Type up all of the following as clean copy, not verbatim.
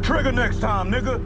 trigger next time, nigga.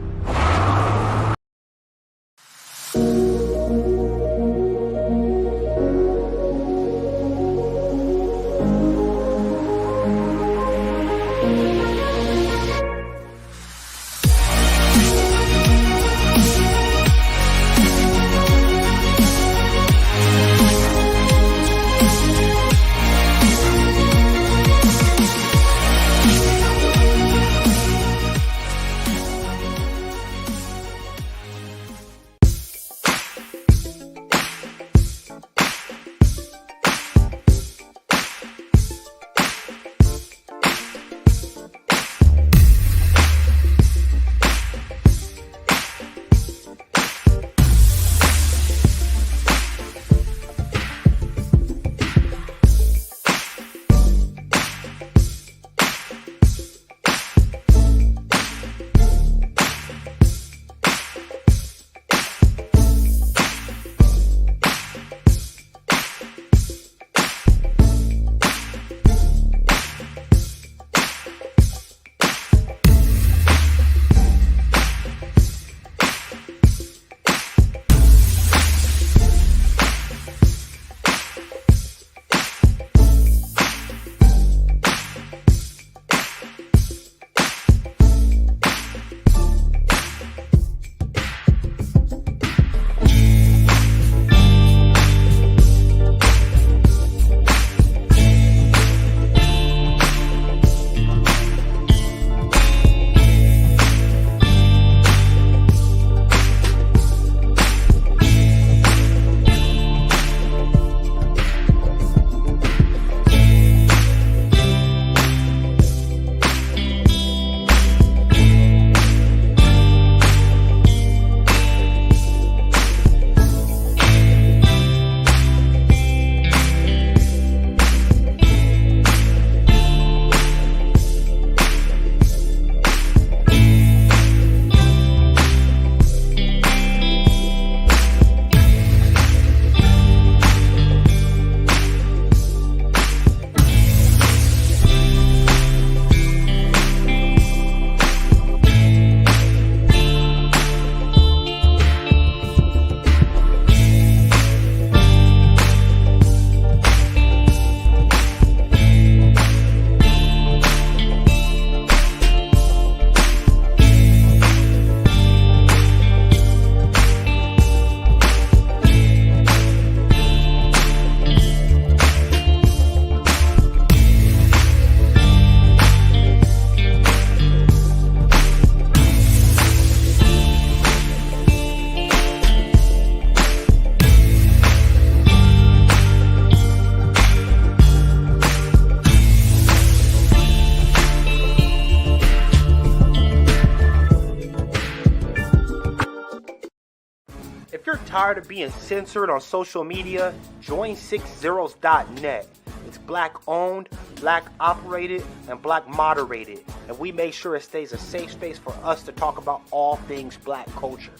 If you're tired of being censored on social media, join 6zeros.net. It's black owned, black operated, and black moderated, and we make sure it stays a safe space for us to talk about all things black culture.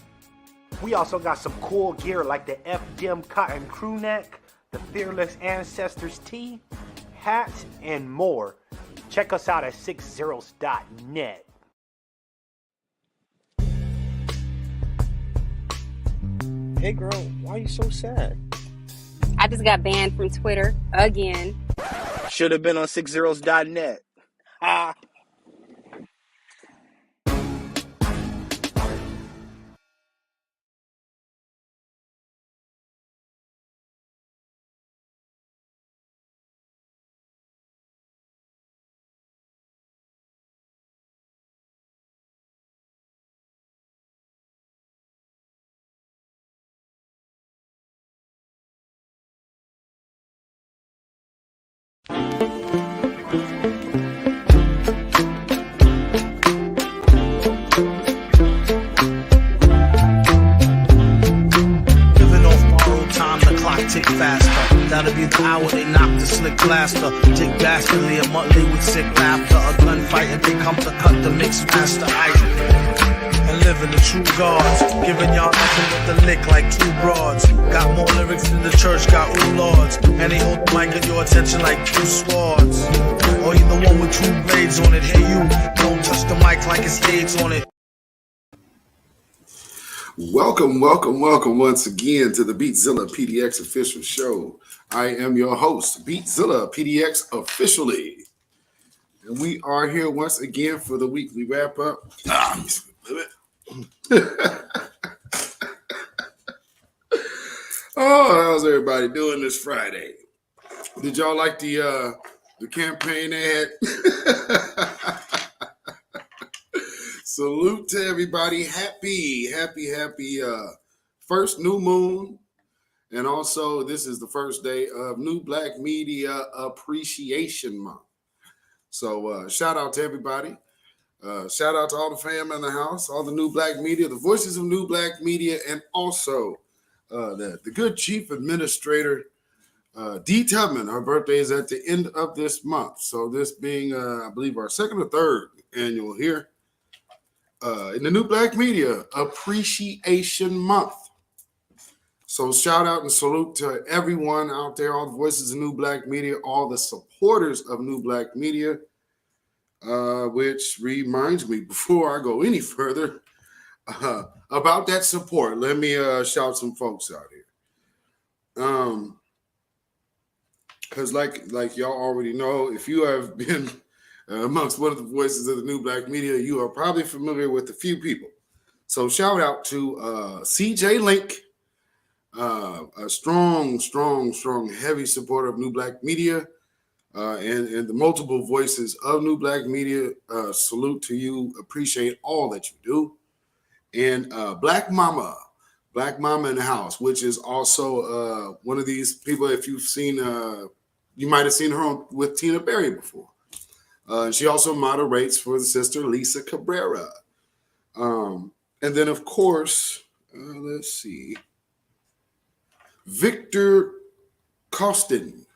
We also got some cool gear like the FDM cotton crew neck, the Fearless Ancestors tee, hats, and more. Check us out at 6zeros.net. Hey girl, why are you so sad? I just got banned from Twitter again. Should have been on 6zeros.net. Ah. Tick faster. That'll be the hour they knock the slick blaster. Dick dastardly, a monthly with sick laughter. A gunfight and they come to cut the mix master. And living the true gods. Giving y'all nothing but the lick like two broads. Got more lyrics than the church got ooh lords. And they hold the mic at your attention like two swords. Or you the one with two blades on it. Hey you, don't touch the mic like it's AIDS on it. Welcome once again to the Beatzilla PDX official show. I am your host, Beatzilla PDX officially. And we are here once again for the weekly wrap up. Oh, how's everybody doing this Friday? Did y'all like the campaign ad? Salute to everybody. Happy first new moon. And also, this is the first day of New Black Media Appreciation Month. So shout out to everybody. Shout out to all the fam in the house, all the New Black Media, the voices of New Black Media, and also the good chief administrator, D. Tubman. Her birthday is at the end of this month. So this being, I believe, our second or third annual here in the New Black Media Appreciation Month. So shout out and salute to everyone out there, all the voices of New Black Media, all the supporters of New Black Media, which reminds me, before I go any further, about that support. Let me shout some folks out here. Because like y'all already know, if you have been amongst one of the voices of the New Black Media, you are probably familiar with a few people. So shout out to CJ Link, a strong, heavy supporter of New Black Media, and the multiple voices of New Black Media. Salute to you. Appreciate all that you do. And Black Mama in the house, which is also one of these people. If you've seen, you might have seen her with Tina Berry before. She also moderates for the sister Lisa Cabrera. And then, of course, let's see, Victor Costin.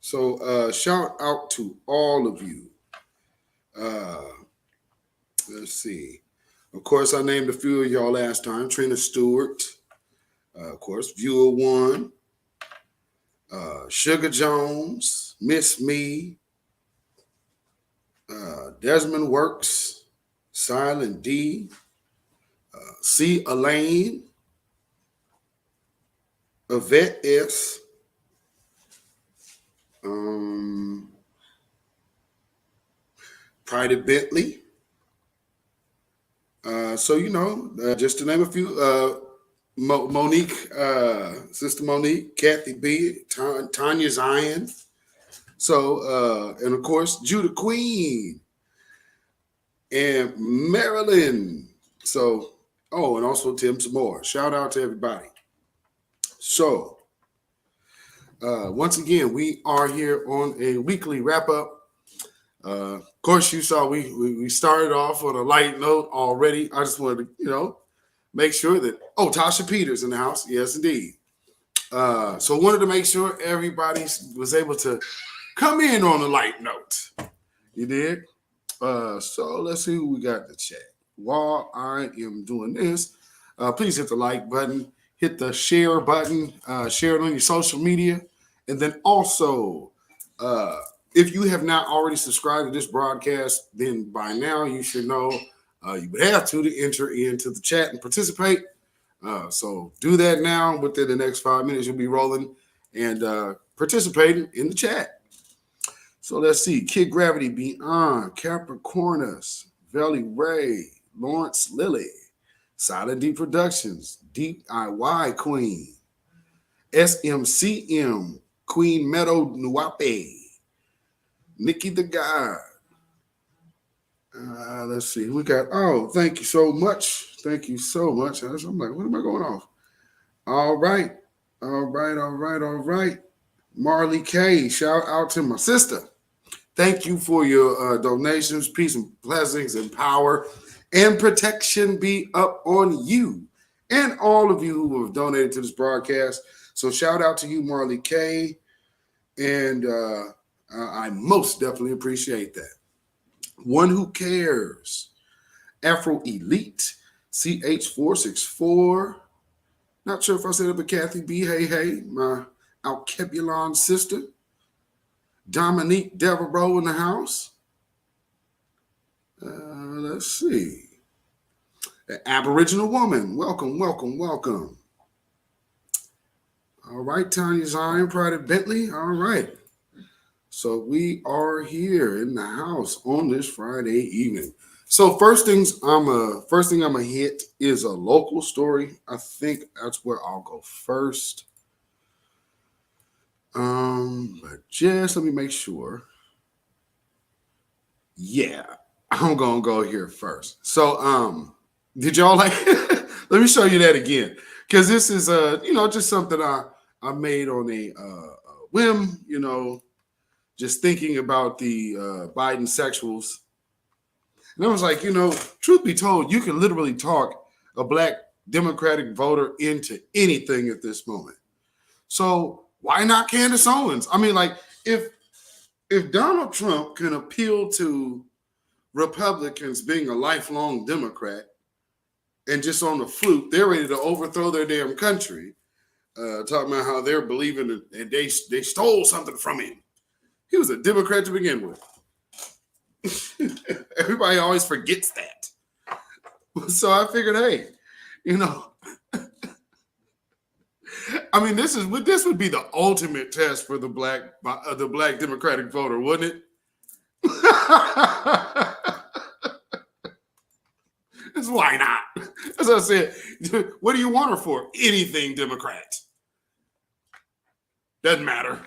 So shout out to all of you. Let's see. Of course, I named a few of y'all last time. Trina Stewart, of course, Viewer One, Sugar Jones, Miss Me, Desmond Works, Silent D, C. Elaine, Yvette S., Pride Bentley. So, just to name a few, Monique, Sister Monique, Kathy B., Tanya Zion. So, and of course, Judah Queen and Marilyn. So, and also Tim Samore. Shout out to everybody. So, once again, we are here on a weekly wrap-up. Of course, you saw we started off on a light note already. I just wanted to, make sure that, Tasha Peters in the house. Yes, indeed. So wanted to make sure everybody was able to come in on a light note. You did? So let's see who we got in the chat. While I am doing this, please hit the like button, hit the share button, share it on your social media. And then also, if you have not already subscribed to this broadcast, then by now you should know you would have to enter into the chat and participate. So do that now. Within the next 5 minutes, you'll be rolling and participating in the chat. So let's see. Kid Gravity, Beyond, Capricornus, Valley Ray, Lawrence Lilly, Silent D Productions, Deep IY Queen, SMCM, Queen Meadow Nuape, Nikki the God. Let's see. We got, thank you so much. Thank you so much. I'm like, what am I going off? All right. Marley K, shout out to my sister. Thank you for your donations. Peace and blessings and power and protection be up on you and all of you who have donated to this broadcast. So shout out to you, Marley K. And I most definitely appreciate that. One Who Cares, Afro Elite, CH464. Not sure if I said it, but Kathy B. Hey, my Alkebulon sister. Dominique Devereaux in the house. Let's see. The Aboriginal woman. Welcome. All right, Tanya Zion, Pride Bentley. All right. So we are here in the house on this Friday evening. So first thing I'm gonna hit is a local story. I think that's where I'll go first. But just let me make sure. Yeah, I'm gonna go here first. So did y'all like let me show you that again. Because this is just something I made on a whim, just thinking about the Biden sexuals. And I was like, truth be told, you can literally talk a black Democratic voter into anything at this moment. So why not Candace Owens? I mean, like, if Donald Trump can appeal to Republicans being a lifelong Democrat and just on the fluke, they're ready to overthrow their damn country, talking about how they're believing that they stole something from him. He was a Democrat to begin with. Everybody always forgets that. So I figured, hey, I mean, this would be the ultimate test for the black Democratic voter, wouldn't it? That's why not. As I said, what do you want her for? Anything Democrat. Doesn't matter.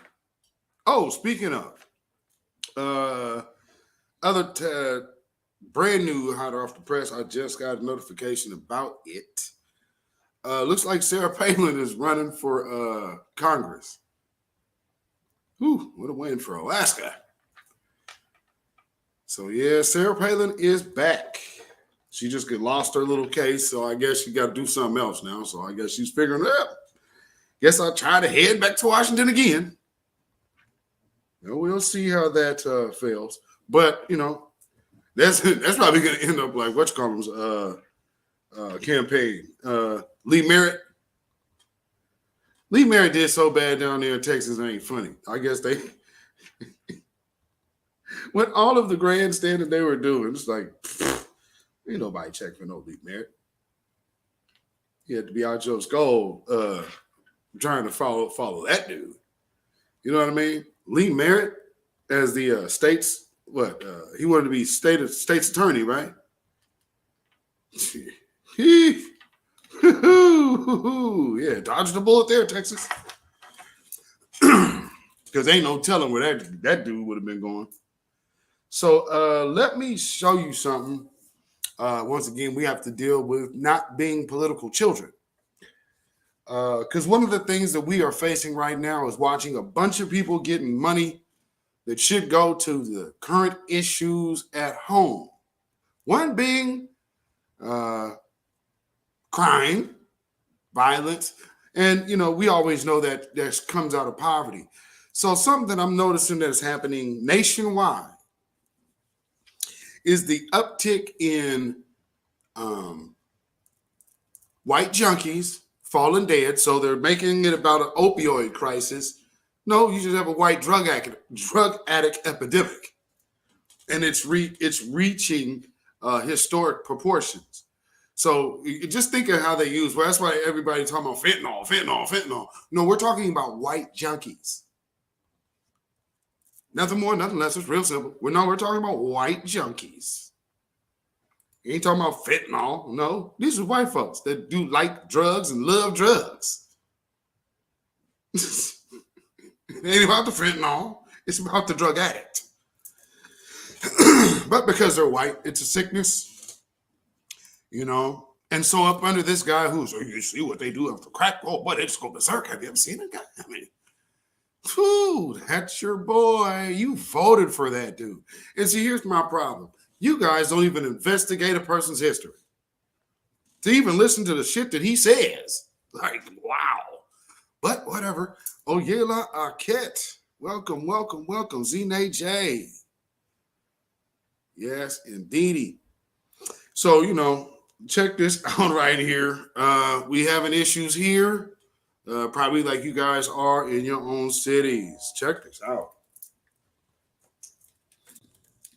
Oh, speaking of, brand new, hot off the press, I just got a notification about it. Looks like Sarah Palin is running for Congress. Whew, what a win for Alaska. So yeah, Sarah Palin is back. She just lost her little case, so I guess she got to do something else now. So I guess she's figuring it out. Guess I'll try to head back to Washington again. We'll see how that fails. But, that's probably going to end up like whatchamacallit's campaign. Lee Merritt. Lee Merritt did so bad down there in Texas, it ain't funny. I guess they, with all of the grandstanding they were doing, it's like, ain't nobody check for no Lee Merritt. He had to be out Joe Skull trying to follow that dude. You know what I mean? Lee Merritt as the state's, he wanted to be state's attorney, right? Yeah, dodged the bullet there, Texas. Because ain't no telling where that dude would have been going. So let me show you something. Once again, we have to deal with not being political children. Because one of the things that we are facing right now is watching a bunch of people getting money that should go to the current issues at home. One being crime, violence, and we always know that that comes out of poverty. So something that I'm noticing that is happening nationwide is the uptick in white junkies falling dead. So they're making it about an opioid crisis. No, you just have a white drug addict epidemic, and it's reaching historic proportions. So you just think of how they use. Well, that's why everybody's talking about fentanyl. No, we're talking about white junkies. Nothing more, nothing less. It's real simple. We're talking about white junkies. You ain't talking about fentanyl. No, these are white folks that do like drugs and love drugs. It ain't about the fentanyl. It's about the drug addict. But because they're white, it's a sickness. And so up under this guy you see what they do after crack. Oh, boy, they just go berserk. Have you ever seen that guy? I mean, that's your boy. You voted for that dude. And see, here's my problem. You guys don't even investigate a person's history to even listen to the shit that he says. Like, wow. But whatever. Oyela Arquette. Welcome. Zine J. Yes, indeedy. So, check this out right here. We having issues here, probably like you guys are in your own cities. Check this out.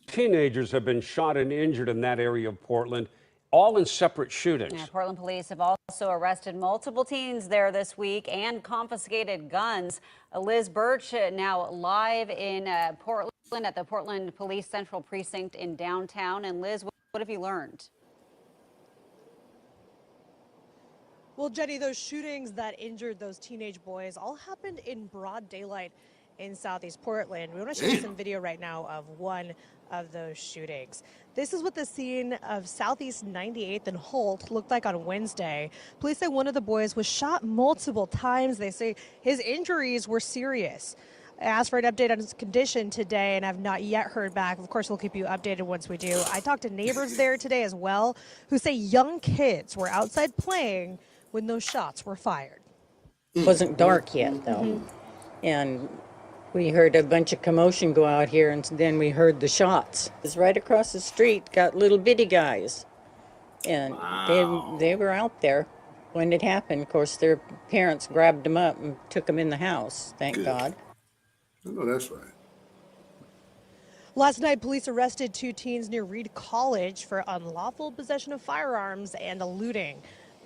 Teenagers have been shot and injured in that area of Portland, all in separate shootings. Yeah, Portland police have also arrested multiple teens there this week and confiscated guns. Liz Birch now live in Portland at the Portland Police Central Precinct in downtown. And Liz, what have you learned? Well, Jenny, those shootings that injured those teenage boys all happened in broad daylight in Southeast Portland. We want to show you some video right now of one of those shootings. This is what the scene of Southeast 98th and Holt looked like on Wednesday. Police say one of the boys was shot multiple times. They say his injuries were serious. I asked for an update on his condition today and have not yet heard back. Of course, we'll keep you updated once we do. I talked to neighbors there today as well who say young kids were outside playing when those shots were fired. It wasn't dark yet, though. And we heard a bunch of commotion go out here, and then we heard the shots. It's right across the street, got little bitty guys. And they were out there when it happened. Of course, their parents grabbed them up and took them in the house, thank God. I know that's right. Last night, police arrested 2 teens near Reed College for unlawful possession of firearms and eluding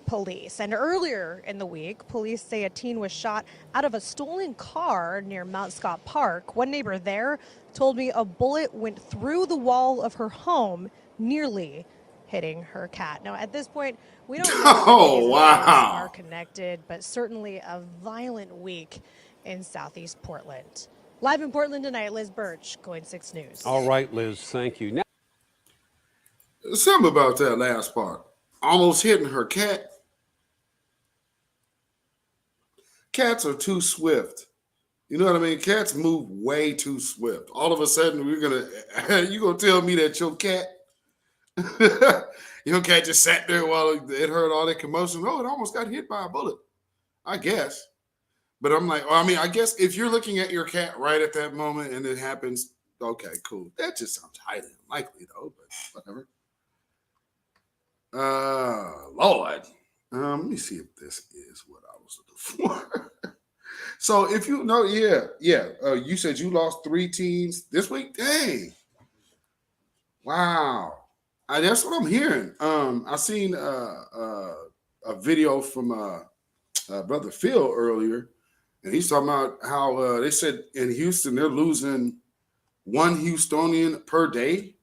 police. And earlier in the week, police say a teen was shot out of a stolen car near Mount Scott Park. One neighbor there told me a bullet went through the wall of her home, nearly hitting her cat. Now, at this point, we don't know if these events are connected, but certainly a violent week in Southeast Portland. Live in Portland tonight, Liz Birch, KOIN 6 News. All right, Liz, thank you. Now, something about that last part. Almost hitting her cat. Cats are too swift. You know what I mean? Cats move way too swift. All of a sudden, you're gonna tell me that your cat, your cat just sat there while it heard all that commotion. Oh, it almost got hit by a bullet. I guess. But I'm like, I guess if you're looking at your cat right at that moment and it happens, okay, cool. That just sounds highly unlikely though, but whatever. Lord. Let me see if this is what I was looking for. So if you know, you said you lost 3 teens this week? Dang. Wow. That's what I'm hearing. I seen a video from Brother Phil earlier, and he's talking about how they said in Houston they're losing 1 Houstonian per day.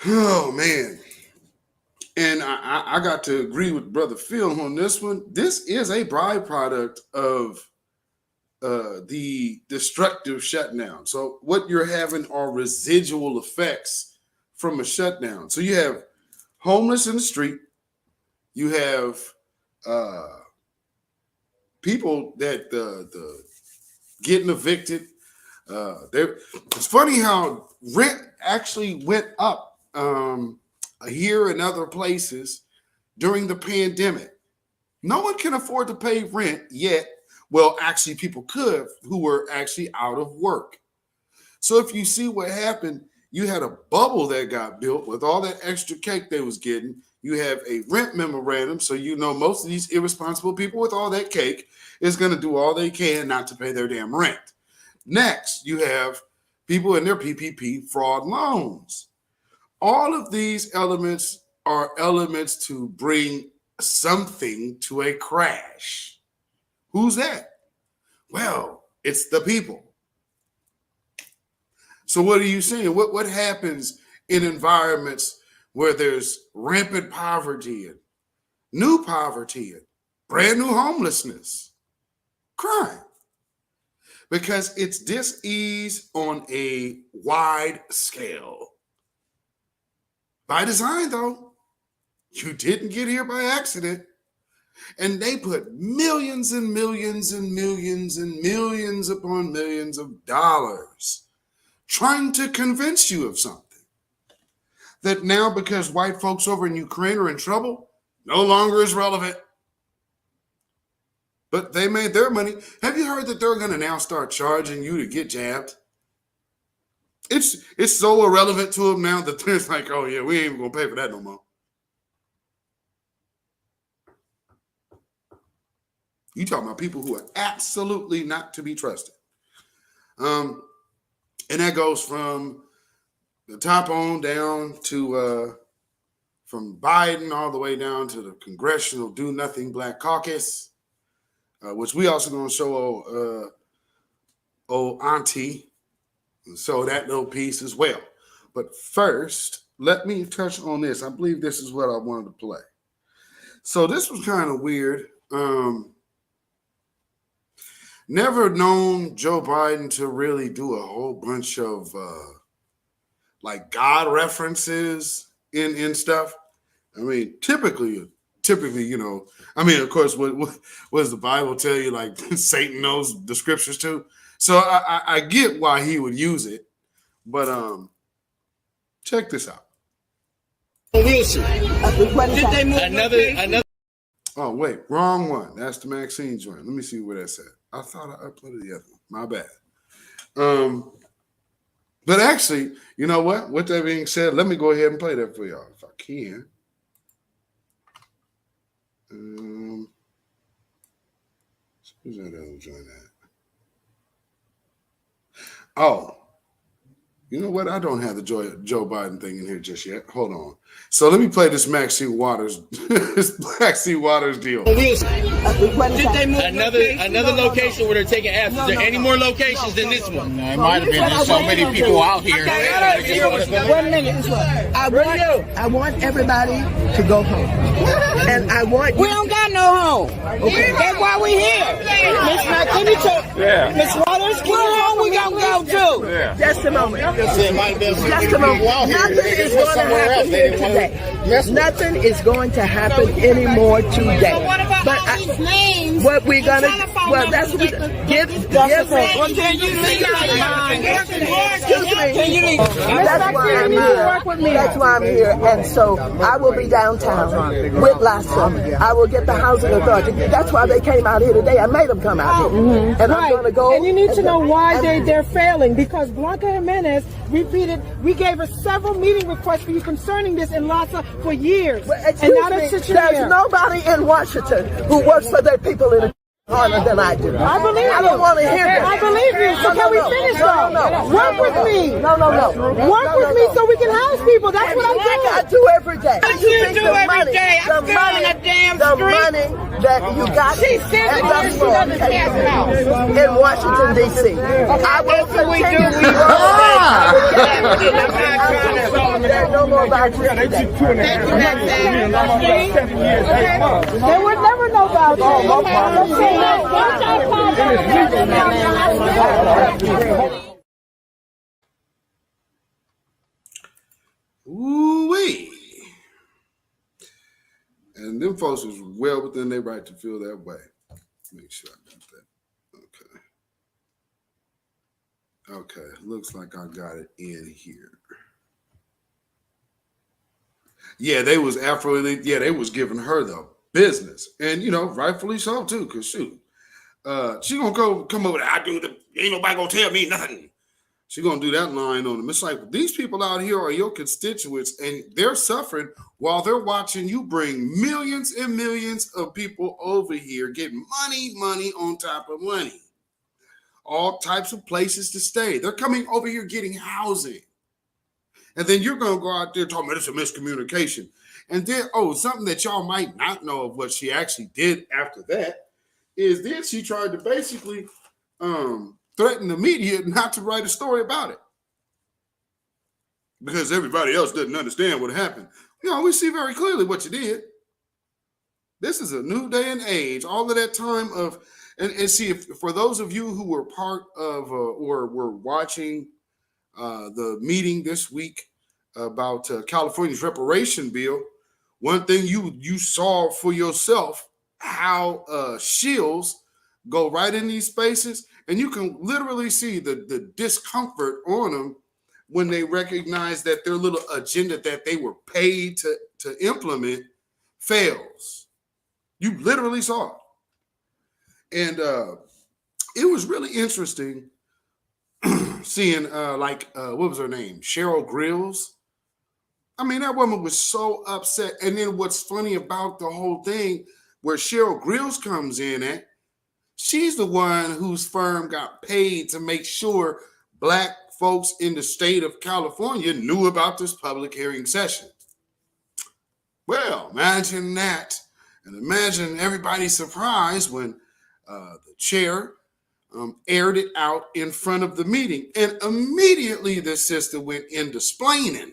Oh, man. And I got to agree with Brother Phil on this one. This is a byproduct of the destructive shutdown. So what you're having are residual effects from a shutdown. So you have homeless in the street. You have people that getting evicted. It's funny how rent actually went up here and other places during the pandemic. No one can afford to pay rent yet. Well, actually, people could who were actually out of work. So if you see what happened, you had a bubble that got built with all that extra cake they was getting. You have a rent memorandum, so you know most of these irresponsible people with all that cake is going to do all they can not to pay their damn rent. Next, you have people in their PPP fraud loans. All of these elements are elements to bring something to a crash. Who's that? Well, it's the people. So what are you saying? What happens in environments where there's rampant poverty and new poverty and brand new homelessness? Crime. Because it's dis-ease on a wide scale. By design, though. You didn't get here by accident. And they put millions and millions and millions and millions upon millions of dollars trying to convince you of something. That now, because white folks over in Ukraine are in trouble, no longer is relevant. But they made their money. Have you heard that they're going to now start charging you to get jabbed? it's so irrelevant to them now that it's like, oh yeah, we ain't even gonna pay for that no more. You talking about people who are absolutely not to be trusted. And that goes from the top on down to from Biden all the way down to the Congressional Do Nothing Black Caucus, which we also going to show old auntie, so that little piece as well. But first, let me touch on this. I believe this is what I wanted to play. So this was kind of weird. Never known Joe Biden to really do a whole bunch of like God references in stuff. I mean, typically, you know, I mean, of course, what does the Bible tell you? Like Satan knows the scriptures too. So I get why he would use it, but check this out. Another. Oh wait, wrong one. That's the Maxine joint. Let me see where that's at. I thought I uploaded the other one. My bad. But actually, you know what? With that being said, let me go ahead and play that for y'all if I can. Who's that other joint at? Oh, you know what? I don't have the Joe Biden thing in here just yet. Hold on. So let me play this Maxine Waters, this Maxine Waters deal. Another location where they're taking apps. Is there any more locations than this one? It might have been. There's so many people out here. 1 minute. I want everybody to go home. And I want We don't got no home. Okay. That's why we here. Miss Waters, come home. We gonna go too. Yeah. Just a moment. Just a moment. Nothing is going to happen anymore today. So what about but all these names? What we're gonna well, that's what give Excuse me. That's why I'm here. That's why I'm here. And so I will be downtown with Lassa. I will get the housing authority. That's why they came out here today. I made them come out here. And I'm going to go. And you need to know why they're failing, because Blanca Jimenez repeated, we gave her several meeting requests for you concerning this in Lassa for years. And now they're sitting there's here. nobody in Washington who works for their people in harder than I do. I believe you. I don't want to hear that. I believe you. So can we finish though? Work with me. No. Work with me so we can house people. That's what I'm doing. I do every day. What you do every day? I'm still on the damn the street. money that you got She's sitting there, she doesn't have a house. in Washington, D.C. I will continue to no more about you today. They would never know about you. Ooh-wee. And them folks was well within their right to feel that way. Make sure I got that. Okay. Looks like I got it in here. Yeah, they was they was giving her the business. And, you know, rightfully so, too, because, shoot, she going to come over there. Ain't nobody going to tell me nothing. She going to do that line on them. It's like, these people out here are your constituents, and they're suffering while they're watching you bring millions and millions of people over here getting money on top of money. All types of places to stay. They're coming over here getting housing. And then you're going to go out there talking about it's a miscommunication. And then, something that y'all might not know of what she actually did after that is then she tried to basically threaten the media not to write a story about it. Because everybody else doesn't understand what happened. You know, we see very clearly what you did. This is a new day and age. All of that time of, and see, if for those of you who were part of or were watching the meeting this week about California's reparation bill, one thing you saw for yourself how shills go right in these spaces, and you can literally see the discomfort on them when they recognize that their little agenda that they were paid to implement fails. You literally saw it. And it was really interesting seeing what was her name? Cheryl Grills. I mean, that woman was so upset. And then what's funny about the whole thing, where Cheryl Grills comes in at, she's the one whose firm got paid to make sure Black folks in the state of California knew about this public hearing session. Well, imagine that. And imagine everybody's surprise when the chair aired it out in front of the meeting. And immediately the sister went into splaining.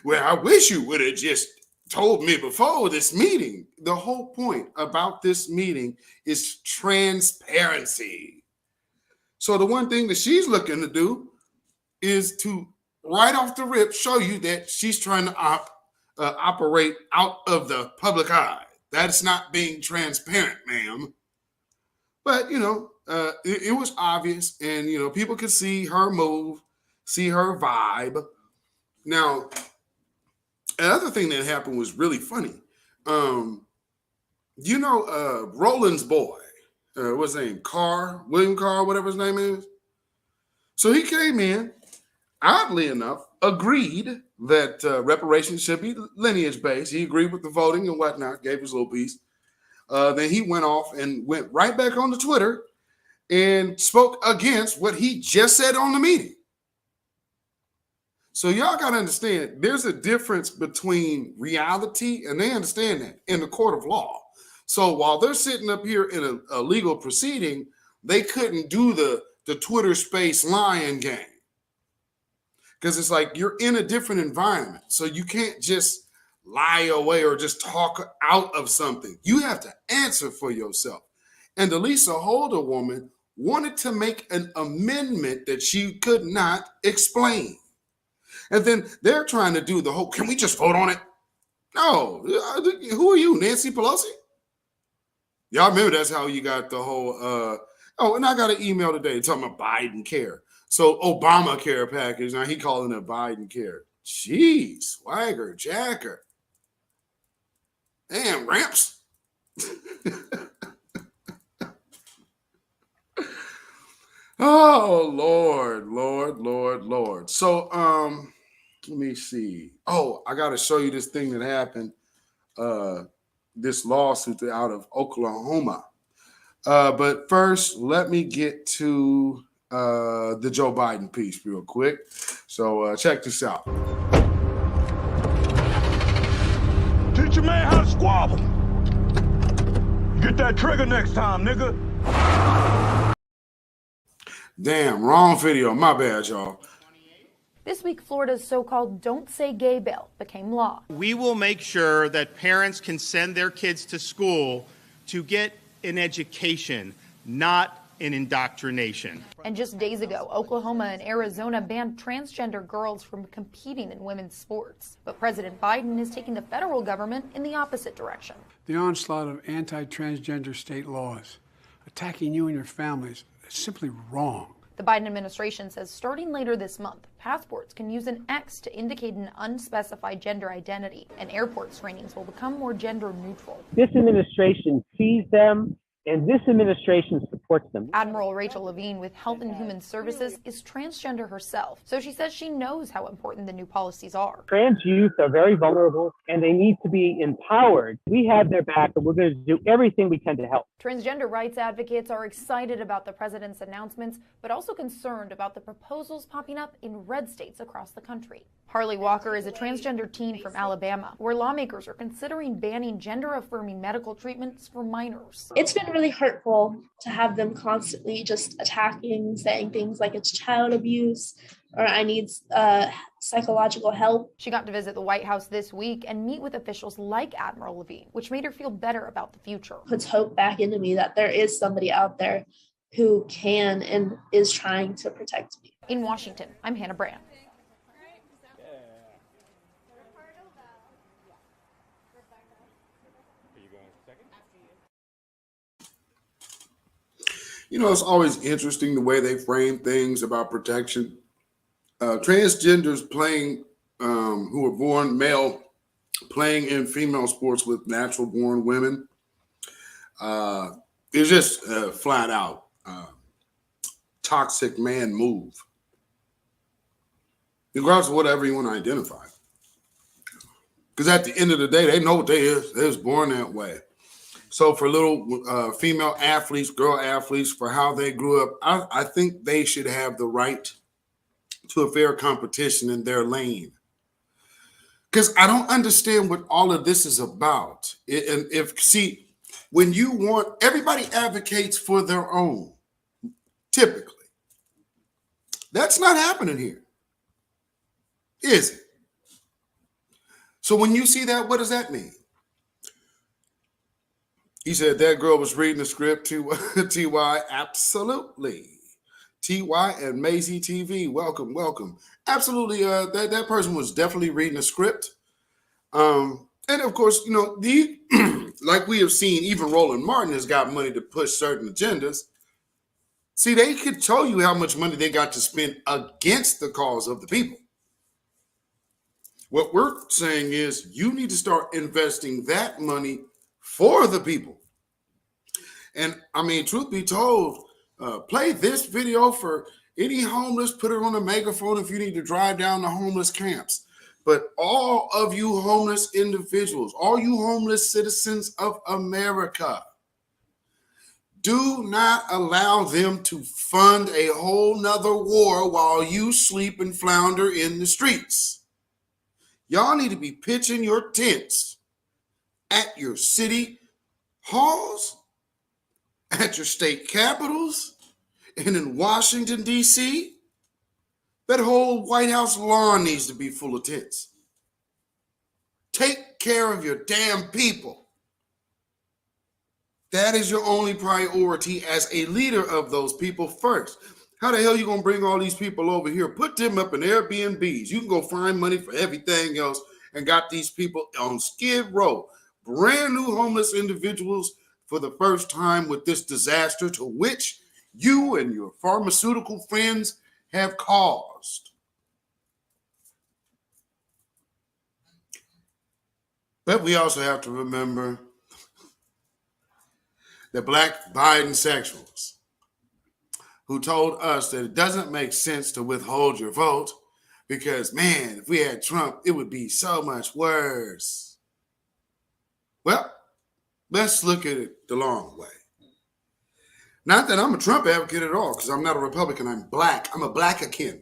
Well, I wish you would have just told me before this meeting. The whole point about this meeting is transparency. So the one thing that she's looking to do is to, right off the rip, show you that she's trying to operate out of the public eye. That's not being transparent, ma'am. But, it was obvious, and, people could see her move, see her vibe. Now, another thing that happened was really funny. Roland's boy, what's his name? William Carr, whatever his name is. So he came in, oddly enough, agreed that reparations should be lineage-based. He agreed with the voting and whatnot, gave his little piece. Then he went off and went right back on the Twitter and spoke against what he just said on the meeting. So y'all got to understand, there's a difference between reality, and they understand that, in the court of law. So while they're sitting up here in a legal proceeding, they couldn't do the Twitter space lying game. Because it's like you're in a different environment. So you can't just lie away or just talk out of something. You have to answer for yourself. And the Lisa Holder woman wanted to make an amendment that she could not explain. And then they're trying to do the whole, can we just vote on it? No. Who are you, Nancy Pelosi? Y'all remember that's how you got the whole, and I got an email today talking about Biden care. So Obamacare package, now he calling it Biden care. Jeez, swagger, jacker. Damn, ramps. Oh, Lord. So, let me see. Oh, I got to show you this thing that happened, this lawsuit out of Oklahoma. But first, let me get to the Joe Biden piece real quick. So check this out. Teach your man how to squabble. Get that trigger next time, nigga. Damn, wrong video. My bad, y'all. This week, Florida's so-called Don't Say Gay bill became law. We will make sure that parents can send their kids to school to get an education, not an indoctrination. And just days ago, Oklahoma and Arizona banned transgender girls from competing in women's sports. But President Biden is taking the federal government in the opposite direction. The onslaught of anti-transgender state laws attacking you and your families is simply wrong. The Biden administration says starting later this month, passports can use an X to indicate an unspecified gender identity, and airport screenings will become more gender neutral. This administration sees them, and this administration supports them. Admiral Rachel Levine with Health and Human Services is transgender herself, so she says she knows how important the new policies are. Trans youth are very vulnerable, and they need to be empowered. We have their back, and we're going to do everything we can to help. Transgender rights advocates are excited about the president's announcements, but also concerned about the proposals popping up in red states across the country. Harley Walker is a transgender teen from Alabama, where lawmakers are considering banning gender-affirming medical treatments for minors. It's been really hurtful to have them constantly just attacking, saying things like it's child abuse or I need psychological help. She got to visit the White House this week and meet with officials like Admiral Levine, which made her feel better about the future. Puts hope back into me that there is somebody out there who can and is trying to protect me. In Washington, I'm Hannah Brand. It's always interesting the way they frame things about protection. Transgenders playing, who are born male, playing in female sports with natural born women. It's just flat out toxic man move. Regardless of whatever you want to identify. Because at the end of the day, they know what they is. They was born that way. So for little female athletes, girl athletes, for how they grew up, I think they should have the right to a fair competition in their lane. Because I don't understand what all of this is about. When you want, everybody advocates for their own, typically. That's not happening here, is it? So when you see that, what does that mean? He said that girl was reading the script to TY. Absolutely. TY and Maisie TV. Welcome, welcome. Absolutely. That person was definitely reading the script. And of course, like we have seen, even Roland Martin has got money to push certain agendas. See, they could tell you how much money they got to spend against the cause of the people. What we're saying is you need to start investing that money for the people. And I mean, truth be told, play this video for any homeless, put it on a megaphone if you need to drive down the homeless camps. But all of you homeless individuals, all you homeless citizens of America, do not allow them to fund a whole nother war while you sleep and flounder in the streets. Y'all need to be pitching your tents at your city halls, at your state capitals, and in Washington, D.C. That whole White House lawn needs to be full of tents. Take care of your damn people. That is your only priority as a leader of those people first. How the hell are you going to bring all these people over here? Put them up in Airbnbs. You can go find money for everything else and got these people on Skid Row. Brand new homeless individuals for the first time with this disaster to which you and your pharmaceutical friends have caused. But we also have to remember the black bisexuals who told us that it doesn't make sense to withhold your vote because, man, if we had Trump, it would be so much worse. Well, let's look at it the long way. Not that I'm a Trump advocate at all, because I'm not a Republican. I'm black. I'm a blackakin.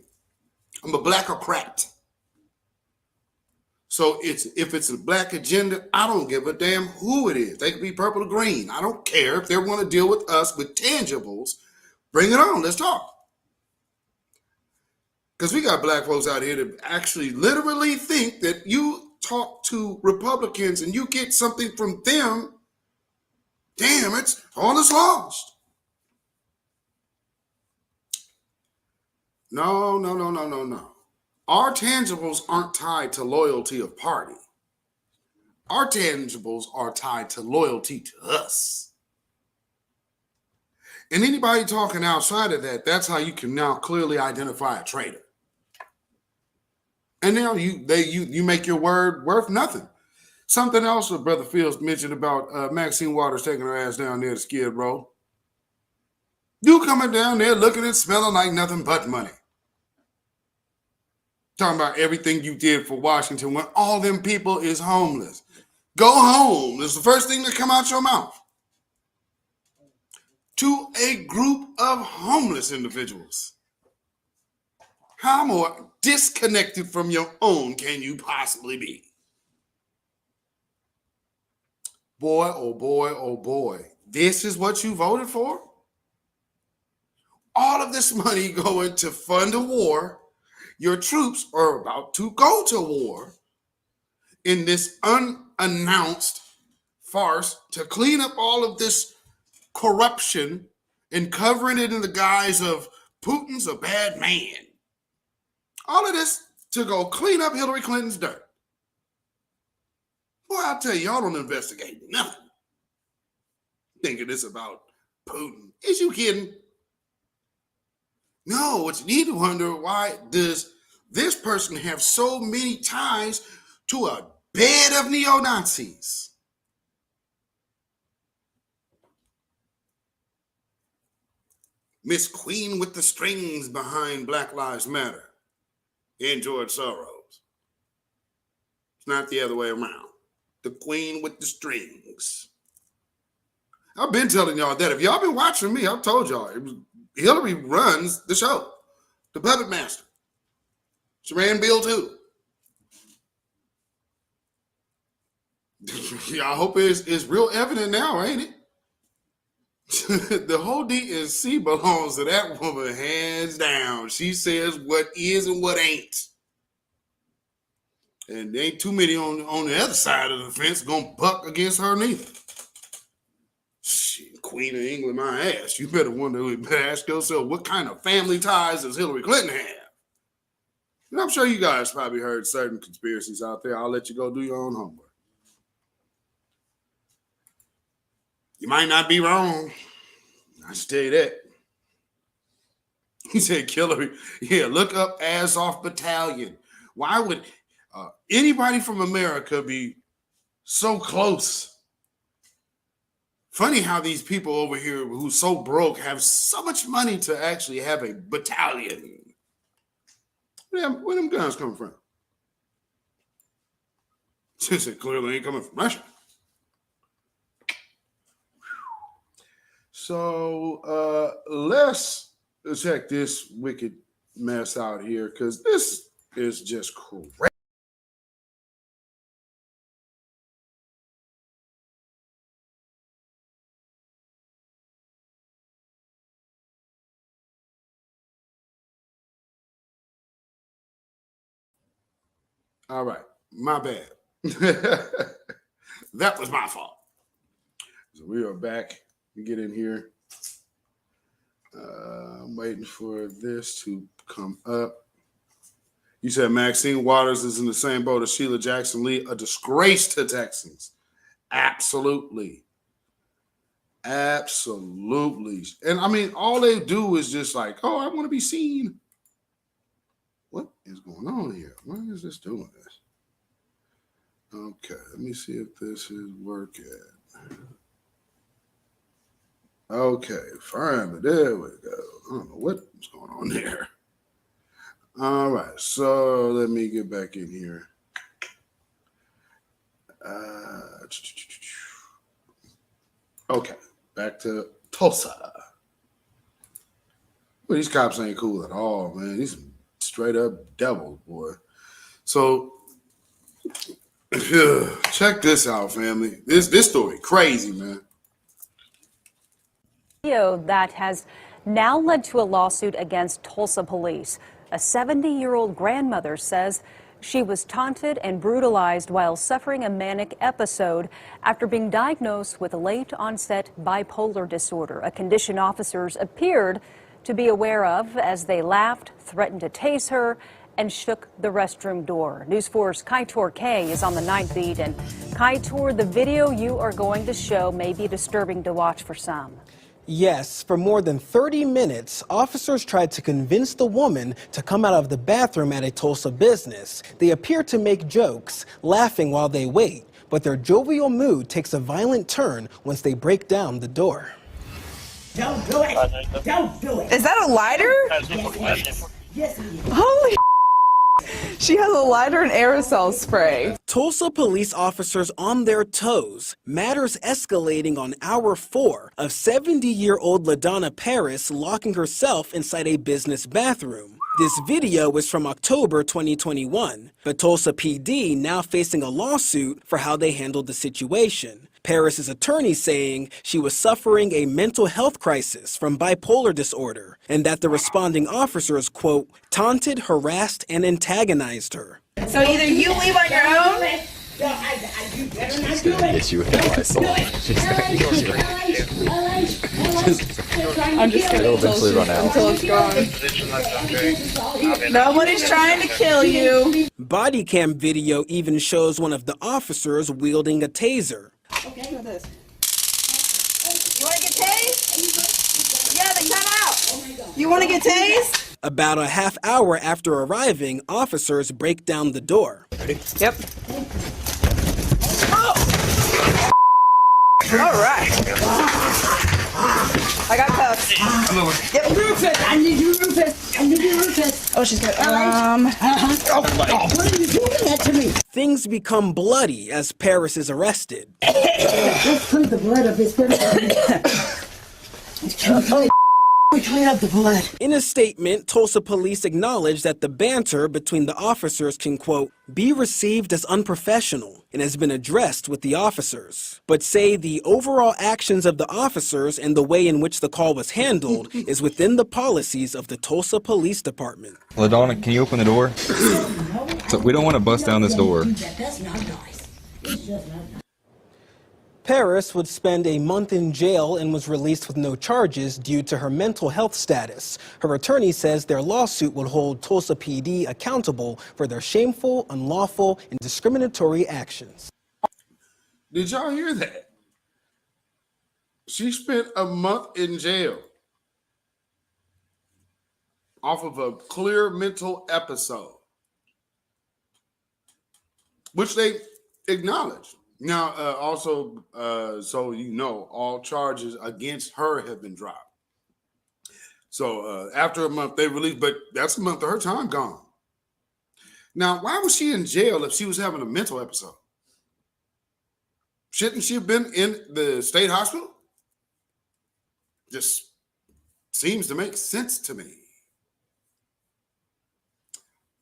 I'm a blackocrat. So if it's a black agenda, I don't give a damn who it is. They could be purple or green. I don't care. If they want to deal with us with tangibles, bring it on. Let's talk. Because we got black folks out here that actually literally think that you talk to Republicans and you get something from them, damn, all is lost. No. Our tangibles aren't tied to loyalty of party. Our tangibles are tied to loyalty to us. And anybody talking outside of that, that's how you can now clearly identify a traitor. And now you make your word worth nothing. Something else that Brother Fields mentioned about Maxine Waters taking her ass down there to Skid Row. You coming down there looking and smelling like nothing but money. Talking about everything you did for Washington when all them people is homeless. Go home. It's the first thing that come out your mouth. To a group of homeless individuals. How more disconnected from your own can you possibly be? Boy, oh boy, oh boy. This is what you voted for? All of this money going to fund a war. Your troops are about to go to war in this unannounced farce to clean up all of this corruption and covering it in the guise of Putin's a bad man. All of this to go clean up Hillary Clinton's dirt. Boy, I'll tell you, y'all don't investigate nothing. Thinking this about Putin. Is you kidding? No, what you need to wonder, why does this person have so many ties to a bed of neo-Nazis? Miss Queen with the strings behind Black Lives Matter and George Soros. It's not the other way around. The queen with the strings. I've been telling y'all that. If y'all been watching me, I've told y'all. Hillary runs the show. The puppet master. She ran Bill too. I hope it's real evident now, ain't it? The whole DNC belongs to that woman, hands down. She says what is and what ain't. And there ain't too many on the other side of the fence gonna buck against her neither. Shit, Queen of England, my ass. You better ask yourself, what kind of family ties does Hillary Clinton have? And I'm sure you guys probably heard certain conspiracies out there. I'll let you go do your own homework. You might not be wrong. I just tell you that. He said, Hillary, yeah, look up Azov Battalion. Why would anybody from America be so close? Funny how these people over here who's so broke have so much money to actually have a battalion. Where them guns coming from? She said, clearly ain't coming from Russia. So let's check this wicked mess out here, because this is just crazy. All right, my bad. That was my fault. So we are back. We get in here. I'm waiting for this to come up. You said Maxine Waters is in the same boat as Sheila Jackson Lee, a disgrace to Texans. Absolutely. Absolutely. And I mean, all they do is just like, oh, I want to be seen. What is going on here? Why is this doing this? Okay, let me see if this is working. Okay, fine, but there we go. I don't know what's going on there. All right, so let me get back in here. Okay, back to Tulsa. Well, these cops ain't cool at all, man. These straight up devils, boy. So check this out, family. This story crazy, man. That has now led to a lawsuit against Tulsa police. A 70-year-old grandmother says she was taunted and brutalized while suffering a manic episode after being diagnosed with late-onset bipolar disorder, a condition officers appeared to be aware of as they laughed, threatened to tase her, and shook the restroom door. News 4's Kaitor K is on the night beat. And Kaitor, the video you are going to show may be disturbing to watch for some. Yes, for more than 30 minutes, officers tried to convince the woman to come out of the bathroom at a Tulsa business. They appear to make jokes, laughing while they wait, but their jovial mood takes a violent turn once they break down the door. Don't do it! Don't do it! Is that a lighter? Yes, Holy she has a lighter and aerosol spray. Tulsa police officers on their toes. Matters escalating on hour 4 of 70-year-old LaDonna Paris locking herself inside a business bathroom. This video is from October 2021, but Tulsa PD now facing a lawsuit for how they handled the situation. Paris's attorney saying she was suffering a mental health crisis from bipolar disorder and that the responding officers, quote, taunted, harassed, and antagonized her. So either you leave on your own. you better not do it. Hit you with that Lysol. I'm just gonna It'll eventually run out. until it's gone. Nobody's trying to kill you. Body cam video even shows one of the officers wielding a taser. Okay, look at this. You want to get tased? Yeah, then come out. You want to get tased? About a half hour after arriving, officers break down the door. Ready? Yep. Oh! All right. I got cuffs. Come over. Yep. Rufus, I need you, Rufus. I need you, Rufus. Oh, she's good. What are you doing that to me? Things become bloody as Paris is arrested. Let's clean the blood of his We clean up the blood. In a statement, Tulsa police acknowledged that the banter between the officers can, quote, be received as unprofessional and has been addressed with the officers, but say the overall actions of the officers and the way in which the call was handled is within the policies of the Tulsa Police Department. LaDonna, can you open the door? So we don't want to bust down this door. That's not nice. It's just not nice. Paris would spend a month in jail and was released with no charges due to her mental health status. Her attorney says their lawsuit will hold Tulsa PD accountable for their shameful, unlawful, and discriminatory actions. Did y'all hear that? She spent a month in jail off of a clear mental episode, which they acknowledged. Now, also, so you know, all charges against her have been dropped. So after a month, they released, but that's a month of her time gone. Now, why was she in jail if she was having a mental episode? Shouldn't she have been in the state hospital? Just seems to make sense to me.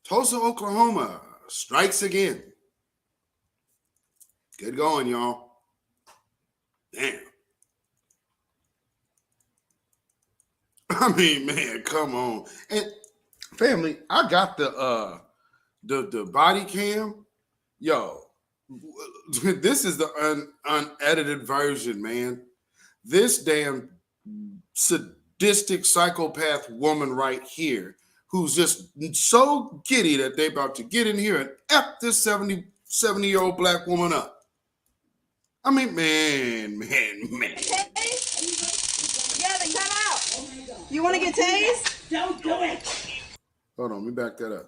Tulsa, Oklahoma strikes again. Get going, y'all. Damn. I mean, man, come on. And family, I got the body cam. Yo, this is the unedited version, man. This damn sadistic psychopath woman right here, who's just so giddy that they about to get in here and F this 70-year-old black woman up. I mean, man. Yeah, then come out. You want to get tased? Don't do it. Hold on, let me back that up.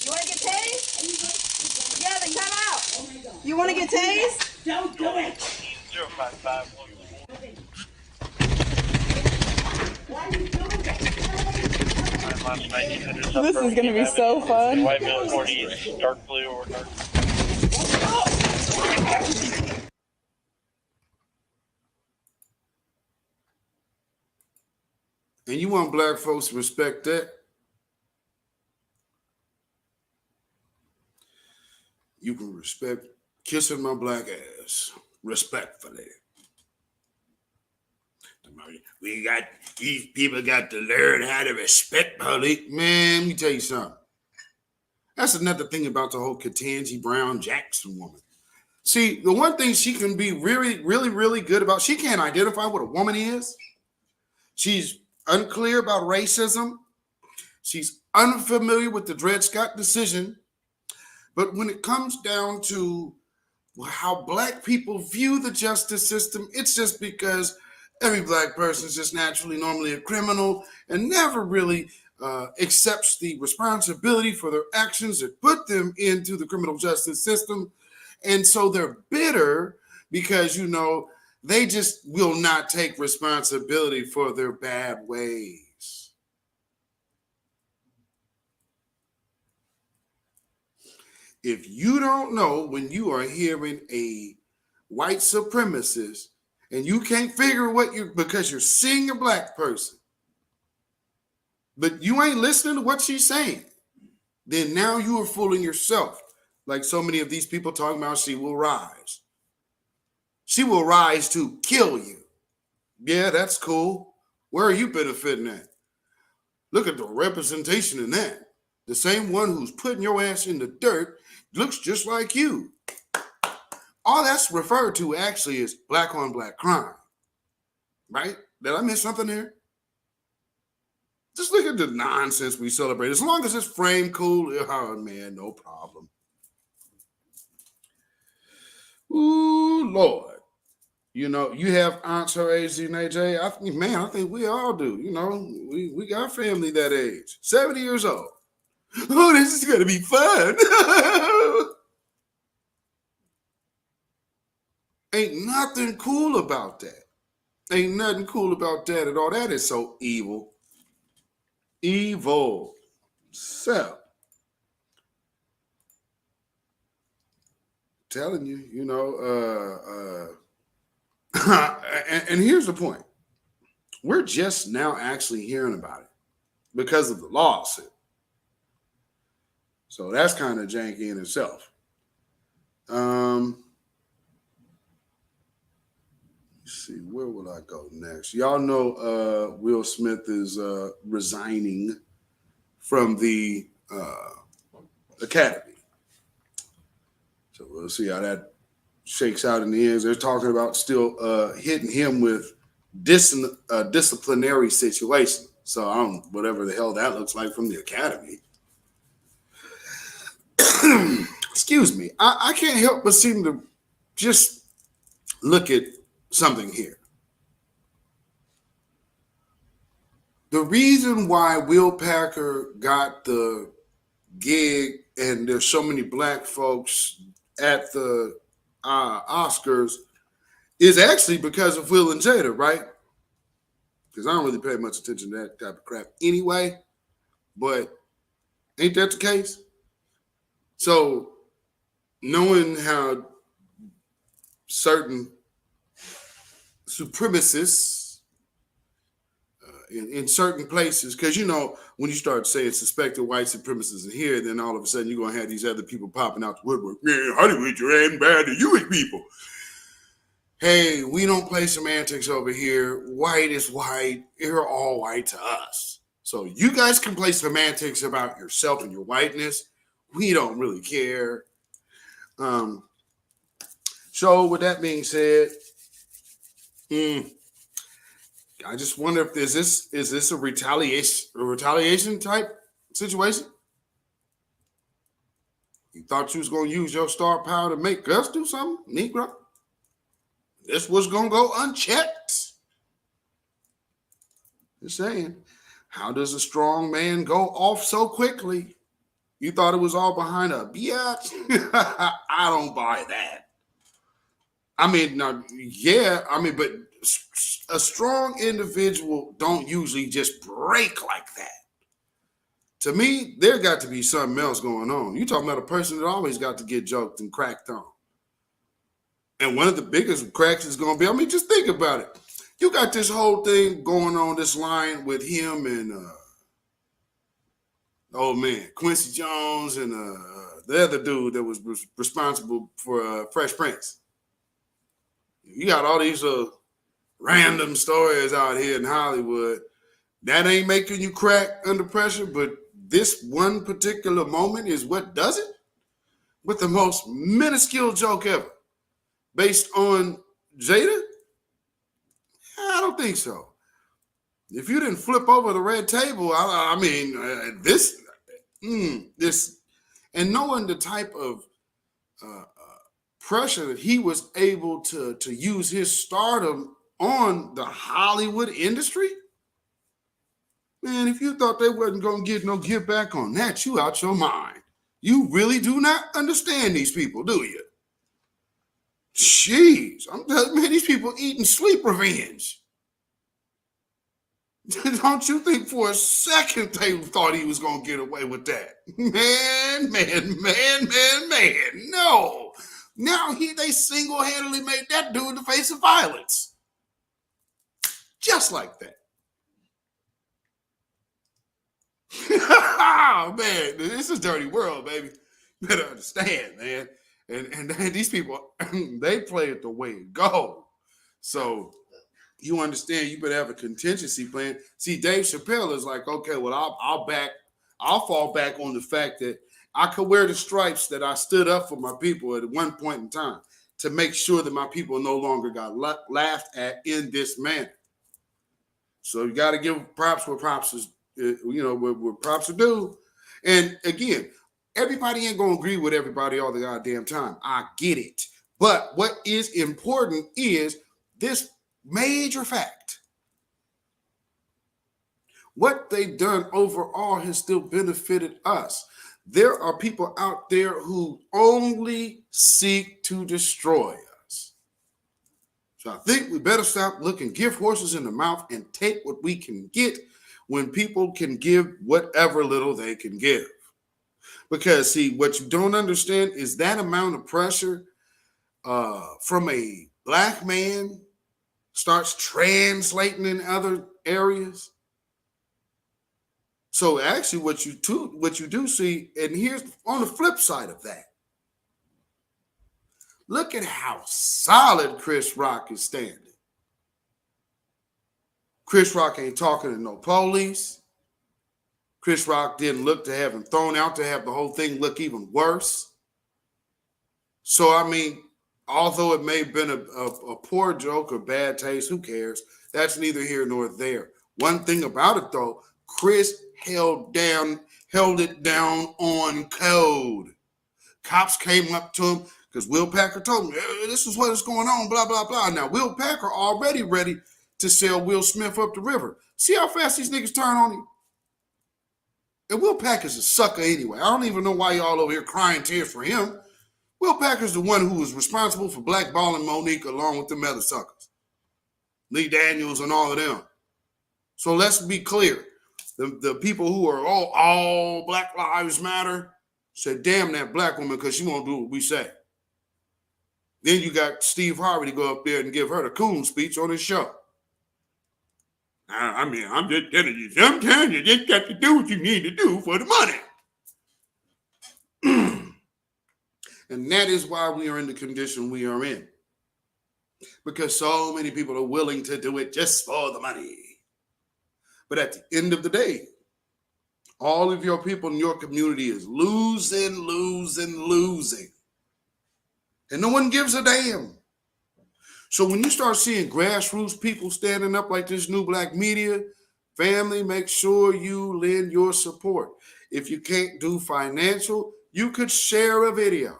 You want to get tased? Yeah, then come out. You want to get tased? Don't do it. 055. Why are you doing that? This is going to be so fun. White male 40, dark blue or dark. And you want black folks to respect that? You can respect kissing my black ass respectfully. These people got to learn how to respect police. Man, let me tell you something. That's another thing about the whole Ketanji Brown Jackson woman. See, the one thing she can be really, really, really good about, she can't identify what a woman is. She's unclear about racism. She's unfamiliar with the Dred Scott decision. But when it comes down to how black people view the justice system, it's just because every black person is just naturally, normally a criminal and never really accepts the responsibility for their actions that put them into the criminal justice system. And so they're bitter because, you know, they just will not take responsibility for their bad ways. If you don't know when you are hearing a white supremacist and you can't figure because you're seeing a black person, but you ain't listening to what she's saying, then now you are fooling yourself. Like so many of these people talking about she will rise. She will rise to kill you. Yeah, that's cool. Where are you benefiting at? Look at the representation in that. The same one who's putting your ass in the dirt looks just like you. All that's referred to actually is black on black crime. Right? Did I miss something there? Just look at the nonsense we celebrate. As long as it's framed cool, oh man, no problem. Ooh, Lord. You know, you have aunts her age, AJ. I think we all do. You know, we got family that age. 70 years old. Oh, this is going to be fun. Ain't nothing cool about that. Ain't nothing cool about that at all. That is so evil. Evil. So, telling you, and here's the point. We're just now actually hearing about it because of the lawsuit. So that's kind of janky in itself. Let's see, where will I go next? Y'all know Will Smith is resigning from the Academy. So we'll see how that shakes out in the end. They're talking about still hitting him with disciplinary situation. So I don't, whatever the hell that looks like from the Academy. Excuse me. I can't help but seem to just look at something here. The reason why Will Packer got the gig and there's so many black folks at the Oscars is actually because of Will and Jada, right? Because I don't really pay much attention to that type of crap anyway. But ain't that the case? So knowing how certain supremacists in certain places, because when you start saying suspected white supremacists are here, then all of a sudden you're going to have these other people popping out the woodwork. Man, Hollywood, you ain't bad to Jewish people. Hey, we don't play semantics over here. White is white. You're all white to us. So you guys can play semantics about yourself and your whiteness. We don't really care. So with that being said, I just wonder if is this a retaliation type situation? You thought you was gonna use your star power to make us do something, Negro? This was gonna go unchecked. Just saying, how does a strong man go off so quickly? You thought it was all behind a biatch? I don't buy that. I mean, now, yeah, but a strong individual don't usually just break like that. To me, there got to be something else going on. You're talking about a person that always got to get joked and cracked on. And one of the biggest cracks is going to be, just think about it. You got this whole thing going on, this line with him and Quincy Jones and the other dude that was responsible for Fresh Prince. You got all these random stories out here in Hollywood. That ain't making you crack under pressure, but this one particular moment is what does it? With the most minuscule joke ever. Based on Jada? I don't think so. If you didn't flip over the red table, this, and knowing the type of pressure that he was able to use his stardom on the Hollywood industry, man, if you thought they wasn't going to get no give back on that, you out your mind. You really do not understand these people, do you? Jeez, I'm telling you, man, these people eating sleep revenge. Don't you think for a second they thought he was going to get away with that? Man. No. Now they single-handedly made that dude the face of violence. Just like that. Oh, man, this is a dirty world, baby. You better understand, man. And these people, they play it the way it goes. So you understand you better have a contingency plan. See, Dave Chappelle is like, okay, well, I'll fall back on the fact that I could wear the stripes that I stood up for my people at one point in time to make sure that my people no longer got laughed at in this manner. So you got to give props where props is, where props are due. And again, everybody ain't going to agree with everybody all the goddamn time. I get it. But what is important is this major fact. What they've done overall has still benefited us. There are people out there who only seek to destroy us. So I think we better stop looking gift horses in the mouth and take what we can get when people can give whatever little they can give. Because, see, what you don't understand is that amount of pressure from a black man starts translating in other areas. So actually what you do see, and here's on the flip side of that, look at how solid Chris Rock is standing. Chris Rock ain't talking to no police. Chris Rock didn't look to have him thrown out to have the whole thing look even worse. So, I mean, although it may have been a poor joke or bad taste, who cares? That's neither here nor there. One thing about it, though, Chris held it down on code. Cops came up to him because Will Packer told him, hey, this is what is going on, blah, blah, blah. Now, Will Packer already ready to sell Will Smith up the river. See how fast these niggas turn on him? And Will Packer's a sucker anyway. I don't even know why y'all over here crying tears for him. Will Packer's the one who was responsible for blackballing Monique along with them other suckers. Lee Daniels and all of them. So let's be clear. The people who are all Black Lives Matter said, damn that black woman because she won't do what we say. Then you got Steve Harvey to go up there and give her the coon speech on his show. I mean, I'm just telling you, sometimes you just got to do what you need to do for the money. And that is why we are in the condition we are in. Because so many people are willing to do it just for the money. But at the end of the day, all of your people in your community is losing. And no one gives a damn. So when you start seeing grassroots people standing up like this new black media, family, make sure you lend your support. If you can't do financial, you could share a video.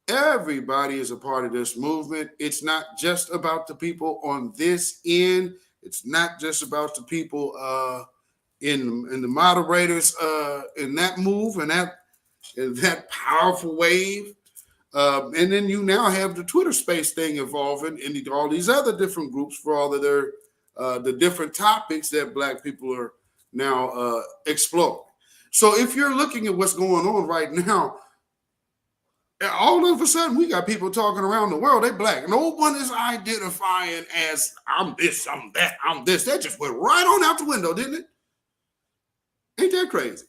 Everybody is a part of this movement. It's not just about the people on this end. It's not just about the people in the moderators in that move and that powerful wave. And then you now have the Twitter space thing evolving and all these other different groups for all of their the different topics that black people are now exploring. So if you're looking at what's going on right now, all of a sudden we got people talking around the world, they black. No one is identifying as I'm this, I'm that, I'm this. That just went right on out the window, didn't it? Ain't that crazy?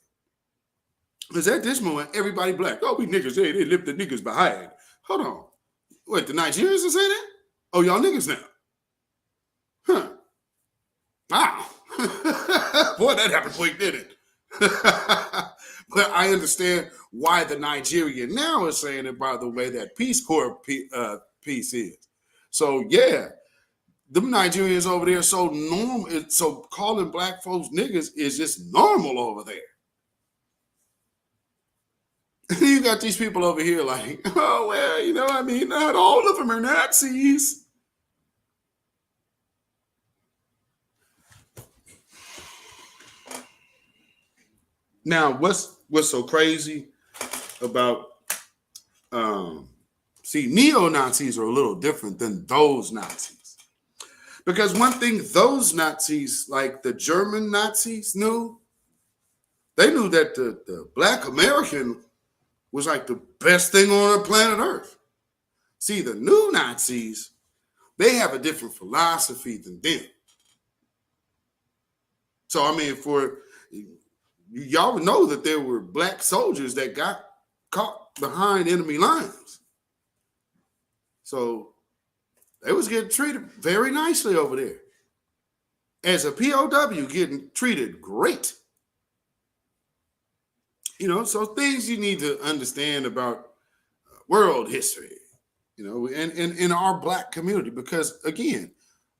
Because at this moment, everybody black. Oh, we niggas, they lift the niggas behind. Hold on. What, the Nigerians are saying that? Oh, y'all niggas now. Huh. Wow. Boy, that happened quick, didn't it? But I understand why the Nigerian now is saying it, by the way, that Peace Corps piece is. So, yeah, them Nigerians over there so normal. So calling black folks niggas is just normal over there. You got these people over here like, oh, well, you know, I mean, not all of them are Nazis. Now, what's so crazy about, neo-Nazis are a little different than those Nazis. Because one thing those Nazis, like the German Nazis, knew, they knew that the black American was like the best thing on planet Earth. See, the new Nazis, they have a different philosophy than them. So, I mean, y'all know that there were black soldiers that got caught behind enemy lines. So they was getting treated very nicely over there. As a POW, getting treated great. You know, so things you need to understand about world history, you know, and in our black community, because again,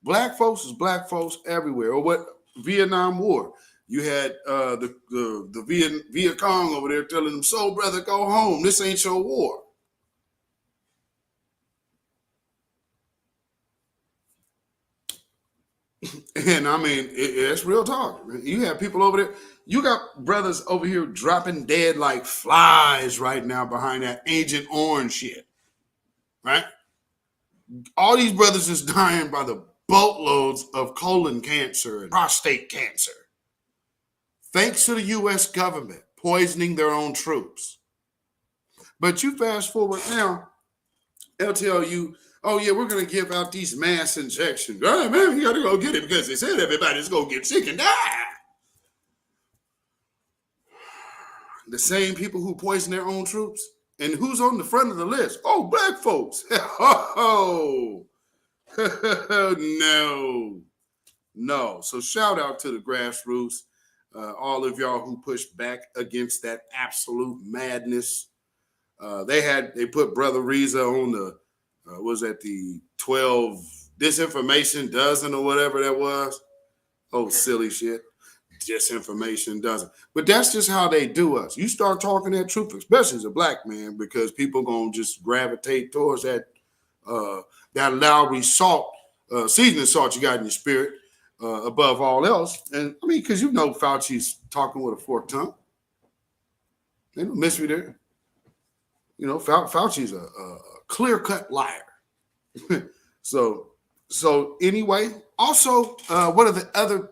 black folks is black folks everywhere. Or what Vietnam War, you had the Viet Cong over there telling them, "So brother, go home. This ain't your war." And I mean, it's real talk. You have people over there. You got brothers over here dropping dead like flies right now behind that Agent Orange shit, right? All these brothers is dying by the boatloads of colon cancer and prostate cancer. Thanks to the U.S. government poisoning their own troops. But you fast forward now, they'll tell you, oh yeah, we're going to give out these mass injections. All right, man, you got to go get it because they said everybody's going to get sick and die. The same people who poison their own troops. And who's on the front of the list? Oh, black folks. Oh, no. So shout out to the grassroots, all of y'all who pushed back against that absolute madness. They put Brother Reza on the, the 12 disinformation dozen or whatever that was. Oh, silly shit. Disinformation doesn't. But that's just how they do us. You start talking that truth, especially as a black man, because people gonna just gravitate towards that Lowry salt, seasoning salt you got in your spirit above all else. And I mean, because Fauci's talking with a forked tongue. Ain't no mystery there. Fauci's a clear-cut liar. So anyway, also one of the other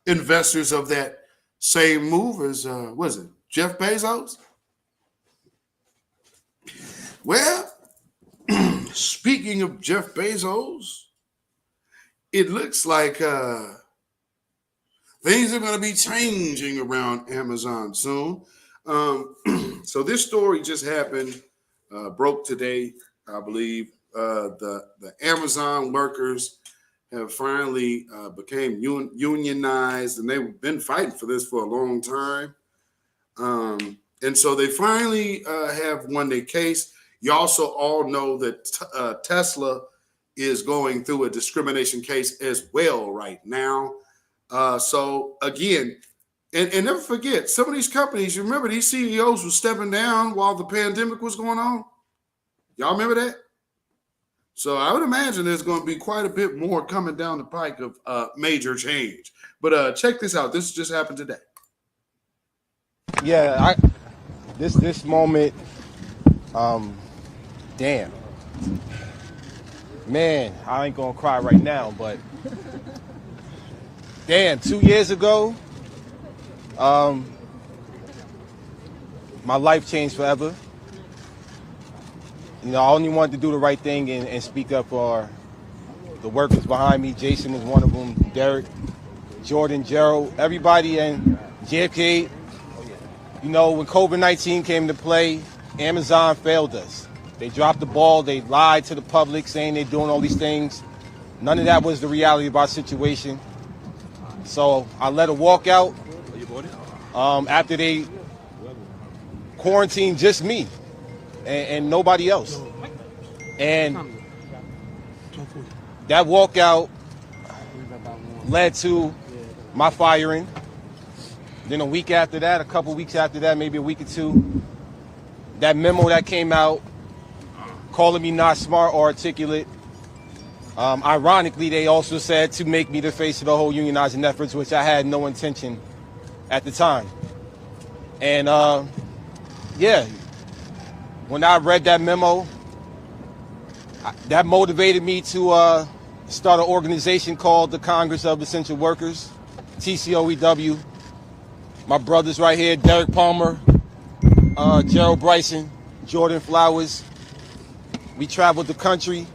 investors of that same move is, Jeff Bezos? Well, speaking of Jeff Bezos, it looks like things are going to be changing around Amazon soon. So this story just happened, broke today, I believe. The Amazon workers have finally became unionized, and they've been fighting for this for a long time. And so they finally have won their case. You also all know that Tesla is going through a discrimination case as well right now. So again, and never forget, some of these companies, you remember these CEOs were stepping down while the pandemic was going on? Y'all remember that? So I would imagine there's going to be quite a bit more coming down the pike of major change. But check this out. This just happened today. Yeah, this moment, damn. Man, I ain't going to cry right now, but damn, 2 years ago, my life changed forever. I only wanted to do the right thing and speak up for the workers behind me. Jason was one of them, Derek, Jordan, Gerald, everybody, and JFK. When COVID-19 came into play, Amazon failed us. They dropped the ball. They lied to the public saying they're doing all these things. None of that was the reality of our situation. So I let it walk out after they quarantined just me. And nobody else. And that walkout led to my firing. Then a week after that, a couple weeks after that, maybe a week or two, that memo that came out calling me not smart or articulate. Ironically, they also said to make me the face of the whole unionizing efforts, which I had no intention at the time. And when I read that memo, that motivated me to start an organization called the Congress of Essential Workers, TCOEW. My brothers right here, Derek Palmer, Gerald Bryson, Jordan Flowers. We traveled the country.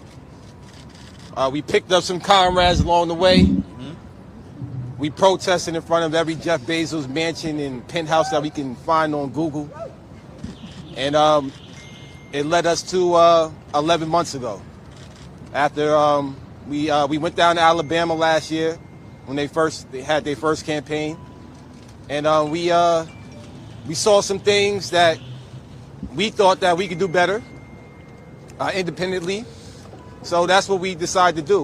We picked up some comrades along the way. We protested in front of every Jeff Bezos mansion and penthouse that we can find on Google. And it led us to 11 months ago. After we went down to Alabama last year when they had their first campaign, and we saw some things that we thought that we could do better independently. So that's what we decided to do.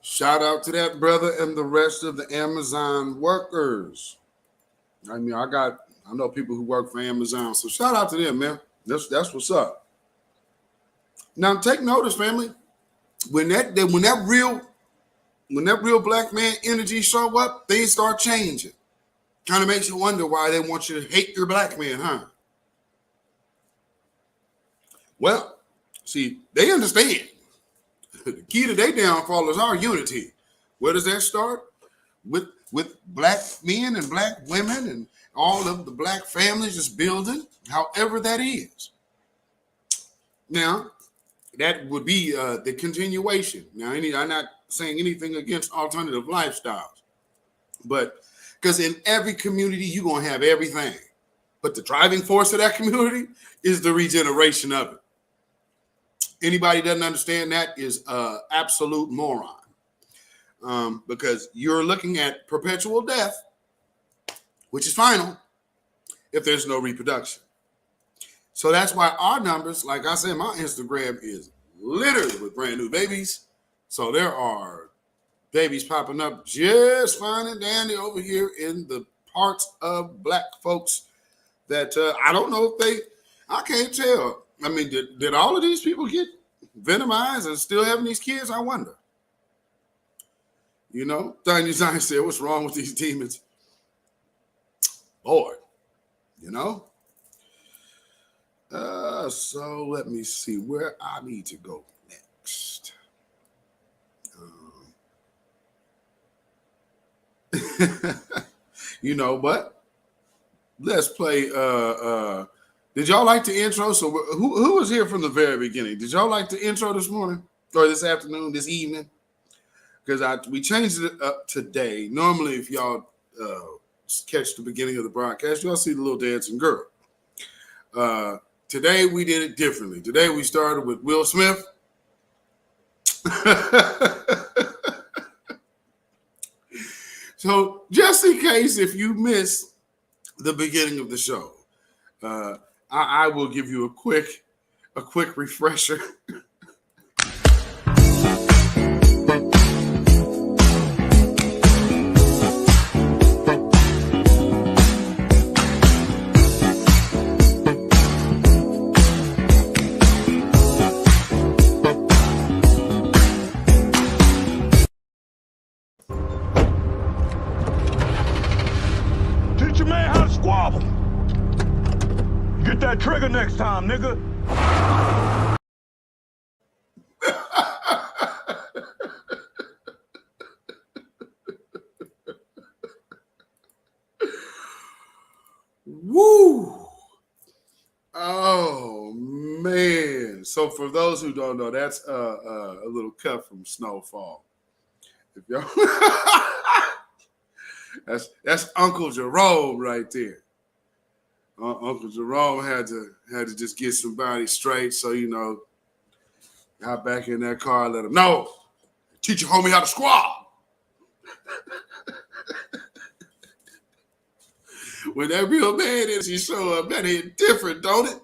Shout out to that brother and the rest of the Amazon workers. I mean, I know people who work for Amazon, so shout out to them, man. That's what's up. Now take notice, family. When that real black man energy show up, things start changing. Kind of makes you wonder why they want you to hate your black man, huh? Well, see, they understand. The key to their downfall is our unity. Where does that start? With black men and black women and all of the black families just building, however that is. Now, that would be the continuation. Now, I'm not saying anything against alternative lifestyles, but because in every community, you're going to have everything. But the driving force of that community is the regeneration of it. Anybody doesn't understand that is absolute moron. Because you're looking at perpetual death, which is final, if there's no reproduction. So that's why our numbers, like I said, my Instagram is littered with brand new babies. So there are babies popping up just fine and dandy over here in the parts of black folks that I don't know if I can't tell. I mean, did all of these people get venomized and still having these kids? I wonder. You know, Tiny Zion said, what's wrong with these demons? Lord, you know? So let me see where I need to go next. You know, but let's play. Did y'all like the intro? So who was here from the very beginning? Did y'all like the intro this morning or this afternoon, this evening? Because we changed it up today. Normally, if y'all catch the beginning of the broadcast, y'all see the little dancing girl. Today, we did it differently. Today, we started with Will Smith. So, just in case if you missed the beginning of the show, I will give you a quick refresher. Get that trigger next time, nigga. Woo! Oh man! So for those who don't know, that's a little cut from Snowfall. If y'all, that's Uncle Jerome right there. Uncle Jerome had to just get somebody straight, so you know, got back in that car and let him know. Teach your homie how to squab. When that real man is, he show up, that hit different, don't it?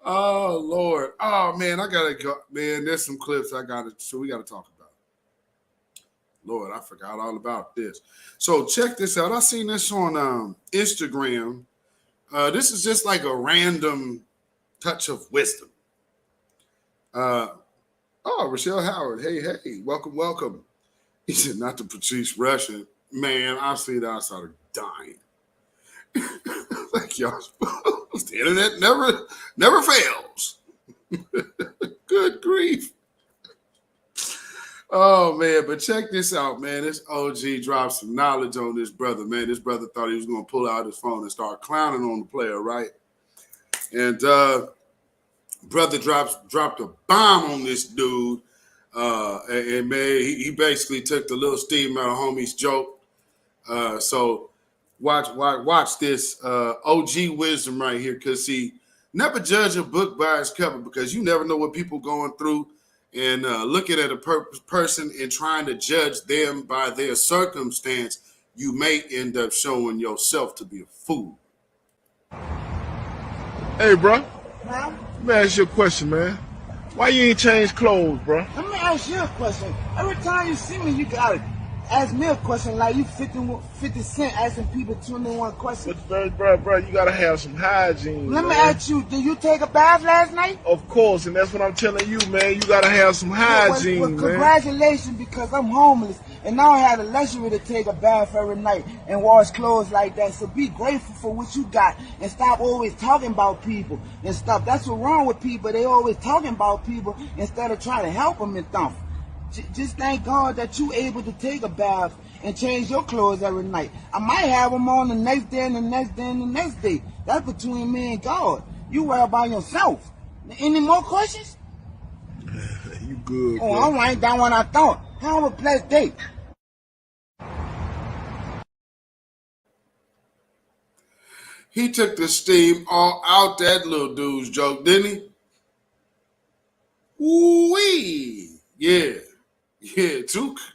Oh Lord, oh man, I gotta go. Man, there's some clips we gotta talk about. Lord, I forgot all about this. So check this out. I seen this on Instagram. This is just like a random touch of wisdom. Rochelle Howard. Hey, welcome. He said, not to Patrice Russian. Man, I see that. I started dying. Like y'all, the internet never fails. Good grief. Oh, man, but check this out, man. This OG dropped some knowledge on this brother, man. This brother thought he was going to pull out his phone and start clowning on the player, right? And brother dropped a bomb on this dude. And man, he basically took the little steam out of homie's joke. So watch this OG wisdom right here, because see, never judge a book by its cover, because you never know what people going through. And looking at a person and trying to judge them by their circumstance, you may end up showing yourself to be a fool. Hey, bro. Let me ask you a question, man. Why you ain't changed clothes, bro? Let me ask you a question. Every time you see me, you gotta ask me a question like you 50 Cent asking people 21 questions. But bro, you gotta have some hygiene. Let me ask you, did you take a bath last night? Of course, and that's what I'm telling you, man. You gotta have some hygiene, well, congratulations, because I'm homeless. And I don't have the luxury to take a bath every night and wash clothes like that. So be grateful for what you got and stop always talking about people and stuff. That's what's wrong with people. They always talking about people instead of trying to help them and stuff. Just thank God that you able to take a bath and change your clothes every night. I might have them on the next day and the next day and the next day. That's between me and God. You worry about yourself. Any more questions? You good, Oh, bro. all right, that one I thought. Have a blessed day. He took the steam all out that little dude's joke, didn't he? Ooh-wee. Yeah. Yeah,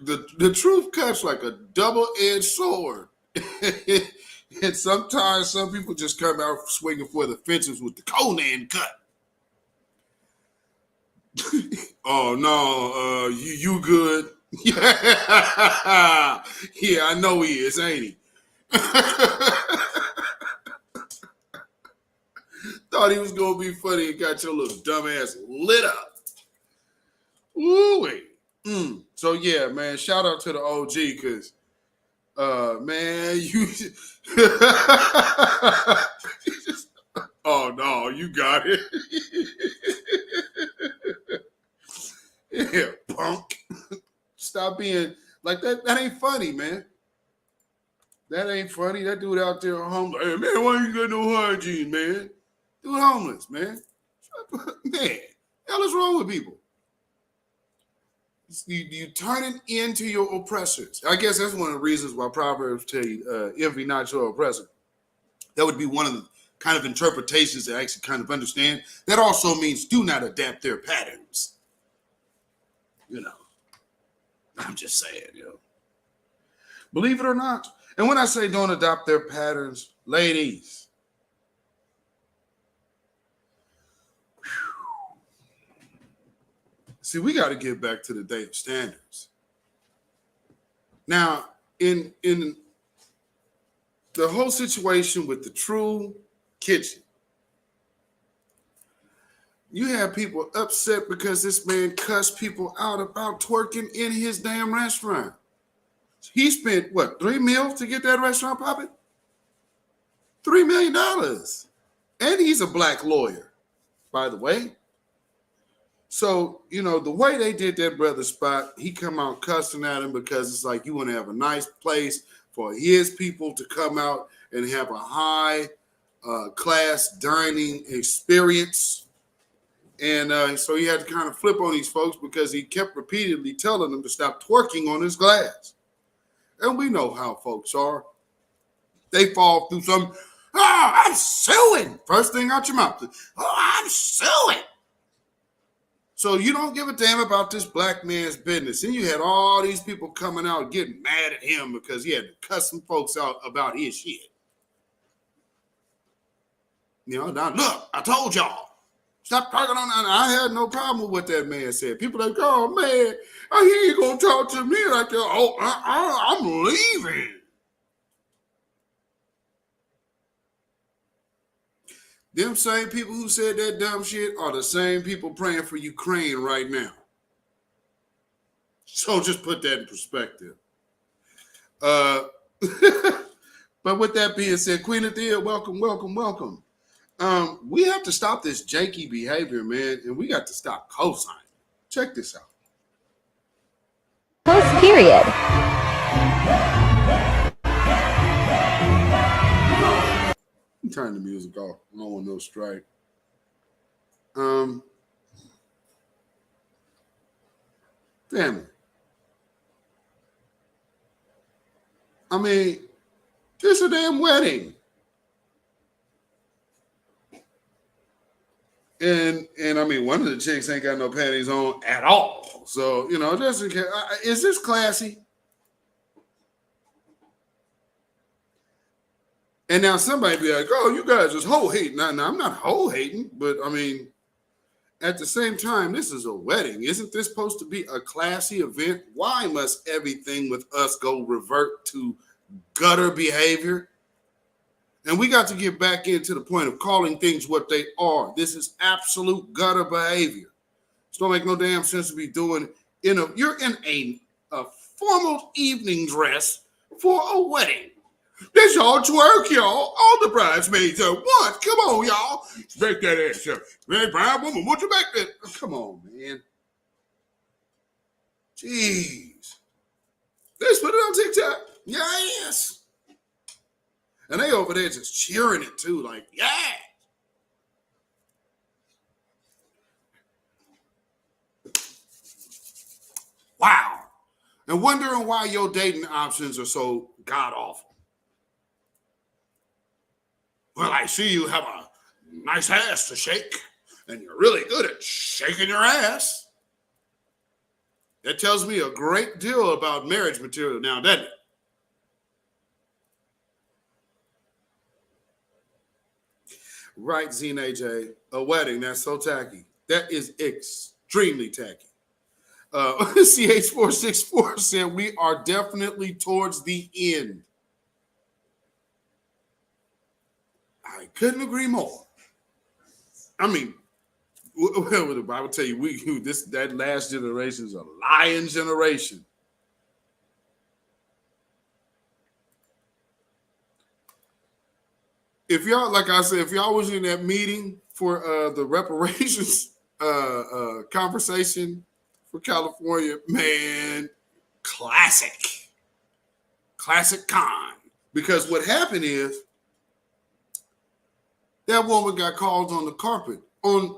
the truth cuts like a double-edged sword. And sometimes some people just come out swinging for the fences with the Conan cut. Oh, no, you good? Yeah, I know he is, ain't he? Thought he was going to be funny and got your little dumb ass lit up. Ooh-wee. So yeah, man, shout out to the OG because man, you oh no, you got it. Yeah, punk. Stop being like that. That ain't funny, man. That ain't funny. That dude out there homeless. Hey man, why you got no hygiene, man? Dude homeless, man. Man, hell is wrong with people? You turn it into your oppressors. I guess that's one of the reasons why Proverbs tell you, envy not your oppressor. That would be one of the kind of interpretations that I actually kind of understand. That also means do not adapt their patterns. You know, I'm just saying, believe it or not. And when I say don't adopt their patterns, ladies, see, we got to get back to the day of standards. Now, in the whole situation with the True Kitchen, you have people upset because this man cussed people out about twerking in his damn restaurant. He spent, what, $3 million to get that restaurant popping? $3 million. And he's a black lawyer, by the way. So, the way they did that brother spot, he come out cussing at him because it's like you want to have a nice place for his people to come out and have a high class dining experience. And so he had to kind of flip on these folks because he kept repeatedly telling them to stop twerking on his glass. And we know how folks are. They fall through some, I'm suing. First thing out your mouth. I'm suing. So you don't give a damn about this black man's business. And you had all these people coming out getting mad at him because he had to cuss some folks out about his shit. Now look, I told y'all. Stop talking on that. I had no problem with what that man said. People like, oh man, he ain't gonna talk to me like that. Oh, I'm leaving. Them same people who said that dumb shit are the same people praying for Ukraine right now. So just put that in perspective. But with that being said, Queen Athea, welcome. We have to stop this janky behavior, man, and we got to stop co-signing. Check this out. Post period. Turn the music off. I don't want no strike. Family. I mean, it's a damn wedding. And I mean, one of the chicks ain't got no panties on at all. So, just in case, is this classy? And now somebody be like, oh, you guys just hoe hating. Now, I'm not hoe hating, but I mean, at the same time, this is a wedding. Isn't this supposed to be a classy event? Why must everything with us go revert to gutter behavior? And we got to get back into the point of calling things what they are. This is absolute gutter behavior. It don't make no damn sense to be doing you're in a formal evening dress for a wedding. Let's all twerk, y'all. All the bridesmaids at once. Come on, y'all. Break that ass up. Man, bride woman, what you back there? Come on, man. Jeez. Let's put it on TikTok. Yes. And they over there just cheering it too, like, yeah. Wow. And wondering why your dating options are so god-awful. Well, I see you have a nice ass to shake, and you're really good at shaking your ass. That tells me a great deal about marriage material now, doesn't it? Right, ZNAJ. A wedding, that's so tacky. That is extremely tacky. CH464 said we are definitely towards the end. I couldn't agree more. I mean, I would tell you, that last generation is a lying generation. If y'all, like I said, if y'all was in that meeting for the reparations conversation for California, man, classic con. Because what happened is that woman got called on the carpet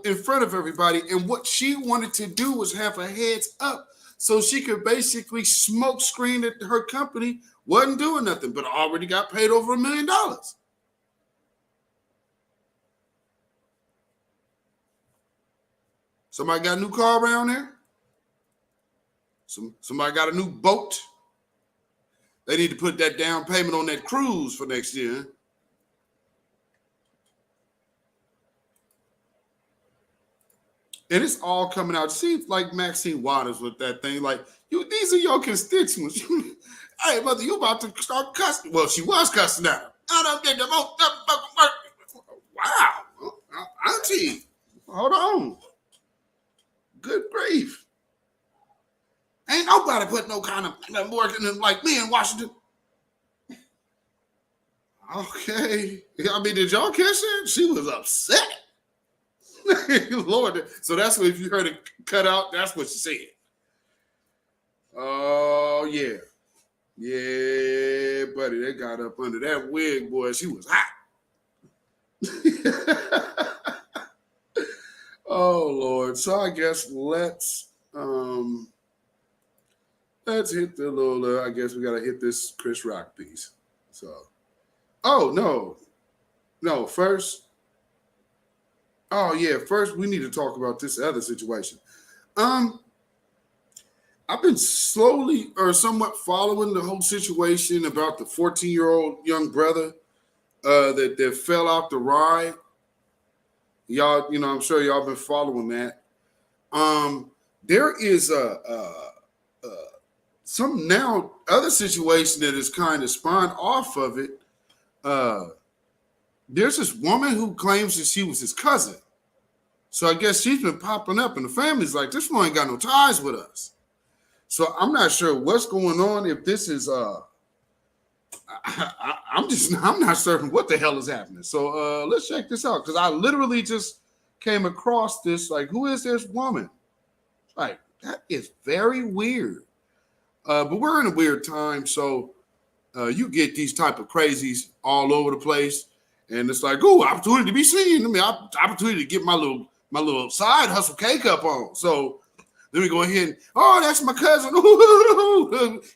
in front of everybody, and what she wanted to do was have her heads up so she could basically smoke screen that her company wasn't doing nothing, but already got paid over $1 million. Somebody got a new car around there? Somebody got a new boat? They need to put that down payment on that cruise for next year. And it's all coming out. See, like Maxine Waters with that thing. Like, these are your constituents. Hey, mother, you about to start cussing. Well, she was cussing out. I don't get the most. Wow. Auntie, hold on. Good grief. Ain't nobody put no kind of work in them like me in Washington. Okay. I mean, did y'all catch that? She was upset. Lord. So that's what, if you heard it cut out, that's what she said. Oh, yeah. Yeah, buddy. They got up under that wig, boy. She was hot. Oh, Lord. So I guess let's hit the little, I guess we got to hit this Chris Rock piece. So, no, first. Oh, yeah, first we need to talk about this other situation. I've been slowly or somewhat following the whole situation about the 14-year-old young brother that fell out the ride. Y'all, I'm sure y'all been following that. There is some now other situation that is kind of spawned off of it. There's this woman who claims that she was his cousin. So I guess she's been popping up, and the family's like, this one ain't got no ties with us. So I'm not sure what's going on. If this is, I'm not certain what the hell is happening. So let's check this out, because I literally just came across this. Like, who is this woman? Like, that is very weird. But we're in a weird time, so you get these type of crazies all over the place, and it's like, oh, opportunity to be seen. I mean, opportunity to get my little side hustle cake up on. So let me go ahead and, oh, that's my cousin.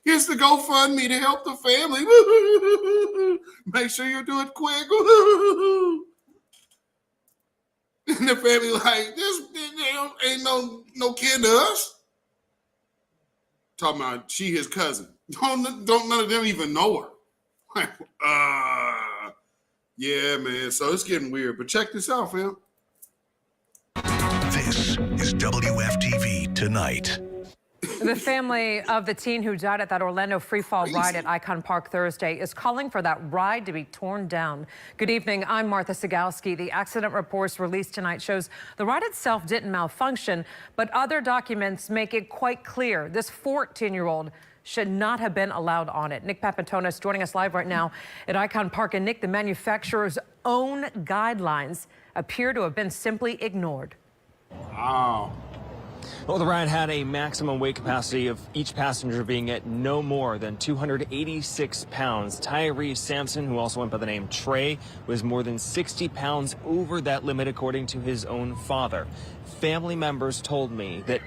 Here's the GoFundMe to help the family. Make sure you do it quick. And the family like, this ain't no kin to us. Talking about she his cousin. Don't none of them even know her. Yeah, man. So it's getting weird. But check this out, fam. This is WFTV Tonight. The family of the teen who died at that Orlando freefall ride at Icon Park Thursday is calling for that ride to be torn down. Good evening. I'm Martha Sigalski. The accident reports released tonight shows the ride itself didn't malfunction, but other documents make it quite clear this 14-year-old should not have been allowed on it. Nick Papatonis joining us live right now at Icon Park. And Nick, the manufacturer's own guidelines appear to have been simply ignored. Wow. Well, the ride had a maximum weight capacity of each passenger being at no more than 286 pounds. Tyree Sampson, who also went by the name Trey, was more than 60 pounds over that limit, according to his own father. Family members told me that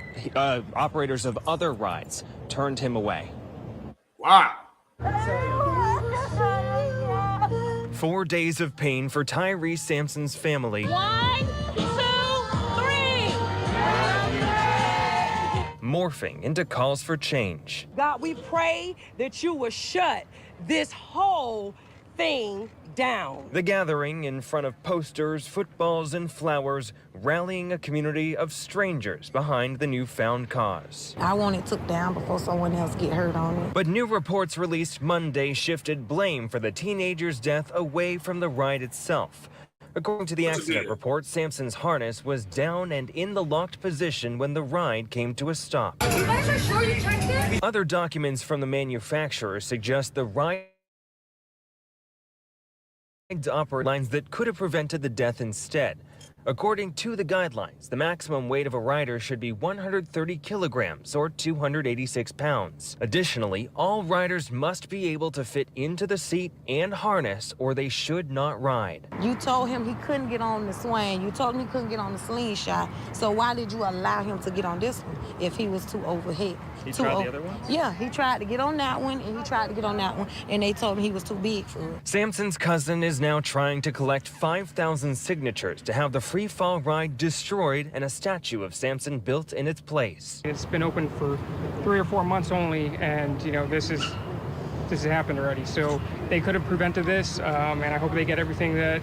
operators of other rides turned him away. Wow. 4 days of pain for Tyree Sampson's family. 1, 2, 3. Morphing into calls for change. God, we pray that you will shut this whole thing down. The gathering in front of posters, footballs, and flowers, rallying a community of strangers behind the newfound cause. I want it took down before someone else get hurt on it. But new reports released Monday shifted blame for the teenager's death away from the ride itself. According to the accident report, Sampson's harness was down and in the locked position when the ride came to a stop. You guys are sure you checked it? Other documents from the manufacturer suggest the ride operate lines that could have prevented the death instead. According to the guidelines, the maximum weight of a rider should be 130 kilograms or 286 pounds. Additionally, all riders must be able to fit into the seat and harness or they should not ride. You told him he couldn't get on the swing. You told him he couldn't get on the slingshot. So why did you allow him to get on this one if he was too overhead? He tried the other one? Yeah, he tried to get on that one and he tried to get on that one and they told him he was too big for it. Sampson's cousin is now trying to collect 5,000 signatures to have the free fall ride destroyed and a statue of Sampson built in its place. It's been open for 3 or 4 months only, and this has happened already. So they could have prevented this, and I hope they get everything that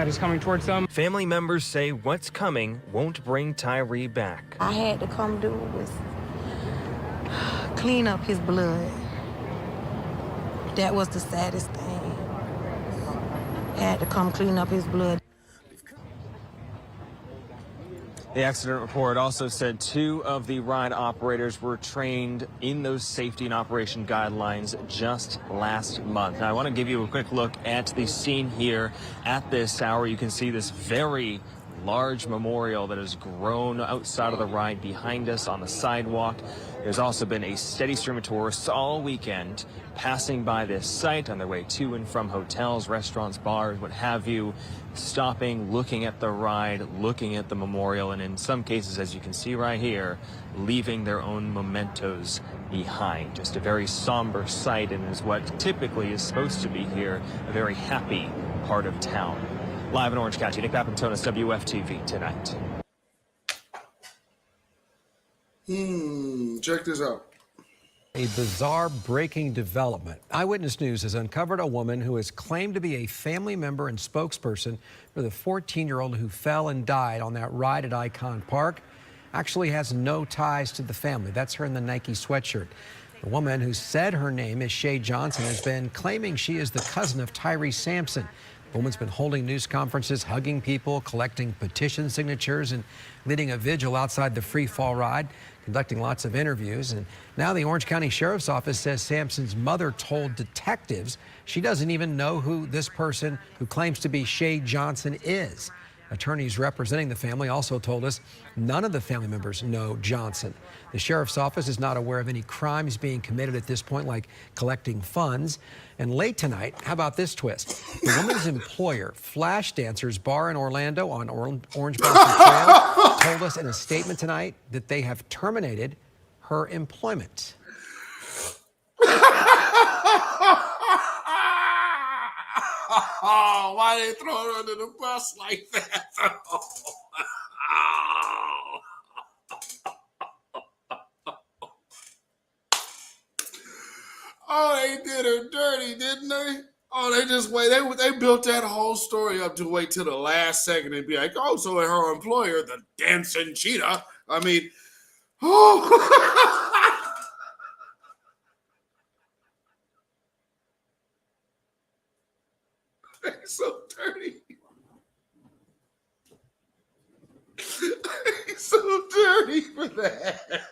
is coming towards them. Family members say what's coming won't bring Tyree back. I had to come do was clean up his blood. That was the saddest thing. I had to come clean up his blood. The accident report also said 2 of the ride operators were trained in those safety and operation guidelines just last month. Now, I want to give you a quick look at the scene here at this hour. You can see this very large memorial that has grown outside of the ride behind us on the sidewalk. There's also been a steady stream of tourists all weekend passing by this site on their way to and from hotels, restaurants, bars, what have you, stopping, looking at the ride, looking at the memorial, and in some cases, as you can see right here, leaving their own mementos behind. Just a very somber sight, and is what typically is supposed to be here, a very happy part of town. Live in Orange County, Nick Papatonis, WFTV tonight. Check this out. A bizarre breaking development. Eyewitness News has uncovered a woman who is claimed to be a family member and spokesperson for the 14-year-old who fell and died on that ride at Icon Park. Actually has no ties to the family. That's her in the Nike sweatshirt. The woman who said her name is Shay Johnson has been claiming she is the cousin of Tyree Sampson. The woman's been holding news conferences, hugging people, collecting petition signatures, and leading a vigil outside the free fall ride, conducting lots of interviews. And now the Orange County Sheriff's Office says Sampson's mother told detectives she doesn't even know who this person who claims to be Shay Johnson is. Attorneys representing the family also told us none of the family members know Johnson. The Sheriff's Office is not aware of any crimes being committed at this point, like collecting funds. And late tonight, how about this twist? The woman's employer, Flash Dancers Bar in Orlando on Orange Blossom Trail, told us in a statement tonight that they have terminated her employment. Oh, why they throw her under the bus like that? Oh, they did her dirty, didn't they? Oh, they just wait. They built that whole story up to wait till the last second and be like, oh, so her employer, the dancing cheetah. I mean, oh. They're so dirty. He's so dirty for that.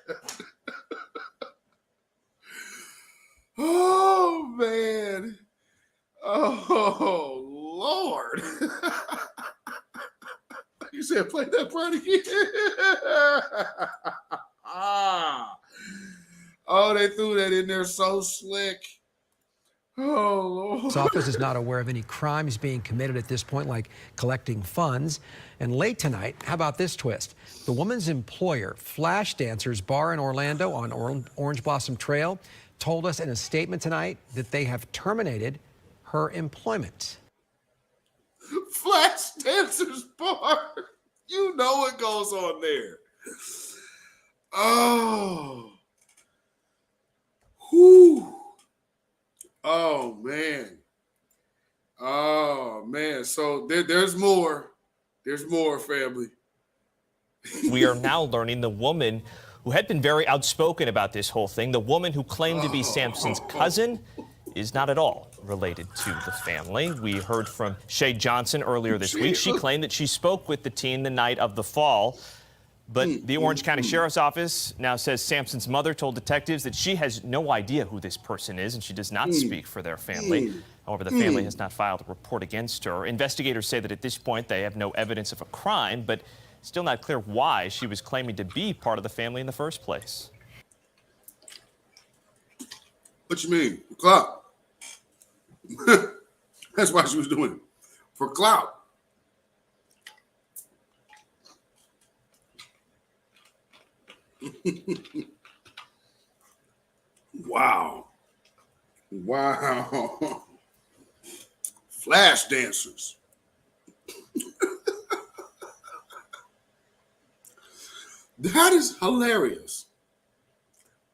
funny. Oh, they threw that in there so slick. Oh, His Lord. office is not aware of any crimes being committed at this point, like collecting funds. And late tonight, how about this twist? The woman's employer, Flash Dancers Bar in Orlando on Orange Blossom Trail, told us in a statement tonight that they have terminated her employment. Flash Dancers Bar. You know what goes on there. Oh. Whew. Oh, man. Oh, man. So there's more. There's more, family. We are now learning the woman who had been very outspoken about this whole thing, the woman who claimed to be Sampson's cousin, is not at all related to the family. We heard from Shay Johnson earlier this week. She claimed that she spoke with the teen the night of the fall. But the Orange County Sheriff's Office now says Sampson's mother told detectives that she has no idea who this person is and she does not speak for their family. However, the family has not filed a report against her. Investigators say that at this point they have no evidence of a crime, but still not clear why she was claiming to be part of the family in the first place. What you mean? Clout. That's why she was doing it. For clout. Wow. Wow. Flash dancers. That is hilarious.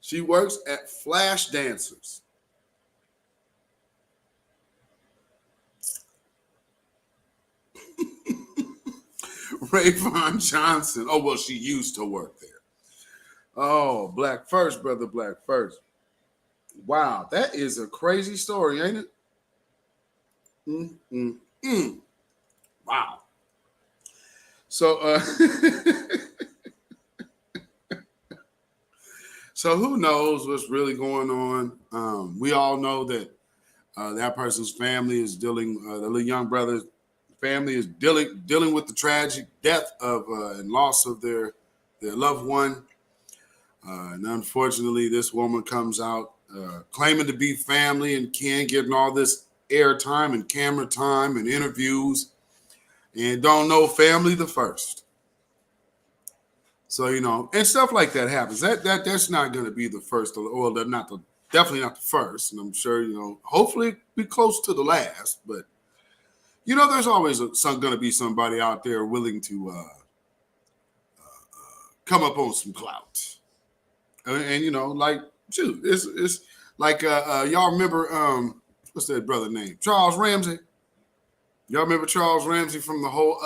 She works at Flash Dancers. Rayvon Johnson. Oh, well, she used to work there. Oh, Black First, brother, Black First. Wow, that is a crazy story, ain't it? Wow. So, so who knows what's really going on? We all know that that person's family is dealing, the little young brother's family is dealing with the tragic death of and loss of their loved one. And unfortunately, this woman comes out claiming to be family and getting all this airtime and camera time and interviews and don't know family the first. So, you know, and stuff like that happens. That's not going to be the first. Well, definitely not the first. And I'm sure, you know, hopefully be close to the last. But, you know, there's always going to be somebody out there willing to come up on some clout. And you know, like, shoot, it's like y'all remember what's that brother name? Charles Ramsey. Y'all remember Charles Ramsey from the whole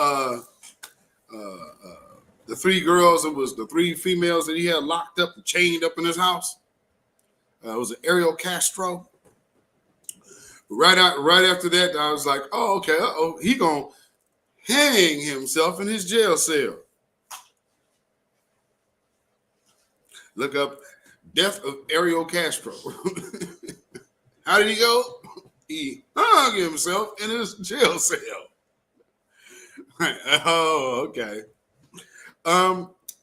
the three girls? It was the three females that he had locked up and chained up in his house. It was Ariel Castro. Right after that, I was like, oh, okay, he gonna hang himself in his jail cell. Look up death of Ariel Castro. How did he go? He hung himself in his jail cell. Oh, okay.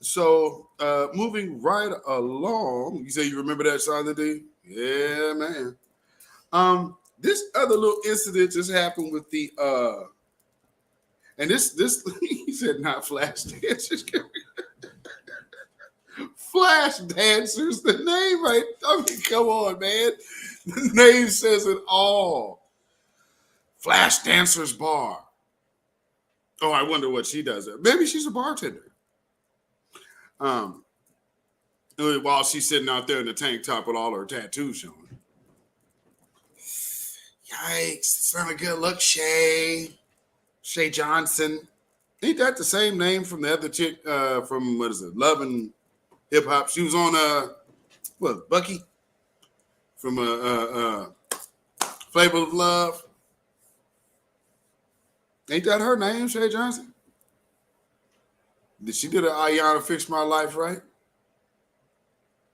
So moving right along, you say you remember that song of the day? Yeah, man. This other little incident just happened with the and this he said not Flash Dancers. Flash Dancers, the name, right? I mean, come on, man. The name says it all. Flash Dancers Bar. Oh, I wonder what she does. Maybe she's a bartender. While she's sitting out there in the tank top with all her tattoos showing. Yikes, it's not a good look, Shay Johnson. Ain't that the same name from the other chick from, what is it, Love and Hip Hop? She was on, Bucky? From Flavor of Love. Ain't that her name, Shay Johnson? Did she do the Ayana Fix My Life right?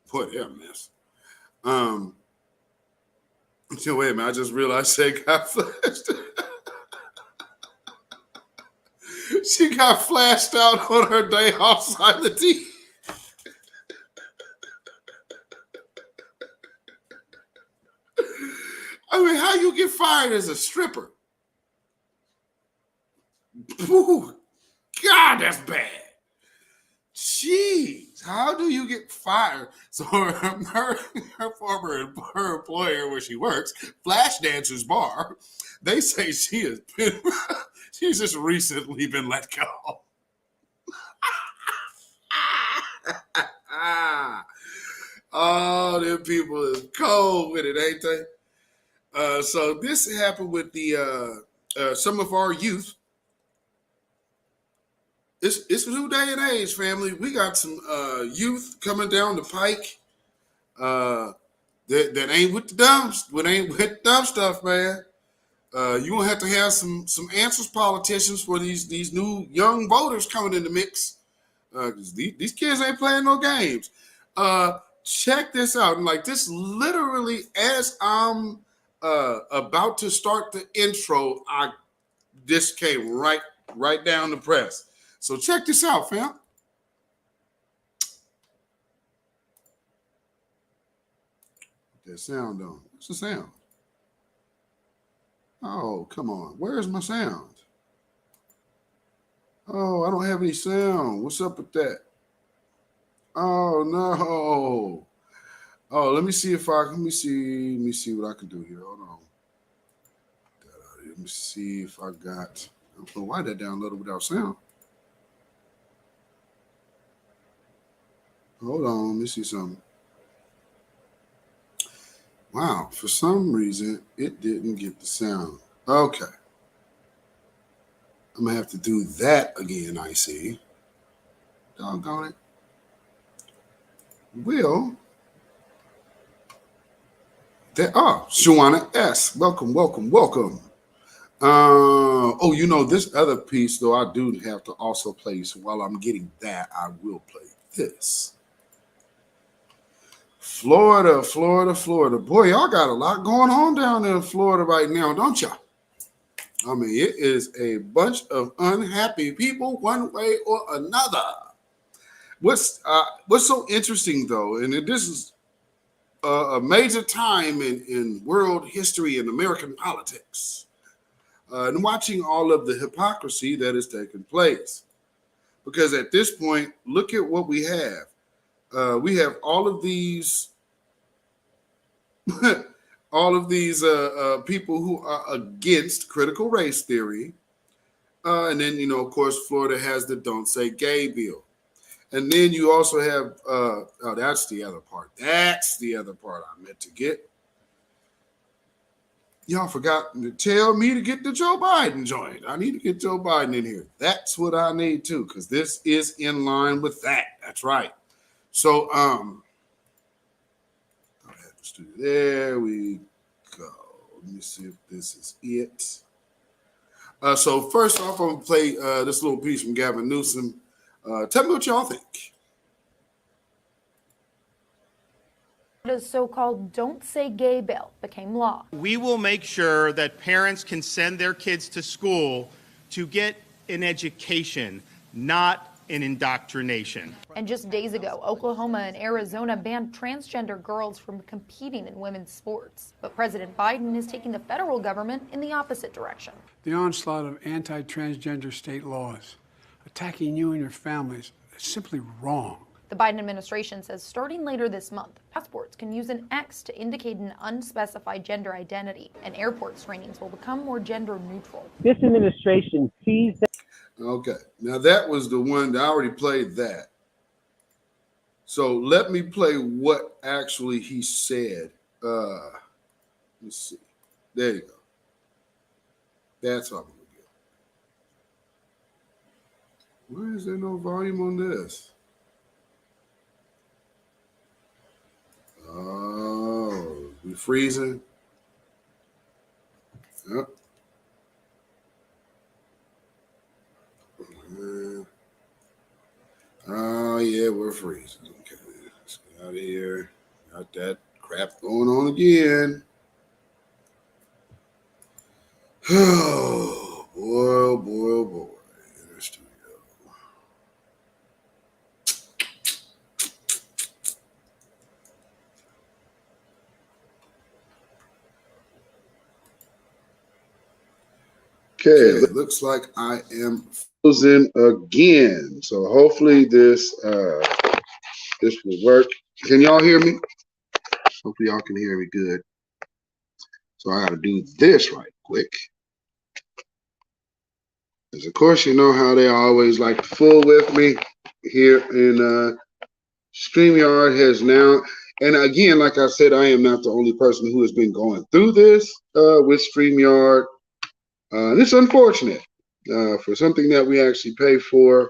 Boy, they're a mess. So wait a minute, I just realized Shay got flashed. She got flashed out on her day outside the TV. I mean, how you get fired as a stripper? Ooh, God, that's bad. Jeez, how do you get fired? So her former her employer where she works, Flash Dancers Bar, they say she's just recently been let go. Oh, them people is cold with it, ain't they? So this happened with the some of our youth. It's a new day and age, family. We got some youth coming down the pike that ain't with the dumb stuff, man. You gonna have to have some answers, politicians, for these new young voters coming in the mix. Because these kids ain't playing no games. Check this out. And like this, literally, as I'm about to start the intro, this came right down the press. So check this out, fam. Put that sound on. What's the sound? Oh, come on. Where's my sound? Oh, I don't have any sound. What's up with that? Oh no. Oh, let me see what I can do here. Hold on. Let me see if I got. I don't know why that downloaded without sound. Hold on, let me see something. Wow, for some reason it didn't get the sound. Okay. I'm gonna have to do that again, I see. Doggone it. Will. Shawana S. Welcome. Oh, you know, this other piece, though, I do have to also play. So while I'm getting that, I will play this. Florida. Boy, y'all got a lot going on down there in Florida right now, don't y'all? I mean, it is a bunch of unhappy people one way or another. What's so interesting, though, and this is a major time in world history and American politics, and watching all of the hypocrisy that is taking place. Because at this point, look at what we have. We have all of these people who are against critical race theory. And then, you know, of course, Florida has the Don't Say Gay bill. And then you also have, that's the other part. That's the other part I meant to get. Y'all forgot to tell me to get the Joe Biden joint. I need to get Joe Biden in here. That's what I need too, because this is in line with that. That's right. So, there we go. Let me see if this is it. So first off, I'm going to play this little piece from Gavin Newsom. Tell me what y'all think. The so-called Don't Say Gay bill became law. We will make sure that parents can send their kids to school to get an education, not an indoctrination. And just days ago, Oklahoma and Arizona banned transgender girls from competing in women's sports. But President Biden is taking the federal government in the opposite direction. The onslaught of anti-transgender state laws attacking you and your families is simply wrong. The Biden administration says starting later this month, passports can use an X to indicate an unspecified gender identity, and airport screenings will become more gender neutral. This administration sees that. Okay, now that was the one that I already played that. So let me play what actually he said. Let's see. There you go. That's what I'm gonna get. Why is there no volume on this? Oh, we freezing? Yep. Oh, yeah, we're freezing. Okay, let's get out of here. Got that crap going on again. Oh, boy. Okay, looks like I am frozen again. So hopefully this this will work. Can y'all hear me? Hopefully y'all can hear me good. So I gotta do this right quick. Because of course you know how they always like to fool with me here in StreamYard has now, and again, like I said, I am not the only person who has been going through this with StreamYard. And it's unfortunate for something that we actually pay for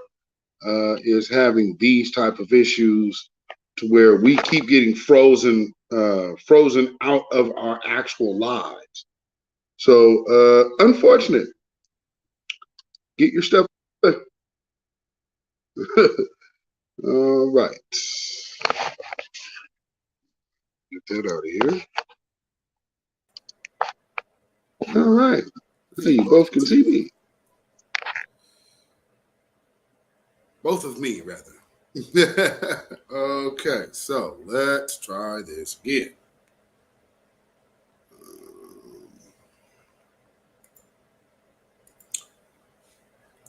is having these type of issues to where we keep getting frozen out of our actual lives. So unfortunate. Get your stuff. All right. Get that out of here. All right. Hey, you both can see me. Both of me, rather. Okay, so let's try this again.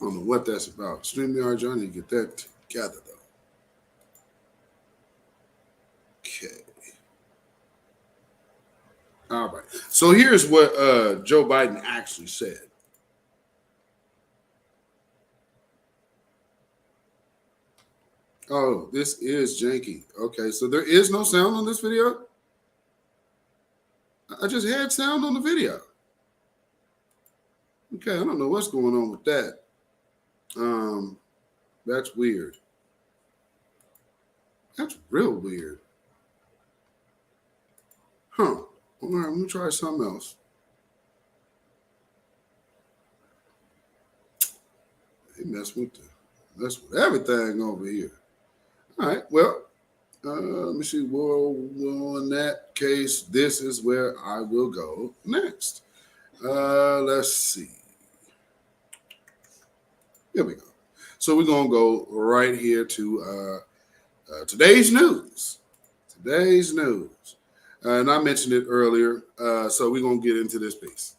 I don't know what that's about. StreamYard, John, you get that together, though. Okay. All right. So here's what Joe Biden actually said. Oh, this is janky. Okay, so there is no sound on this video? I just had sound on the video. Okay, I don't know what's going on with that. That's weird. That's real weird. Huh. All right, let me try something else. They mess with everything over here. All right, well, let me see. Well, in that case, this is where I will go next. Let's see. Here we go. So we're going to go right here to today's news. Today's news. And I mentioned it earlier, so we're going to get into this piece.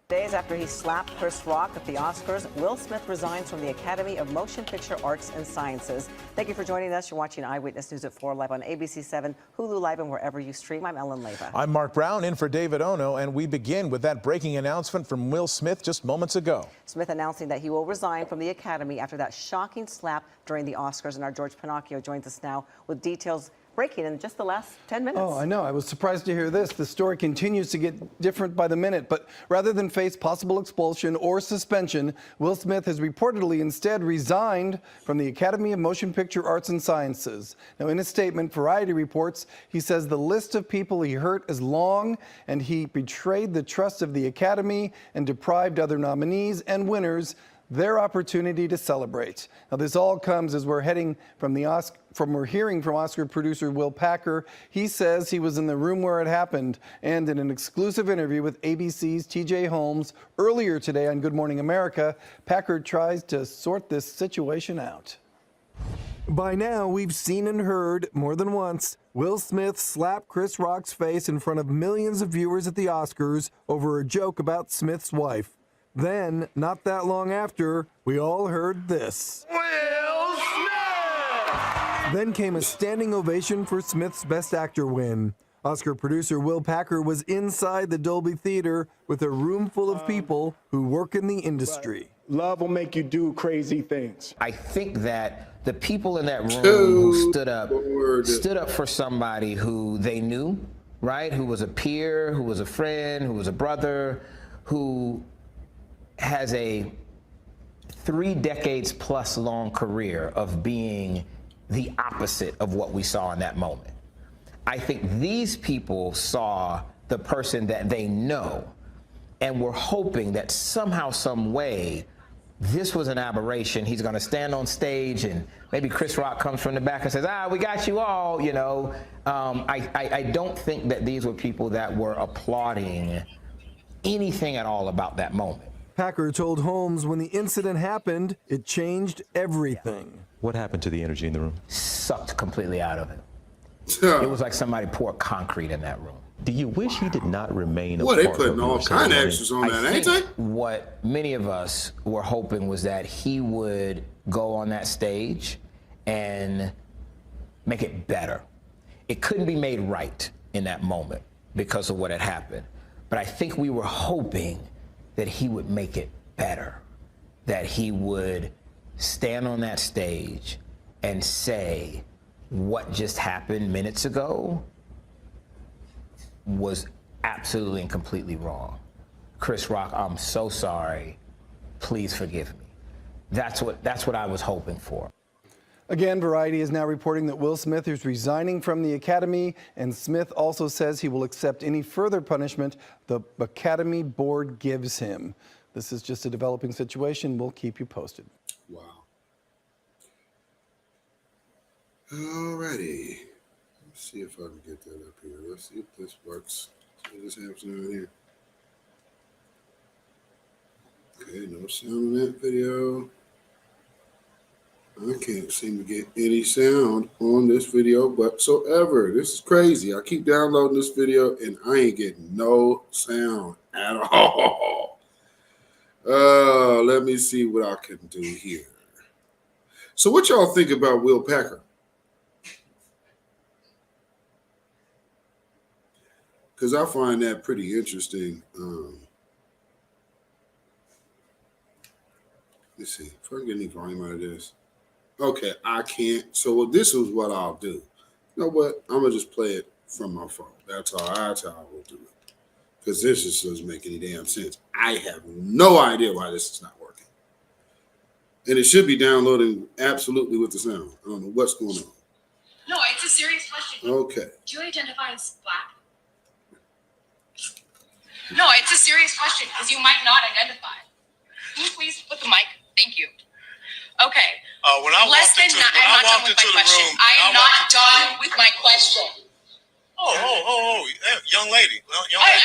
Days after he slapped Chris Rock at the Oscars, Will Smith resigns from the Academy of Motion Picture Arts and Sciences. Thank you for joining us. You're watching Eyewitness News at 4 live on ABC 7, Hulu Live, and wherever you stream. I'm Ellen Leyva. I'm Mark Brown, in for David Ono, and we begin with that breaking announcement from Will Smith just moments ago. Smith announcing that he will resign from the Academy after that shocking slap during the Oscars. And our George Pinocchio joins us now with details breaking in just the last 10 minutes. Oh, I know. I was surprised to hear this. The story continues to get different by the minute, but rather than face possible expulsion or suspension, Will Smith has reportedly instead resigned from the Academy of Motion Picture Arts and Sciences. Now, in a statement, Variety reports, he says the list of people he hurt is long, and he betrayed the trust of the Academy and deprived other nominees and winners their opportunity to celebrate. Now, this all comes as we're heading from we're hearing from Oscar producer Will Packer. He says he was in the room where it happened, and in an exclusive interview with ABC's TJ Holmes earlier today on Good Morning America, Packer tries to sort this situation out. By now, we've seen and heard more than once Will Smith slap Chris Rock's face in front of millions of viewers at the Oscars over a joke about Smith's wife. Then, not that long after, we all heard this. Will Smith! Then came a standing ovation for Smith's Best Actor win. Oscar producer Will Packer was inside the Dolby Theater with a room full of people who work in the industry. Love will make you do crazy things. I think that the people in that room who stood up for somebody who they knew, right? Who was a peer, who was a friend, who was a brother, who has a 3 decades plus long career of being the opposite of what we saw in that moment. I think these people saw the person that they know and were hoping that somehow, some way, this was an aberration. He's going to stand on stage and maybe Chris Rock comes from the back and says, we got you all, you know. I don't think that these were people that were applauding anything at all about that moment. Packer told Holmes when the incident happened, it changed everything. What happened to the energy in the room? Sucked completely out of it. It was like somebody poured concrete in that room. Do you wish he did not remain a Well, they part putting of all your kind of ceremony? extras on that, I ain't think they? what many of us were hoping was that he would go on that stage and make it better. It couldn't be made right in that moment because of what had happened. But I think we were hoping that he would make it better, that he would stand on that stage and say what just happened minutes ago was absolutely and completely wrong. Chris Rock, I'm so sorry. Please forgive me. That's what I was hoping for. Again, Variety is now reporting that Will Smith is resigning from the Academy, and Smith also says he will accept any further punishment the Academy board gives him. This is just a developing situation. We'll keep you posted. Wow. Alrighty. Let's see if I can get that up here. Let's see if this works. See what this happens down here. Okay, no sound in that video. I can't seem to get any sound on this video whatsoever. This is crazy. I keep downloading this video and I ain't getting no sound at all. Let me see what I can do here. So what y'all think about Will Packer? Because I find that pretty interesting. Let's see if I can get any volume out of this. Okay, I can't. So this is what I'll do. You know what? I'm gonna just play it from my phone. That's how I will do it. Because this just doesn't make any damn sense. I have no idea why this is not working. And it should be downloading absolutely with the sound. I don't know what's going on. No, it's a serious question. Okay. Do you identify as black? No, it's a serious question because you might not identify. Can you please put the mic? Thank you. Okay. When I walked into the room, I am not done with my question. young lady.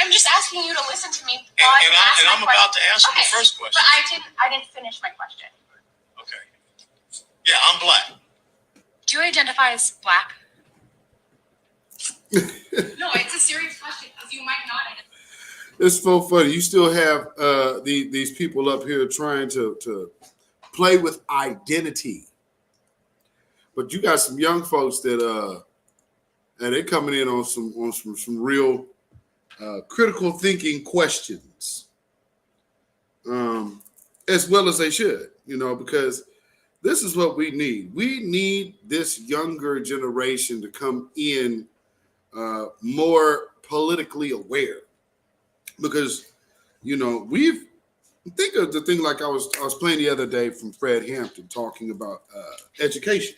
I'm just asking you to listen to me. And I'm about to answer the first question. But I didn't finish my question. Okay. Yeah, I'm black. Do you identify as black? No, it's a serious question because you might not identify. It's so funny. You still have these people up here trying to play with identity, but you got some young folks that and they're coming in on some real critical thinking questions, as well as they should, because this is what we need. We need this younger generation to come in more politically aware. Because, think of the thing like I was playing the other day from Fred Hampton talking about education.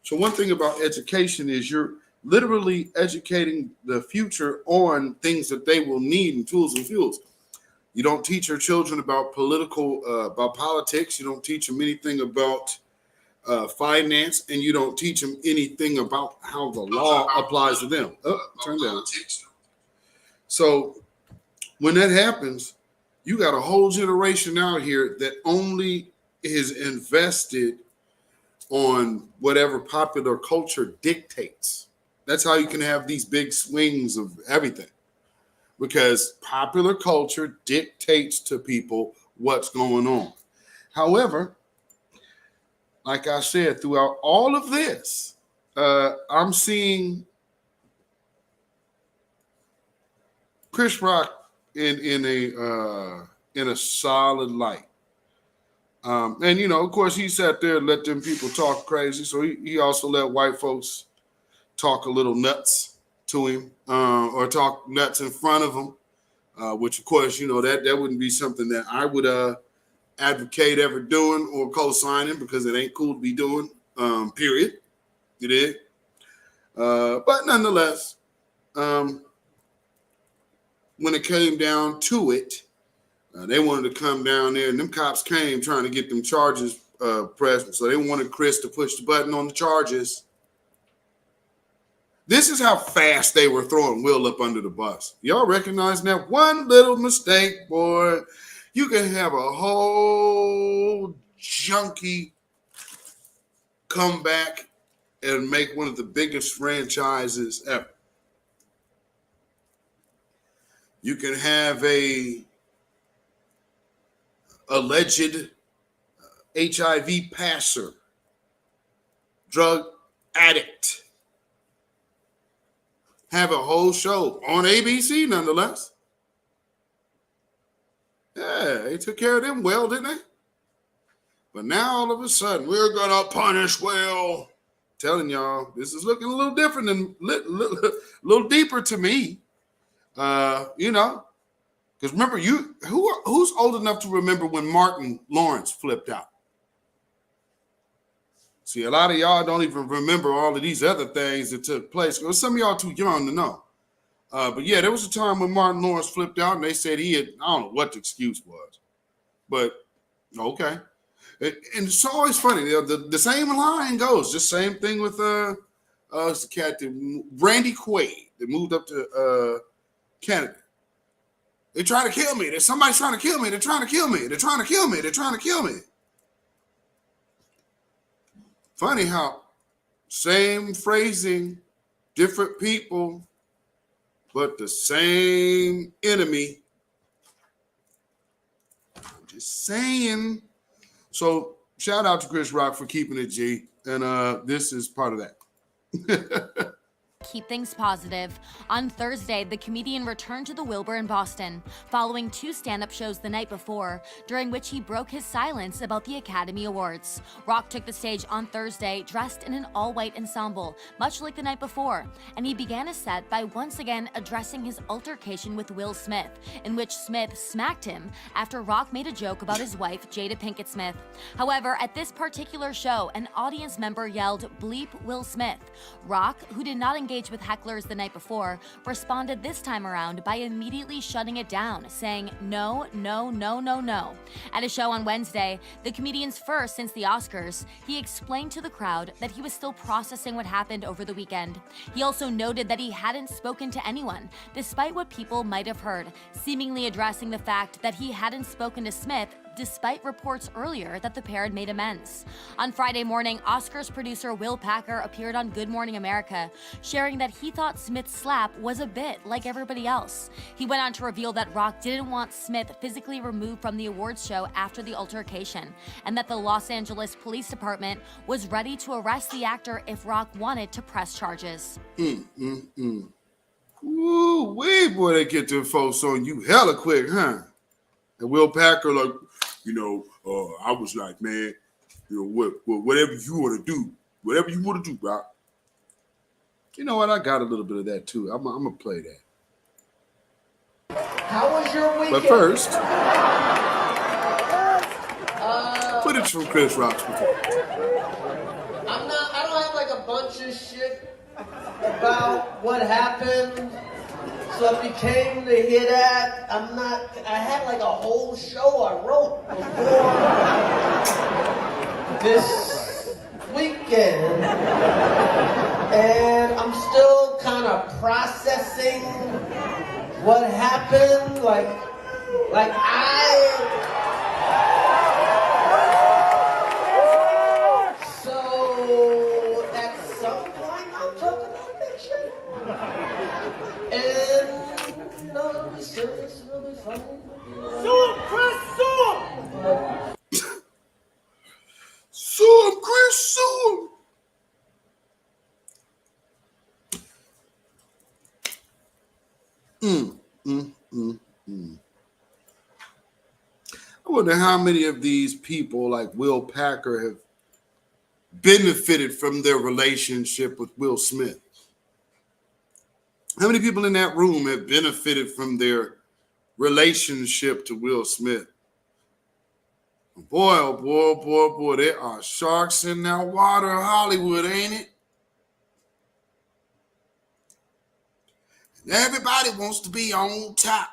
So one thing about education is you're literally educating the future on things that they will need in tools and fuels. You don't teach your children about politics. You don't teach them anything about finance, and you don't teach them anything about how the law applies to them. Turn down. So when that happens, you got a whole generation out here that only is invested on whatever popular culture dictates. That's how you can have these big swings of everything, because popular culture dictates to people what's going on. However, like I said, throughout all of this, I'm seeing Chris Rock in a solid light. And of course, he sat there and let them people talk crazy. So he also let white folks talk a little nuts to him, or talk nuts in front of him, which of course, that wouldn't be something that I would advocate ever doing or co-signing, because it ain't cool to be doing, period. You did. But nonetheless, when it came down to it, they wanted to come down there, and them cops came trying to get them charges pressed. So they wanted Chris to push the button on the charges. This is how fast they were throwing Will up under the bus. Y'all recognize that? One little mistake, boy, you can have a whole junkie come back and make one of the biggest franchises ever. You can have a alleged HIV passer, drug addict. Have a whole show on ABC, nonetheless. Yeah, they took care of them well, didn't they? But now all of a sudden, we're gonna punish well. Telling y'all, this is looking a little different and little deeper to me. You know, because remember, who's old enough to remember when Martin Lawrence flipped out? See, a lot of y'all don't even remember all of these other things that took place. Because some of y'all too young to know. But yeah, there was a time when Martin Lawrence flipped out, and they said he had, I don't know what the excuse was, but okay. And it's always funny. The same line goes. Just same thing with it's the cat, Randy Quaid, that moved up to Canada. They try to kill me. There's somebody trying to kill me. They're trying to kill me. They're trying to kill me. They're trying to kill me. Funny how same phrasing, different people, but the same enemy. I'm just saying. So shout out to Chris Rock for keeping it G. And this is part of that. Keep things positive. On Thursday, the comedian returned to the Wilbur in Boston, following 2 stand-up shows the night before, during which he broke his silence about the Academy Awards. Rock took the stage on Thursday dressed in an all-white ensemble, much like the night before, and he began his set by once again addressing his altercation with Will Smith, in which Smith smacked him after Rock made a joke about his wife, Jada Pinkett Smith. However, at this particular show, an audience member yelled, "Bleep Will Smith." Rock, who did not engage with hecklers the night before, responded this time around by immediately shutting it down, saying no, no, no, no, no. At a show on Wednesday, the comedian's first since the Oscars, he explained to the crowd that he was still processing what happened over the weekend. He also noted that he hadn't spoken to anyone, despite what people might have heard, seemingly addressing the fact that he hadn't spoken to Smith despite reports earlier that the pair had made amends. On Friday morning, Oscars producer Will Packer appeared on Good Morning America, sharing that he thought Smith's slap was a bit like everybody else. He went on to reveal that Rock didn't want Smith physically removed from the awards show after the altercation, and that the Los Angeles Police Department was ready to arrest the actor if Rock wanted to press charges. Ooh, wee, boy, they get them folks on you hella quick, huh? And Will Packer, like, I was like, man, whatever you want to do, Rock. You know what? I got a little bit of that too. I'm gonna play that. How was your weekend? But first, footage from Chris Rock's performance. I don't have like a bunch of shit about what happened. So if you came to hear that, I had like a whole show I wrote before this weekend. And I'm still kind of processing what happened. So at some point I'll talk about that shit. And it'll be serious, it'll be funny. Sue him, Chris, sue him! Sue him, Chris, sue him! I wonder how many of these people, like Will Packer, have benefited from their relationship with Will Smith. How many people in that room have benefited from their relationship to Will Smith? Boy, oh boy, boy, boy, there are sharks in that water, Hollywood, ain't it? And everybody wants to be on top,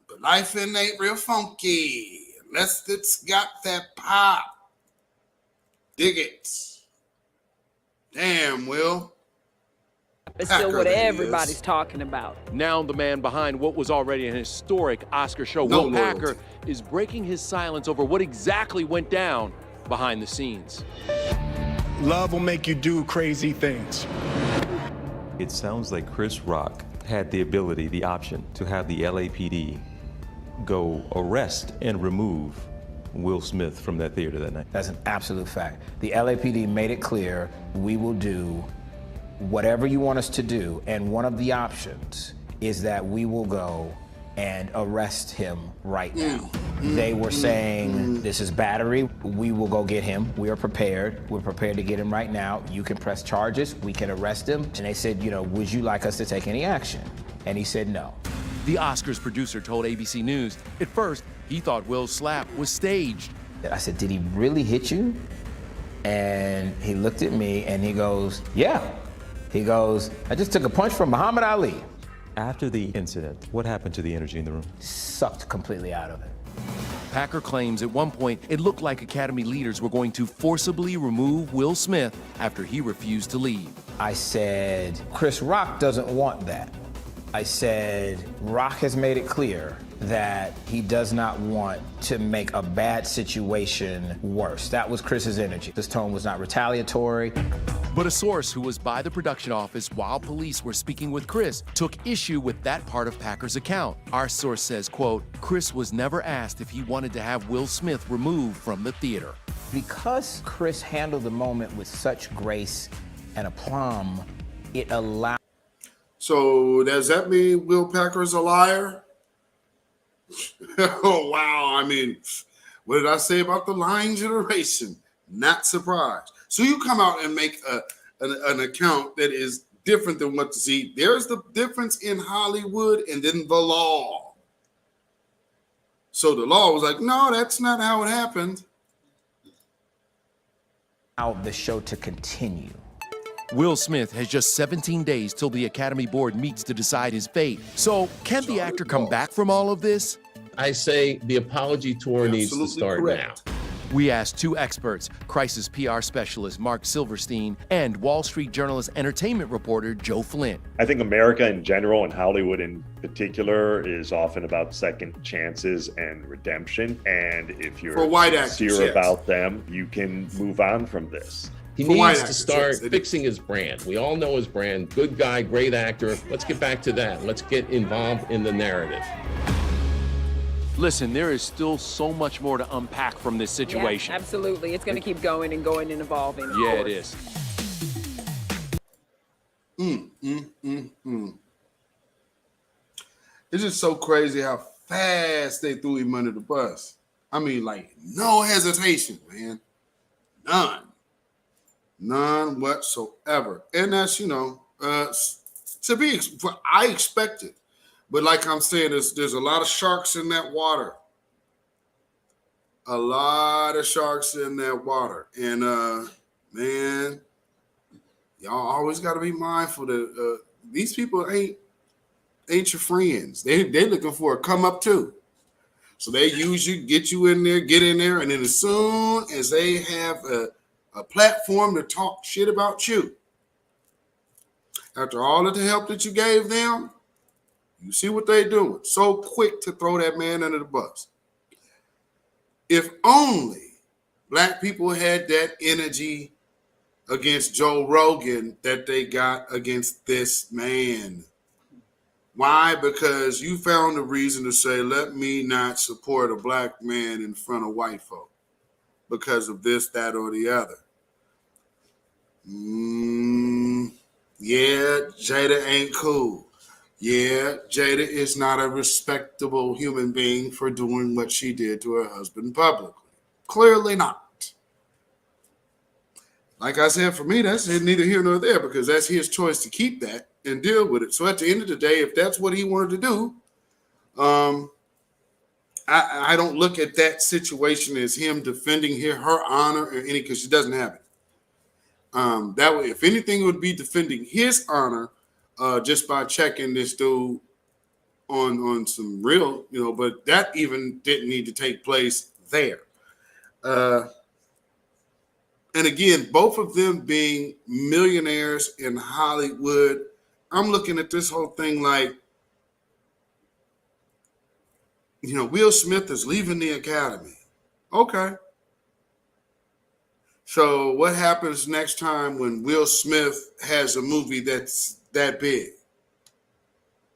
but life ain't real funky unless it's got that pop. Dig it. Damn, Will. It's still what everybody's talking about. Now the man behind what was already an historic Oscar show, No Will loyalty. Packer, is breaking his silence over what exactly went down behind the scenes. Love will make you do crazy things. It sounds like Chris Rock had the ability, the option, to have the LAPD go arrest and remove Will Smith from that theater that night. That's an absolute fact. The LAPD made it clear, we will do whatever you want us to do, and one of the options is that we will go and arrest him right now. They were saying, this is battery, we will go get him. We are prepared. We're prepared to get him right now. You can press charges, we can arrest him. And they said, you know, would you like us to take any action? And he said no. The Oscars producer told ABC News, at first, he thought Will's slap was staged. I said, did he really hit you? And he looked at me and he goes, yeah. He goes, I just took a punch from Muhammad Ali. After the incident, what happened to the energy in the room? Sucked completely out of it. Packer claims at one point it looked like Academy leaders were going to forcibly remove Will Smith after he refused to leave. I said, Chris Rock doesn't want that. I said, Rock has made it clear that he does not want to make a bad situation worse. That was Chris's energy. This tone was not retaliatory. But a source who was by the production office while police were speaking with Chris took issue with that part of Packer's account. Our source says, quote, Chris was never asked if he wanted to have Will Smith removed from the theater. Because Chris handled the moment with such grace and aplomb, it allowed. So does that mean Will Packer's a liar? Oh, wow. I mean, what did I say about the lying generation? Not surprised. So you come out and make an account that is different than what you see. There's the difference in Hollywood and then the law. So the law was like, no, that's not how it happened. Out the show to continue. Will Smith has just 17 days till the Academy Board meets to decide his fate. So can the actor come back from all of this? I say the apology tour needs to start now. We asked two experts, crisis PR specialist Mark Silverstein and Wall Street Journal's entertainment reporter Joe Flynn. I think America in general and Hollywood in particular is often about second chances and redemption. And if you're sincere about them, you can move on from this. He needs to start fixing his brand. We all know his brand. Good guy, great actor. Let's get back to that. Let's get involved in the narrative. Listen, there is still so much more to unpack from this situation. Yeah, absolutely. It's going to keep going and going and evolving. Yeah, it is. It's just so crazy how fast they threw him under the bus. I mean, like, no hesitation, man. None whatsoever. And that's, you know, I expect it. But like I'm saying, there's a lot of sharks in that water. A lot of sharks in that water. And, man, y'all always got to be mindful that these people ain't your friends. They looking for a come up too. So they use you, get you in there, get in there. And then as soon as they have a platform to talk shit about you, after all of the help that you gave them, you see what they're doing. So quick to throw that man under the bus. If only black people had that energy against Joe Rogan that they got against this man. Why? Because you found a reason to say, let me not support a black man in front of white folk because of this, that, or the other. Yeah, Jada ain't cool. Yeah, Jada is not a respectable human being for doing what she did to her husband publicly. Clearly not. Like I said, for me, that's neither here nor there because that's his choice to keep that and deal with it. So at the end of the day, if that's what he wanted to do, I don't look at that situation as him defending her honor or any, because she doesn't have it. That way, if anything, it would be defending his honor just by checking this dude on some real, you know, but that even didn't need to take place there. And again, both of them being millionaires in Hollywood, I'm looking at this whole thing like, you know, Will Smith is leaving the Academy. Okay. So what happens next time when Will Smith has a movie that's that big?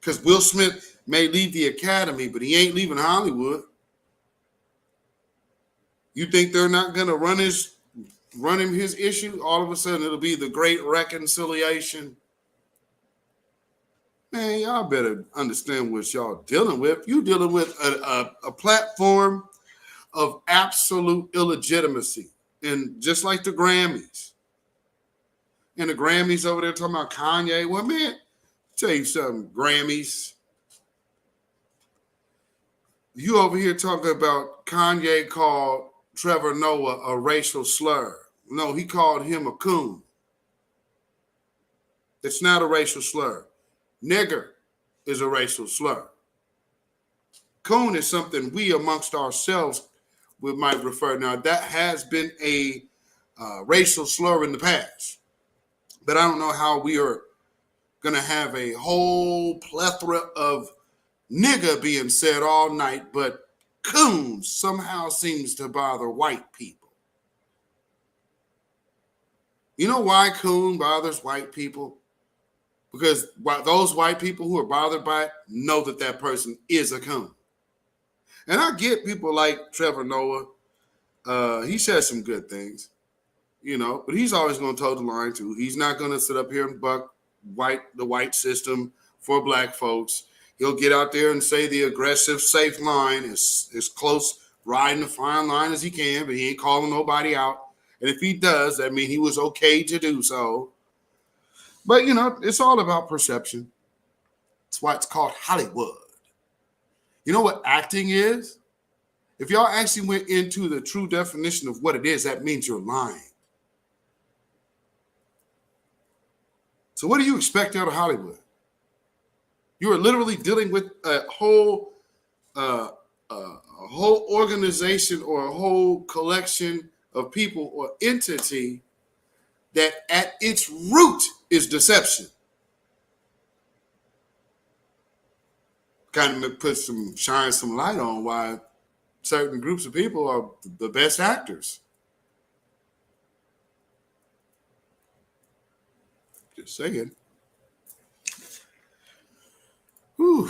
Because Will Smith may leave the Academy, but he ain't leaving Hollywood. You think they're not going to run him his issue? All of a sudden, it'll be the great reconciliation. Man, y'all better understand what y'all dealing with. You dealing with a platform of absolute illegitimacy. And just like the Grammys. And the Grammys over there talking about Kanye. Well, man, tell you something, Grammys. You over here talking about Kanye called Trevor Noah a racial slur. No, he called him a coon. It's not a racial slur. Nigger is a racial slur. Coon is something we amongst ourselves we might refer. Now, that has been a racial slur in the past. But I don't know how we are going to have a whole plethora of nigger being said all night, but coon somehow seems to bother white people. You know why coon bothers white people? Because those white people who are bothered by it know that that person is a coon. And I get people like Trevor Noah. He says some good things, you know, but he's always going to toe the line too. He's not going to sit up here and buck the white system for black folks. He'll get out there and say the aggressive, safe line is close, riding a fine line as he can, but he ain't calling nobody out. And if he does, that means he was okay to do so. But, you know, it's all about perception. That's why it's called Hollywood. You know what acting is? If y'all actually went into the true definition of what it is, that means you're lying. So what do you expect out of Hollywood? You are literally dealing with a whole organization or a whole collection of people or entity that at its root is deception. Kind of shine some light on why certain groups of people are the best actors. Just saying. Whew.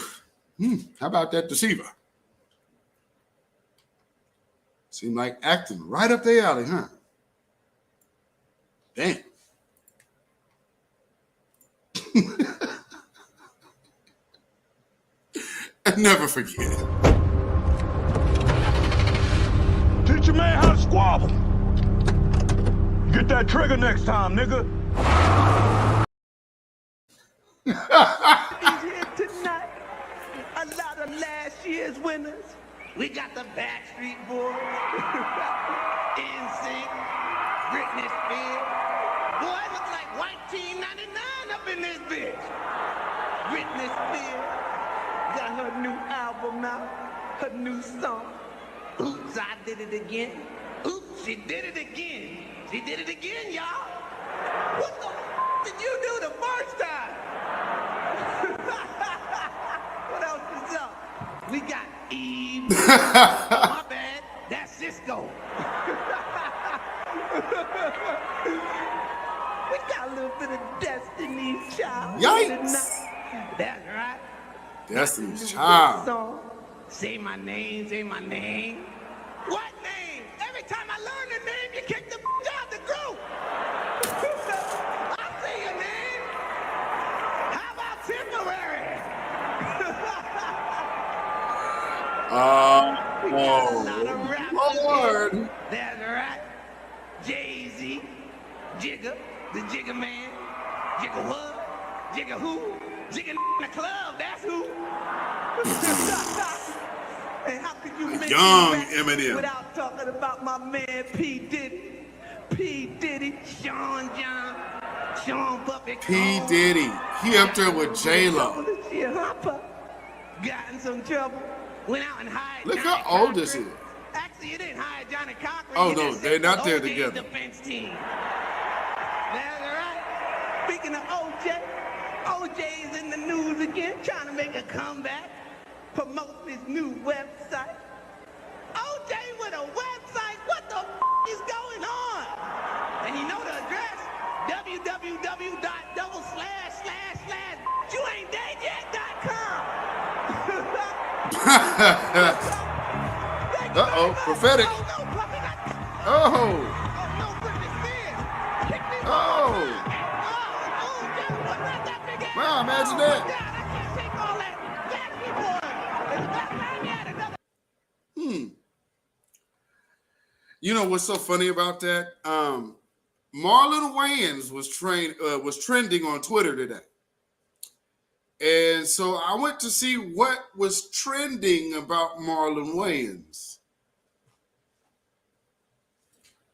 How about that deceiver? Seemed like acting right up their alley, huh? Damn. I never forget it. Teach your man how to squabble. Get that trigger next time, nigga. He's here tonight. A lot of last year's winners. We got the Backstreet Boys, NSYNC, Britney Spears. Boy, it looks like White Team 99 up in this bitch. Britney Spears got her new album out, her new song. Oops, I did it again. Oops, she did it again. She did it again, y'all. What the did you do the first time? What else is up? We got Eve. My bad. That's Cisco. We got a little bit of Destiny's Child. Yikes. That's right. Destiny's Child. Song. Say my name, say my name. What name? Every time I learn the name, you kick the out the group. I say your name. How about Temporary? Lord. That's right. Jay-Z, Jigga, the Jigga Man. Jigga what? Jigga who? Jigga in the club, that's who. And how could you mention Young that Eminem without talking about my man P. Diddy? P. Diddy, Sean John, Sean Puppet. P. Diddy. He up there with J-Lo. Got in some trouble. Went out and hired. Look how old this is. Actually, you didn't hire Johnny Cochran. Oh, no, they're not there together. Defense team. That's right. Speaking of OJ, OJ's in the news again, trying to make a comeback, promote his new website. OJ with a website? What the is going on? And you know the address? www.//youain'tdeadyet.com. Uh-oh, prophetic. Oh. Oh. Wow, imagine that. You know what's so funny about that? Marlon Wayans was trending on Twitter today. And so I went to see what was trending about Marlon Wayans.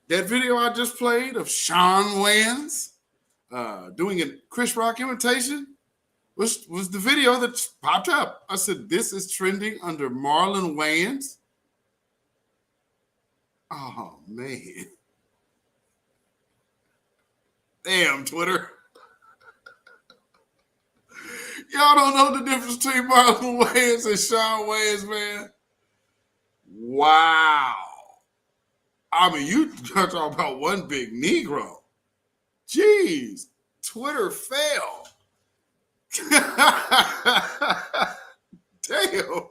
That video I just played of Sean Wayans doing a Chris Rock imitation was the video that popped up. I said, this is trending under Marlon Wayans. Oh, man. Damn, Twitter. Y'all don't know the difference between Marlon Wayans and Sean Wayans, man. Wow. I mean, you talk about one big Negro. Jeez, Twitter fell. Damn.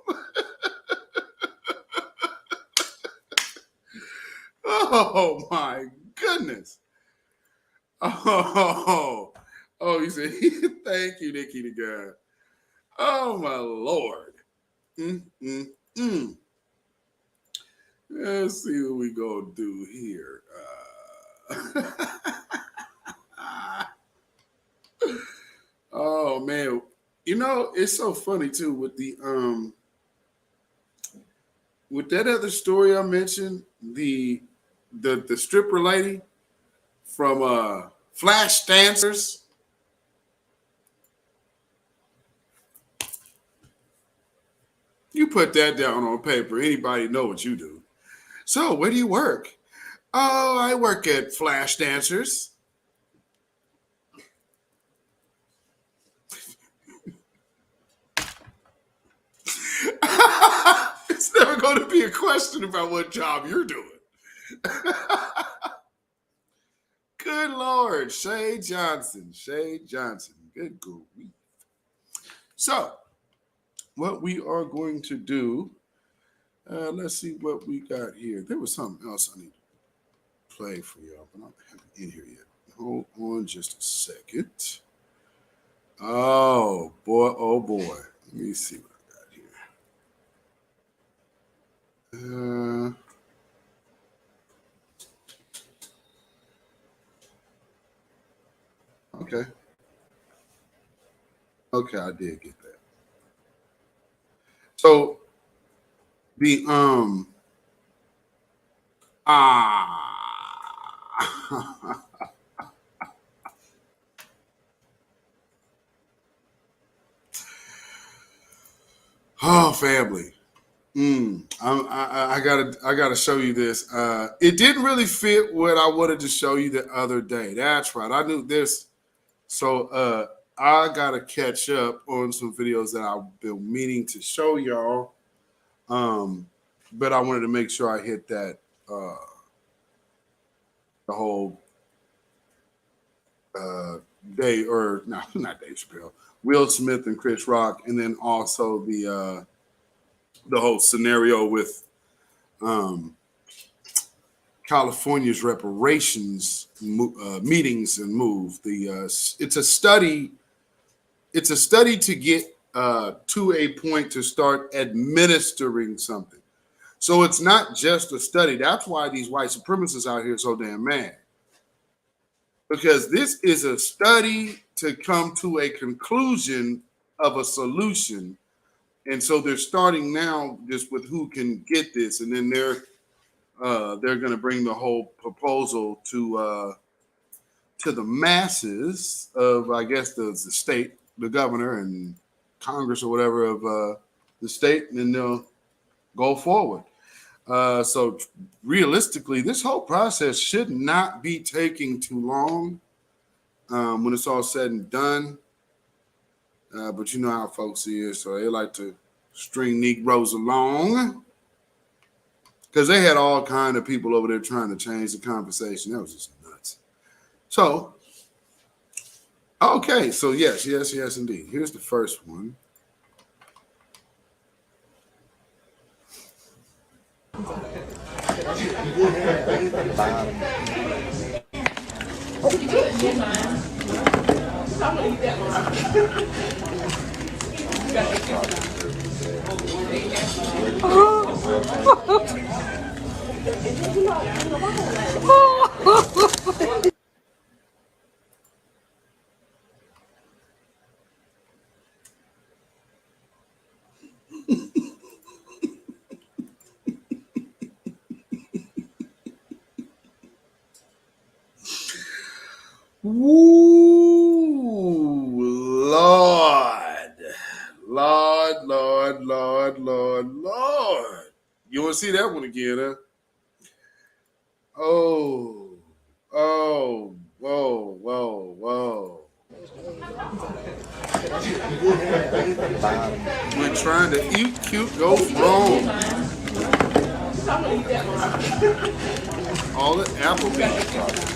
Oh, my goodness. Oh, he said, thank you, Nikki the God. Oh, my Lord. Let's see what we gonna do here. Oh, man. You know, it's so funny, too, with the with that other story I mentioned, the stripper lady from Flash Dancers. You put that down on paper, anybody know what you do. So, where do you work? Oh, I work at Flash Dancers. It's never going to be a question about what job you're doing. Good Lord, Shay Johnson. Good grief. So, what we are going to do, let's see what we got here. There was something else I need to play for y'all, but I don't have it in here yet. Hold on just a second. Oh, boy. Let me see what I got here. Okay. Okay, I did get that. So the oh, family. I gotta show you this. It didn't really fit what I wanted to show you the other day. That's right. I knew this. So I gotta catch up on some videos that I've been meaning to show y'all. But I wanted to make sure I hit that the whole day, or no, not Dave Chappelle, Will Smith and Chris Rock, and then also the whole scenario with California's reparations meetings and move. It's a study. It's a study to get to a point to start administering something. So it's not just a study. That's why these white supremacists out here are so damn mad. Because this is a study to come to a conclusion of a solution. And so they're starting now just with who can get this. And then they're going to bring the whole proposal to the masses of, I guess, the state, the governor and Congress or whatever of the state, and then they'll go forward. So realistically, this whole process should not be taking too long when it's all said and done. But you know how folks is, so they like to string Negroes along because they had all kind of people over there trying to change the conversation. That was just nuts. So, okay, so yes, indeed. Here's the first one. Woo, Lord. Lord, Lord, Lord, Lord, Lord. You want to see that one again, huh? Oh, whoa, whoa. We're trying to eat cute, go wrong. All the Applebee's.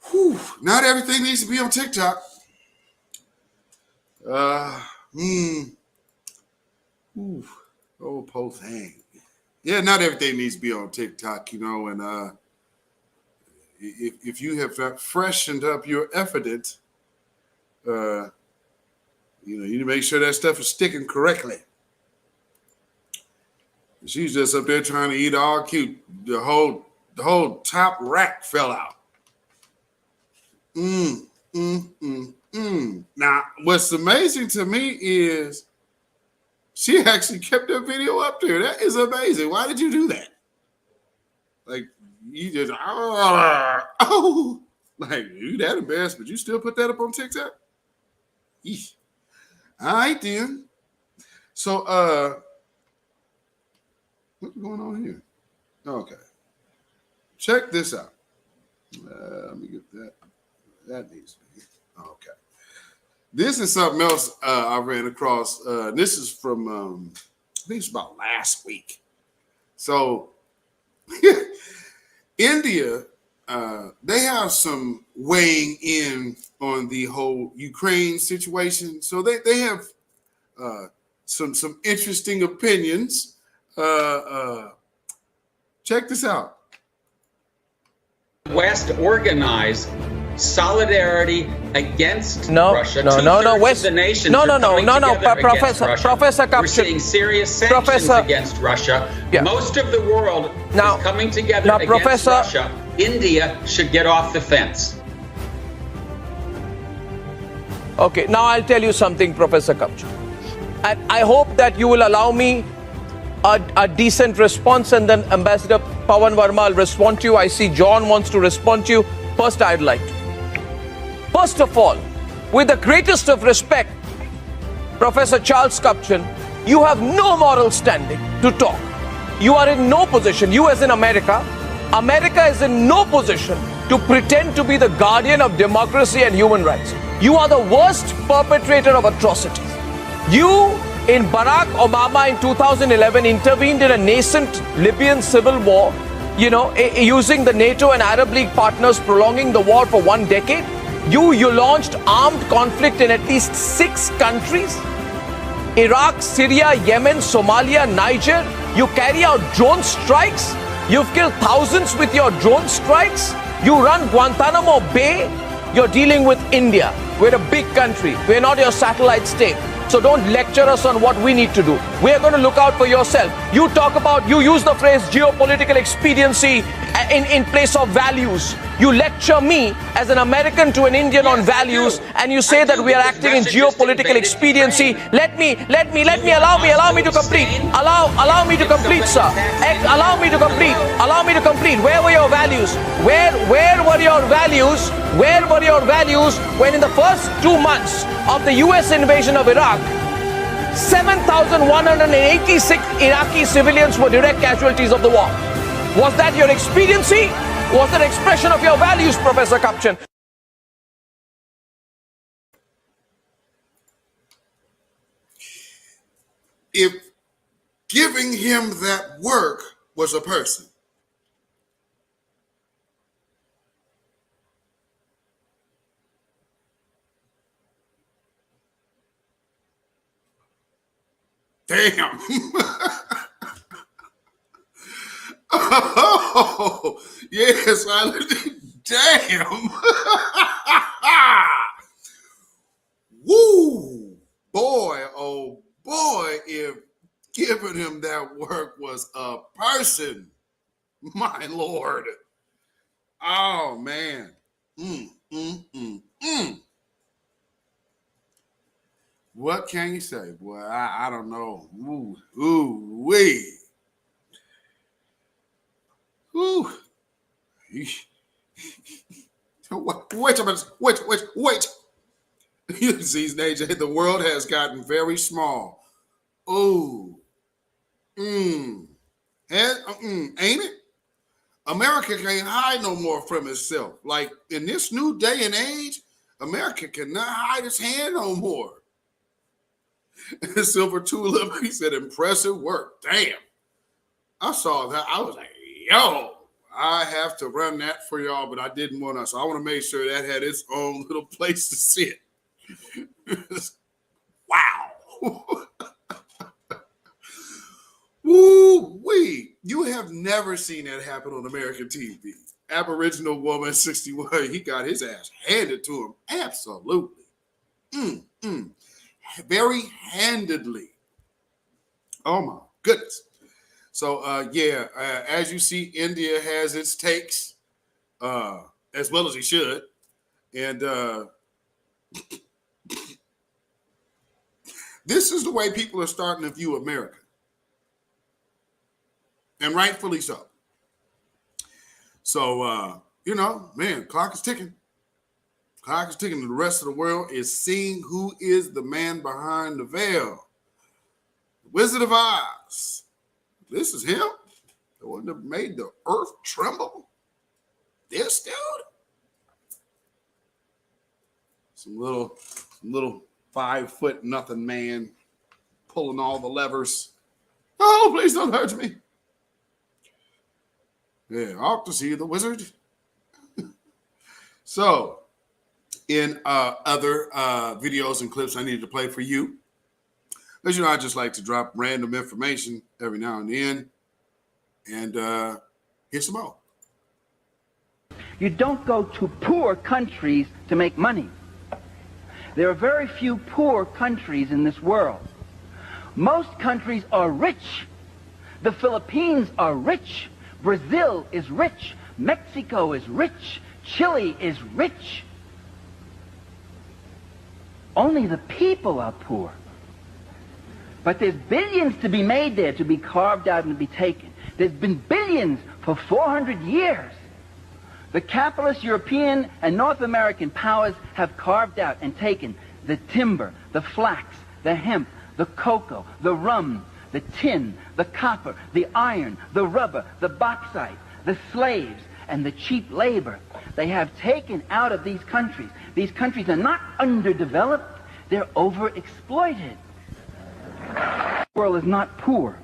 Whew, not everything needs to be on TikTok. Oh, poor thing. Yeah, not everything needs to be on TikTok, and if you have not freshened up your evidence, you need to make sure that stuff is sticking correctly. She's just up there trying to eat all cute. The whole top rack fell out. Now, what's amazing to me is she actually kept that video up there. That is amazing. Why did you do that? Like, you just, like, you that embarrassed, but you still put that up on TikTok? Eesh. All right, then. So, what's going on here? Okay. Check this out. Let me get that. That needs to be. Okay. This is something else I ran across. This is from, I think it's about last week. So, India, they have some weighing in on the whole Ukraine situation. So they have some interesting opinions. Check this out. West organized solidarity against Russia. West. The nations Professor Kapchin. We're seeing serious sanctions against Russia. Yeah. Most of the world is coming together against Russia. India should get off the fence. Okay, now I'll tell you something, Professor Kapchin. And I hope that you will allow me a decent response, and then Ambassador Pawan Verma will respond to you. I see John wants to respond to you. First, I'd like to. First of all, with the greatest of respect, Professor Charles Kapchin, you have no moral standing to talk. You are in no position, you as in America is in no position to pretend to be the guardian of democracy and human rights. You are the worst perpetrator of atrocities. You, in Barack Obama in 2011, intervened in a nascent Libyan civil war, using the NATO and Arab League partners, prolonging the war for 1 decade. You launched armed conflict in at least 6 countries. Iraq, Syria, Yemen, Somalia, Niger. You carry out drone strikes. You've killed thousands with your drone strikes. You run Guantanamo Bay. You're dealing with India. We're a big country. We're not your satellite state. So don't lecture us on what we need to do. We're going to look out for yourself. You use the phrase geopolitical expediency in place of values. You lecture me as an American to an Indian on values, and you say that we are acting in geopolitical expediency. Allow me to complete, sir. Allow me to complete. Where were your values? Where were your values? Where were your values when in the first 2 months of the US invasion of Iraq, 7,186 Iraqi civilians were direct casualties of the war? Was that your expediency? Was that expression of your values, Professor Kapchin? If giving him that work was a person, Damn. Oh, yes, damn. Woo, boy, oh boy, if giving him that work was a person, my Lord. Oh, man. What can you say, boy? I don't know. Ooh, wee. Ooh. Wait a minute. Wait. You see, AJ, the world has gotten very small. Ooh. Ain't it? America can't hide no more from itself. Like in this new day and age, America cannot hide its hand no more. Silver Tulip, he said, impressive work. Damn. I saw that. I was like, yo, I have to run that for y'all, but I didn't want to. So I want to make sure that had its own little place to sit. Wow. Woo-wee. You have never seen that happen on American TV. Aboriginal woman, 61, he got his ass handed to him. Absolutely. Very handedly. Oh, my goodness. So, as you see, India has its takes, as well as he should. And this is the way people are starting to view America. And rightfully so. So, man, clock is ticking. Clock is ticking. The rest of the world is seeing who is the man behind the veil. The Wizard of Oz. This is him. The one that made the earth tremble. This dude. Some little 5 foot nothing man pulling all the levers. Oh, please don't hurt me. Yeah, off to see the wizard. So, in other videos and clips I needed to play for you, as you know, I just like to drop random information every now and then. And here's some more. You don't go to poor countries to make money. There are very few poor countries in this world. Most countries are rich. The Philippines are rich. Brazil is rich. Mexico is rich. Chile is rich. Only the people are poor. But there's billions to be made there, to be carved out and to be taken. There's been billions for 400 years. The capitalist European and North American powers have carved out and taken the timber, the flax, the hemp, the cocoa, the rum, the tin, the copper, the iron, the rubber, the bauxite, the slaves, and the cheap labor. They have taken out of these countries. These countries are not underdeveloped, they're overexploited. The world is not poor.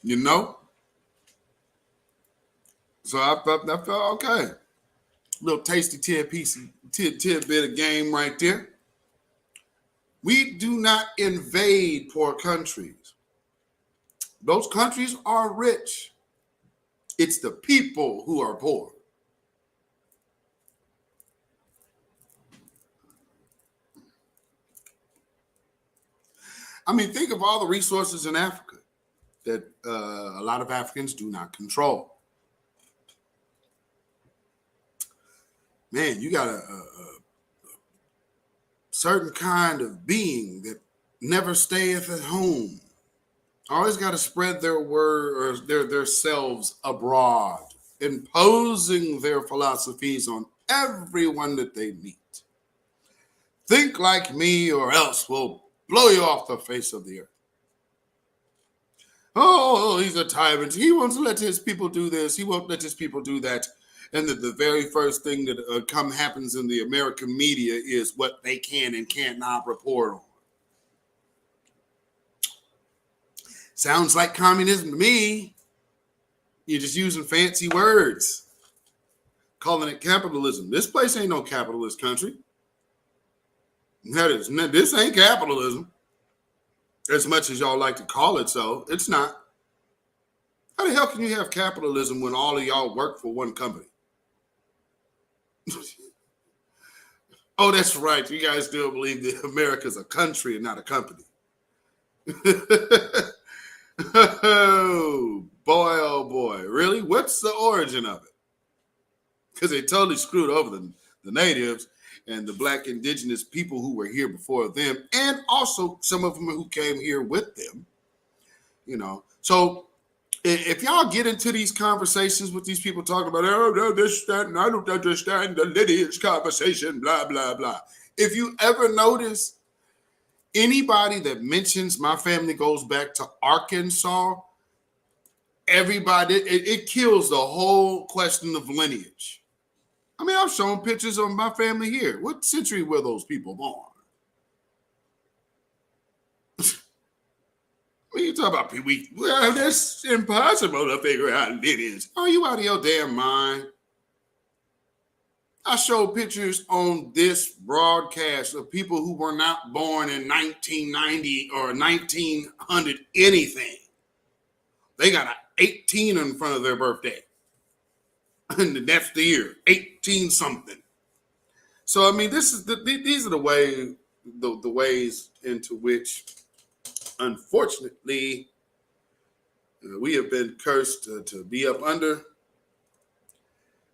You know? So I felt okay. Little tasty tidbit of game right there. We do not invade poor countries. Those countries are rich. It's the people who are poor. I mean, think of all the resources in Africa that a lot of Africans do not control. Man, you got a certain kind of being that never stayeth at home. Always got to spread their word or their selves abroad, imposing their philosophies on everyone that they meet. Think like me or else we'll blow you off the face of the earth. Oh, he's a tyrant. He won't let his people do this. He won't let his people do that. And the very first thing that happens in the American media is what they can and cannot report on. Sounds like communism to me. You're just using fancy words. calling it capitalism. This place ain't no capitalist country. This ain't capitalism. As much as y'all like to call it so, it's not. How the hell can you have capitalism when all of y'all work for one company? Oh, that's right. You guys still believe that America's a country and not a company. Oh boy. Really? What's the origin of it? Because they totally screwed over the natives and the black indigenous people who were here before them, and also some of them who came here with them. So if y'all get into these conversations with these people talking about, oh, this, that, and I don't understand the lineage conversation, blah, blah, blah. If you ever notice anybody that mentions my family goes back to Arkansas, everybody, it kills the whole question of lineage. I mean, I've shown pictures of my family here. What century were those people born? When you talk about people, well, that's impossible to figure out lineage. Are you out of your damn mind? I showed pictures on this broadcast of people who were not born in 1990 or 1900 anything. They got an 18 in front of their birthday. And that's the year, 18 something. So I mean, these are the ways into which, unfortunately, we have been cursed to be up under.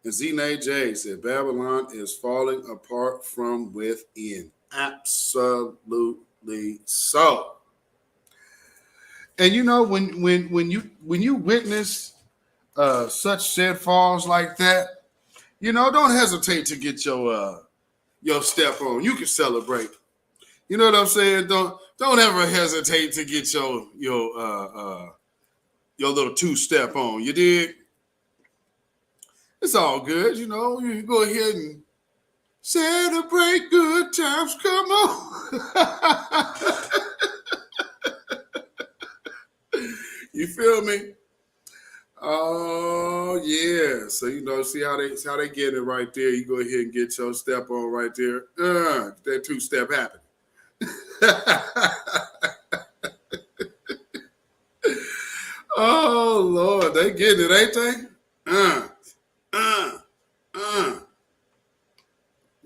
And Zene J said, Babylon is falling apart from within. Absolutely so. And when you witness such shitfalls like that, don't hesitate to get your step on. You can celebrate. You know what I'm saying? Don't ever hesitate to get your little two-step on. You dig? It's all good, you can go ahead and celebrate good times. Come on. You feel me? Oh yeah. So see how they get it right there. You go ahead and get your step on right there. That two-step happen. Oh Lord, they getting it, ain't they?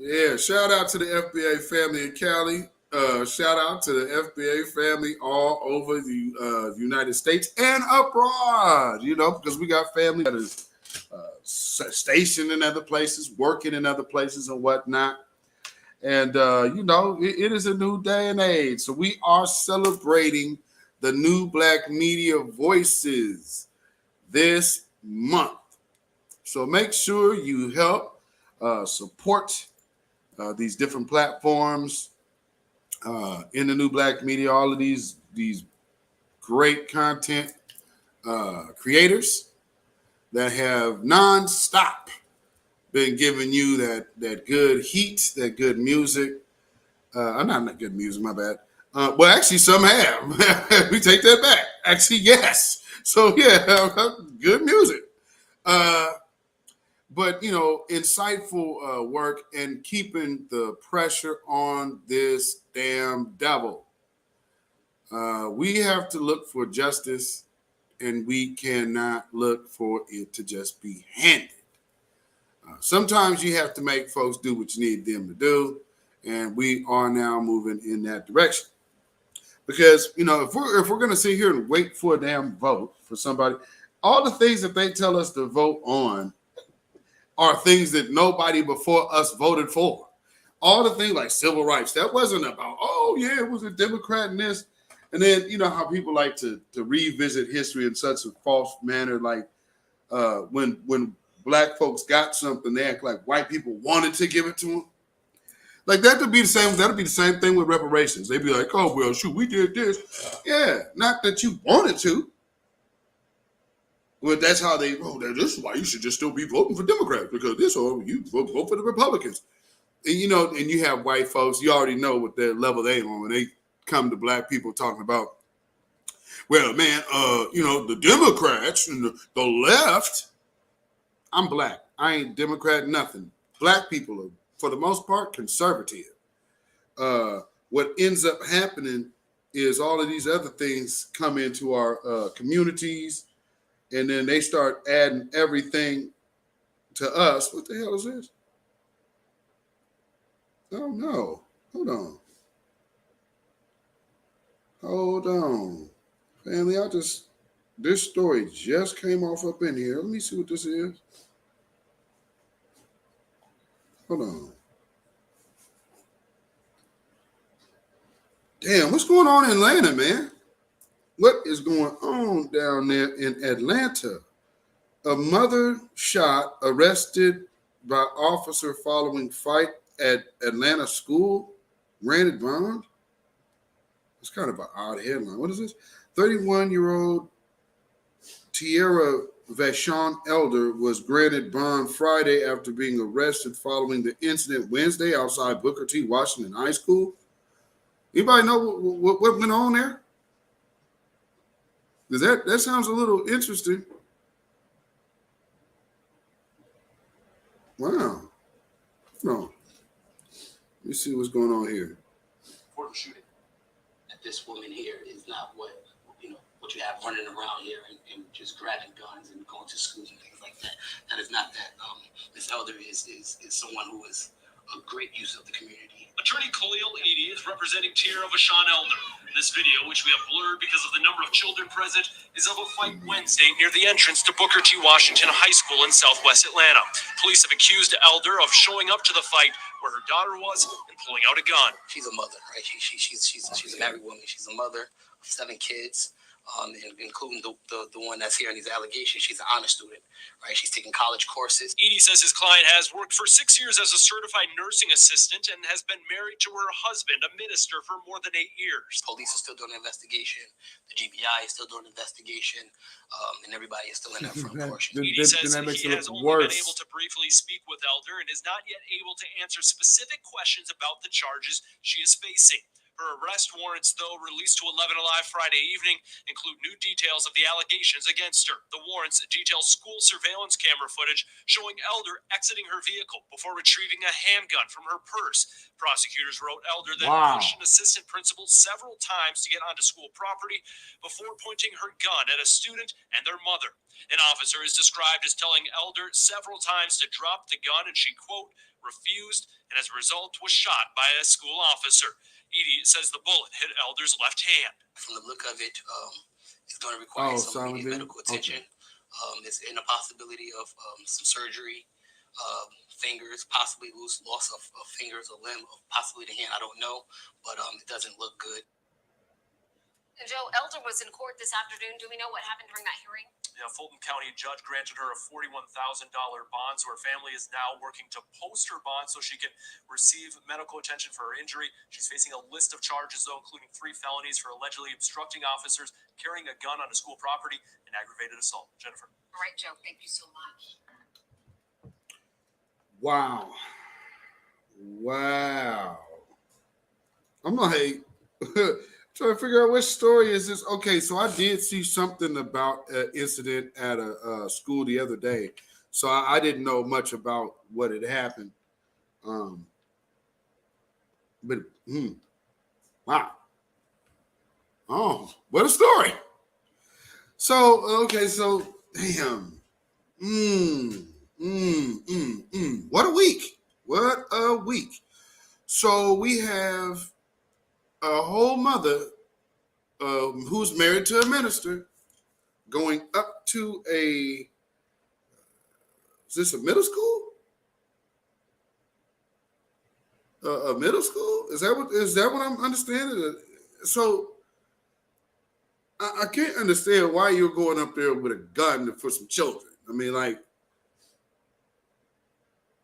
Yeah, shout out to the FBA family in Cali. Shout out to the FBA family all over the United States and abroad, because we got family that is stationed in other places, working in other places and whatnot. And, it is a new day and age. So we are celebrating the new Black media voices this month. So make sure you help support these different platforms in the new Black media, all of these great content creators that have nonstop been giving you that good heat, that good music. Not good music, my bad. Well, actually, some have. We take that back. Actually, yes. So, yeah, good music. But, insightful work and keeping the pressure on this damn devil. We have to look for justice, and we cannot look for it to just be handed. Sometimes you have to make folks do what you need them to do, and we are now moving in that direction. Because, if we're going to sit here and wait for a damn vote for somebody, all the things that they tell us to vote on are things that nobody before us voted for. All the things like civil rights, that wasn't about, it was a Democrat and this. And then, how people like to revisit history in such a false manner, like when Black folks got something, they act like white people wanted to give it to them. Like that'd be the same thing with reparations. They'd be like, oh, well, shoot, we did this. Yeah, not that you wanted to. Well, that's how they, this is why you should just still be voting for Democrats, because this, or you vote for the Republicans. And, and you have white folks, you already know what their level they on when they come to Black people talking about, well, man, the Democrats and the left. I'm Black. I ain't Democrat, nothing. Black people are, for the most part, conservative. What ends up happening is all of these other things come into our communities, and then they start adding everything to us. What the hell is this? Oh, no. Hold on. Hold on. Family, this story just came off up in here. Let me see what this is. Hold on. Damn, what's going on in Atlanta, man? What is going on down there in Atlanta? A mother shot, arrested by officer following fight at Atlanta school, granted bond. It's kind of an odd headline. What is this? 31-year-old Tierra Vashon Elder was granted bond Friday after being arrested following the incident Wednesday outside Booker T. Washington High School. Anybody know what went on there? Because that sounds a little interesting. Wow. No. Let me see what's going on here. Important shooting. That this woman here is not what you have running around here and just grabbing guns and going to schools and things like that. That is not that. This elder is someone who is a great use of the community. Attorney Khalil Eady is representing Tierra Vashon Elder. This video, which we have blurred because of the number of children present, is of a fight Wednesday near the entrance to Booker T. Washington High School in southwest Atlanta. Police have accused Elder of showing up to the fight where her daughter was and pulling out a gun. She's a mother, right? She's a married woman. She's a mother of 7 kids. Including the one that's here in these allegations. She's an honor student, right? She's taking college courses. Eady says his client has worked for 6 years as a certified nursing assistant and has been married to her husband, a minister, for more than 8 years. Police are still doing an investigation. The GBI is still doing an investigation, and everybody is still in that front portion. Eady says that he has only been able to briefly speak with Elder and is not yet able to answer specific questions about the charges she is facing. Her arrest warrants, though released to 11 Alive Friday evening, include new details of the allegations against her. The warrants detail school surveillance camera footage showing Elder exiting her vehicle before retrieving a handgun from her purse. Prosecutors wrote Elder then pushed an assistant principal several times to get onto school property before pointing her gun at a student and their mother. An officer is described as telling Elder several times to drop the gun, and she, quote, refused, and as a result was shot by a school officer. Eady says the bullet hit Elder's left hand. From the look of it, it's going to require some immediate medical attention. There's a possibility of some surgery, fingers, possibly loss of fingers, a limb, possibly the hand. I don't know, but it doesn't look good. Joe, Elder was in court this afternoon. Do we know what happened during that hearing? Yeah, Fulton County judge granted her a $41,000 bond, so her family is now working to post her bond so she can receive medical attention for her injury. She's facing a list of charges, though, including 3 felonies for allegedly obstructing officers, carrying a gun on a school property, and aggravated assault. Jennifer. All right, Joe. Thank you so much. Wow. Wow. I'm like... trying to figure out which story is this. Okay, so I did see something about an incident at a school the other day. So I didn't know much about what had happened. Wow. Oh, what a story. So, okay, so, damn. What a week. What a week. So we have a whole mother who's married to a minister going up to is this a middle school? A middle school? Is that what I'm understanding? So I can't understand why you're going up there with a gun for some children. I mean, like,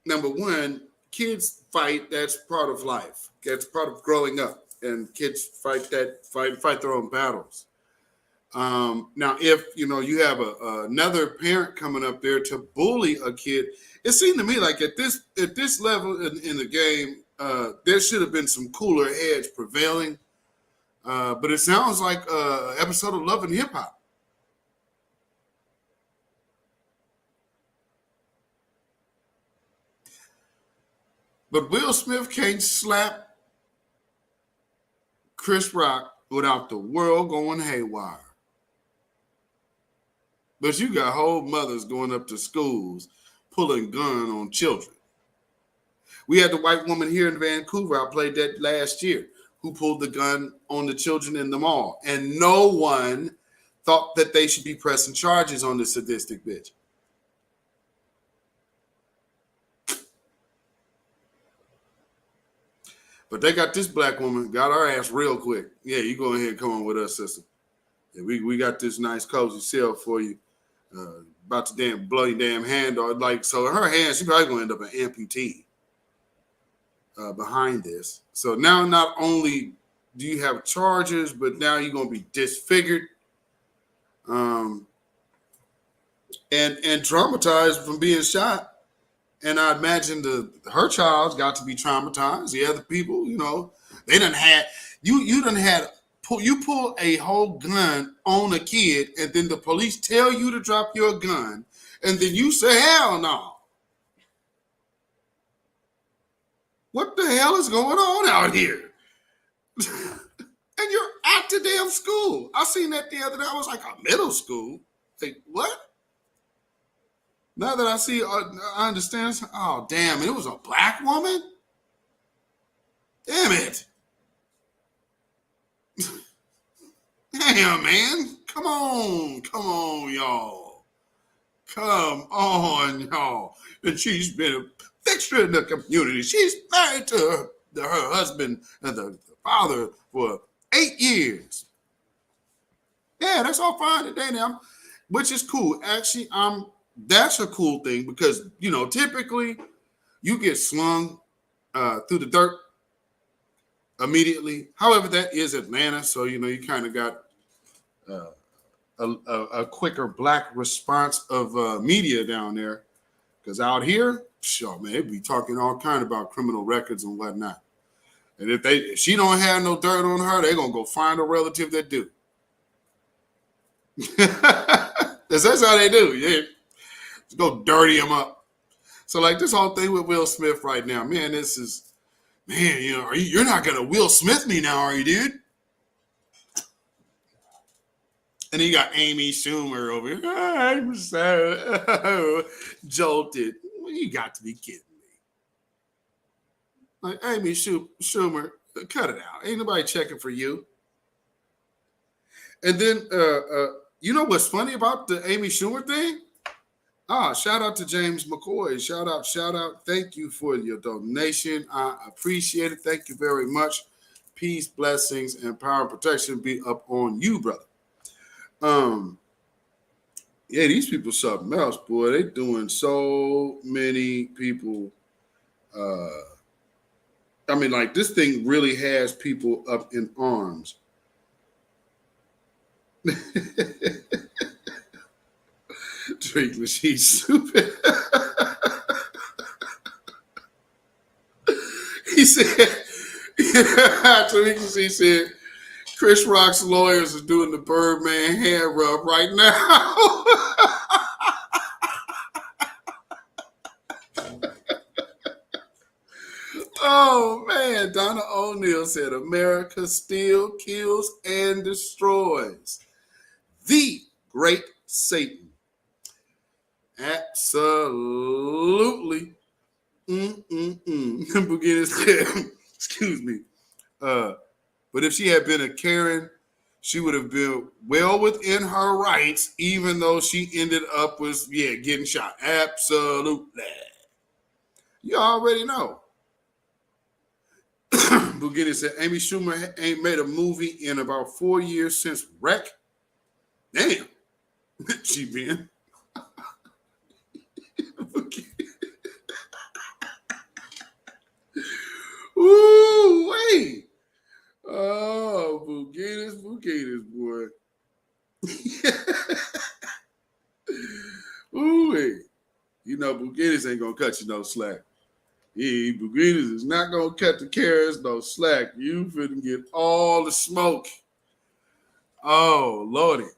number one, kids fight. That's part of life. That's part of growing up. And kids fight their own battles. Now, if you have another parent coming up there to bully a kid, it seemed to me like at this level in the game, there should have been some cooler heads prevailing. But it sounds like an episode of Love and Hip Hop. But Will Smith can't slap Chris Rock without the world going haywire. But you got whole mothers going up to schools pulling gun on children. We had the white woman here in Vancouver, I played that last year, who pulled the gun on the children in the mall. And no one thought that they should be pressing charges on this sadistic bitch. But they got this black woman, got our ass real quick. Yeah, you go ahead and come on with us, sister. Yeah, we got this nice cozy cell for you. About to damn blow your damn hand or like so her hand, she probably gonna end up an amputee behind this. So now not only do you have charges, but now you're gonna be disfigured and traumatized from being shot. And I imagine her child's got to be traumatized. The other people, you know, they done had you pull a whole gun on a kid, and then the police tell you to drop your gun, and then you say, hell no. What the hell is going on out here? And you're at the damn school. I seen that the other day. I was like, a middle school? Like, what? Now that I see, I understand. Oh, damn, it was a black woman? Damn it. Damn, man. Come on, y'all. Come on, y'all. And she's been a fixture in the community. She's married to her husband and the father for 8 years. Yeah, that's all fine today now, which is cool. Actually, that's a cool thing because, you know, typically you get slung through the dirt immediately. However, that is Atlanta, so, you know, you kind of got a quicker black response of media down there. Because out here, sure, man, they be talking all kind about criminal records and whatnot. And if she don't have no dirt on her, they're going to go find a relative that do. That's how they do. Yeah. Just go dirty them up. So like this whole thing with Will Smith right now, man, you know, you're not going to Will Smith me now, are you, dude? And then you got Amy Schumer over here. I'm so jolted. Well, you got to be kidding me. Like, Amy Schumer, cut it out. Ain't nobody checking for you. And then, you know what's funny about the Amy Schumer thing? Shout out to James McCoy. Shout out. Thank you for your donation. I appreciate it. Thank you very much. Peace, blessings, and power and protection be up on you, brother. Yeah, these people something else, boy. They doing so many people. I mean, like this thing really has people up in arms. Drink machine stupid. He said, he said, Chris Rock's lawyers are doing the Birdman hand rub right now. Oh, man. Donna O'Neill said, America still kills and destroys. The great Satan. Absolutely. Bugatti said, excuse me. But if she had been a Karen, she would have been well within her rights, even though she ended up with, getting shot. Absolutely. You already know. Bugatti said, Amy Schumer ain't made a movie in about 4 years since Wreck. Damn. She been. Ooh, wait. Oh, Bugattis, boy. Ooh, wait. You know, Bugattis ain't gonna cut you no slack. Yeah, Bugattis is not gonna cut the Karens no slack. You finna get all the smoke. Oh, Lordy.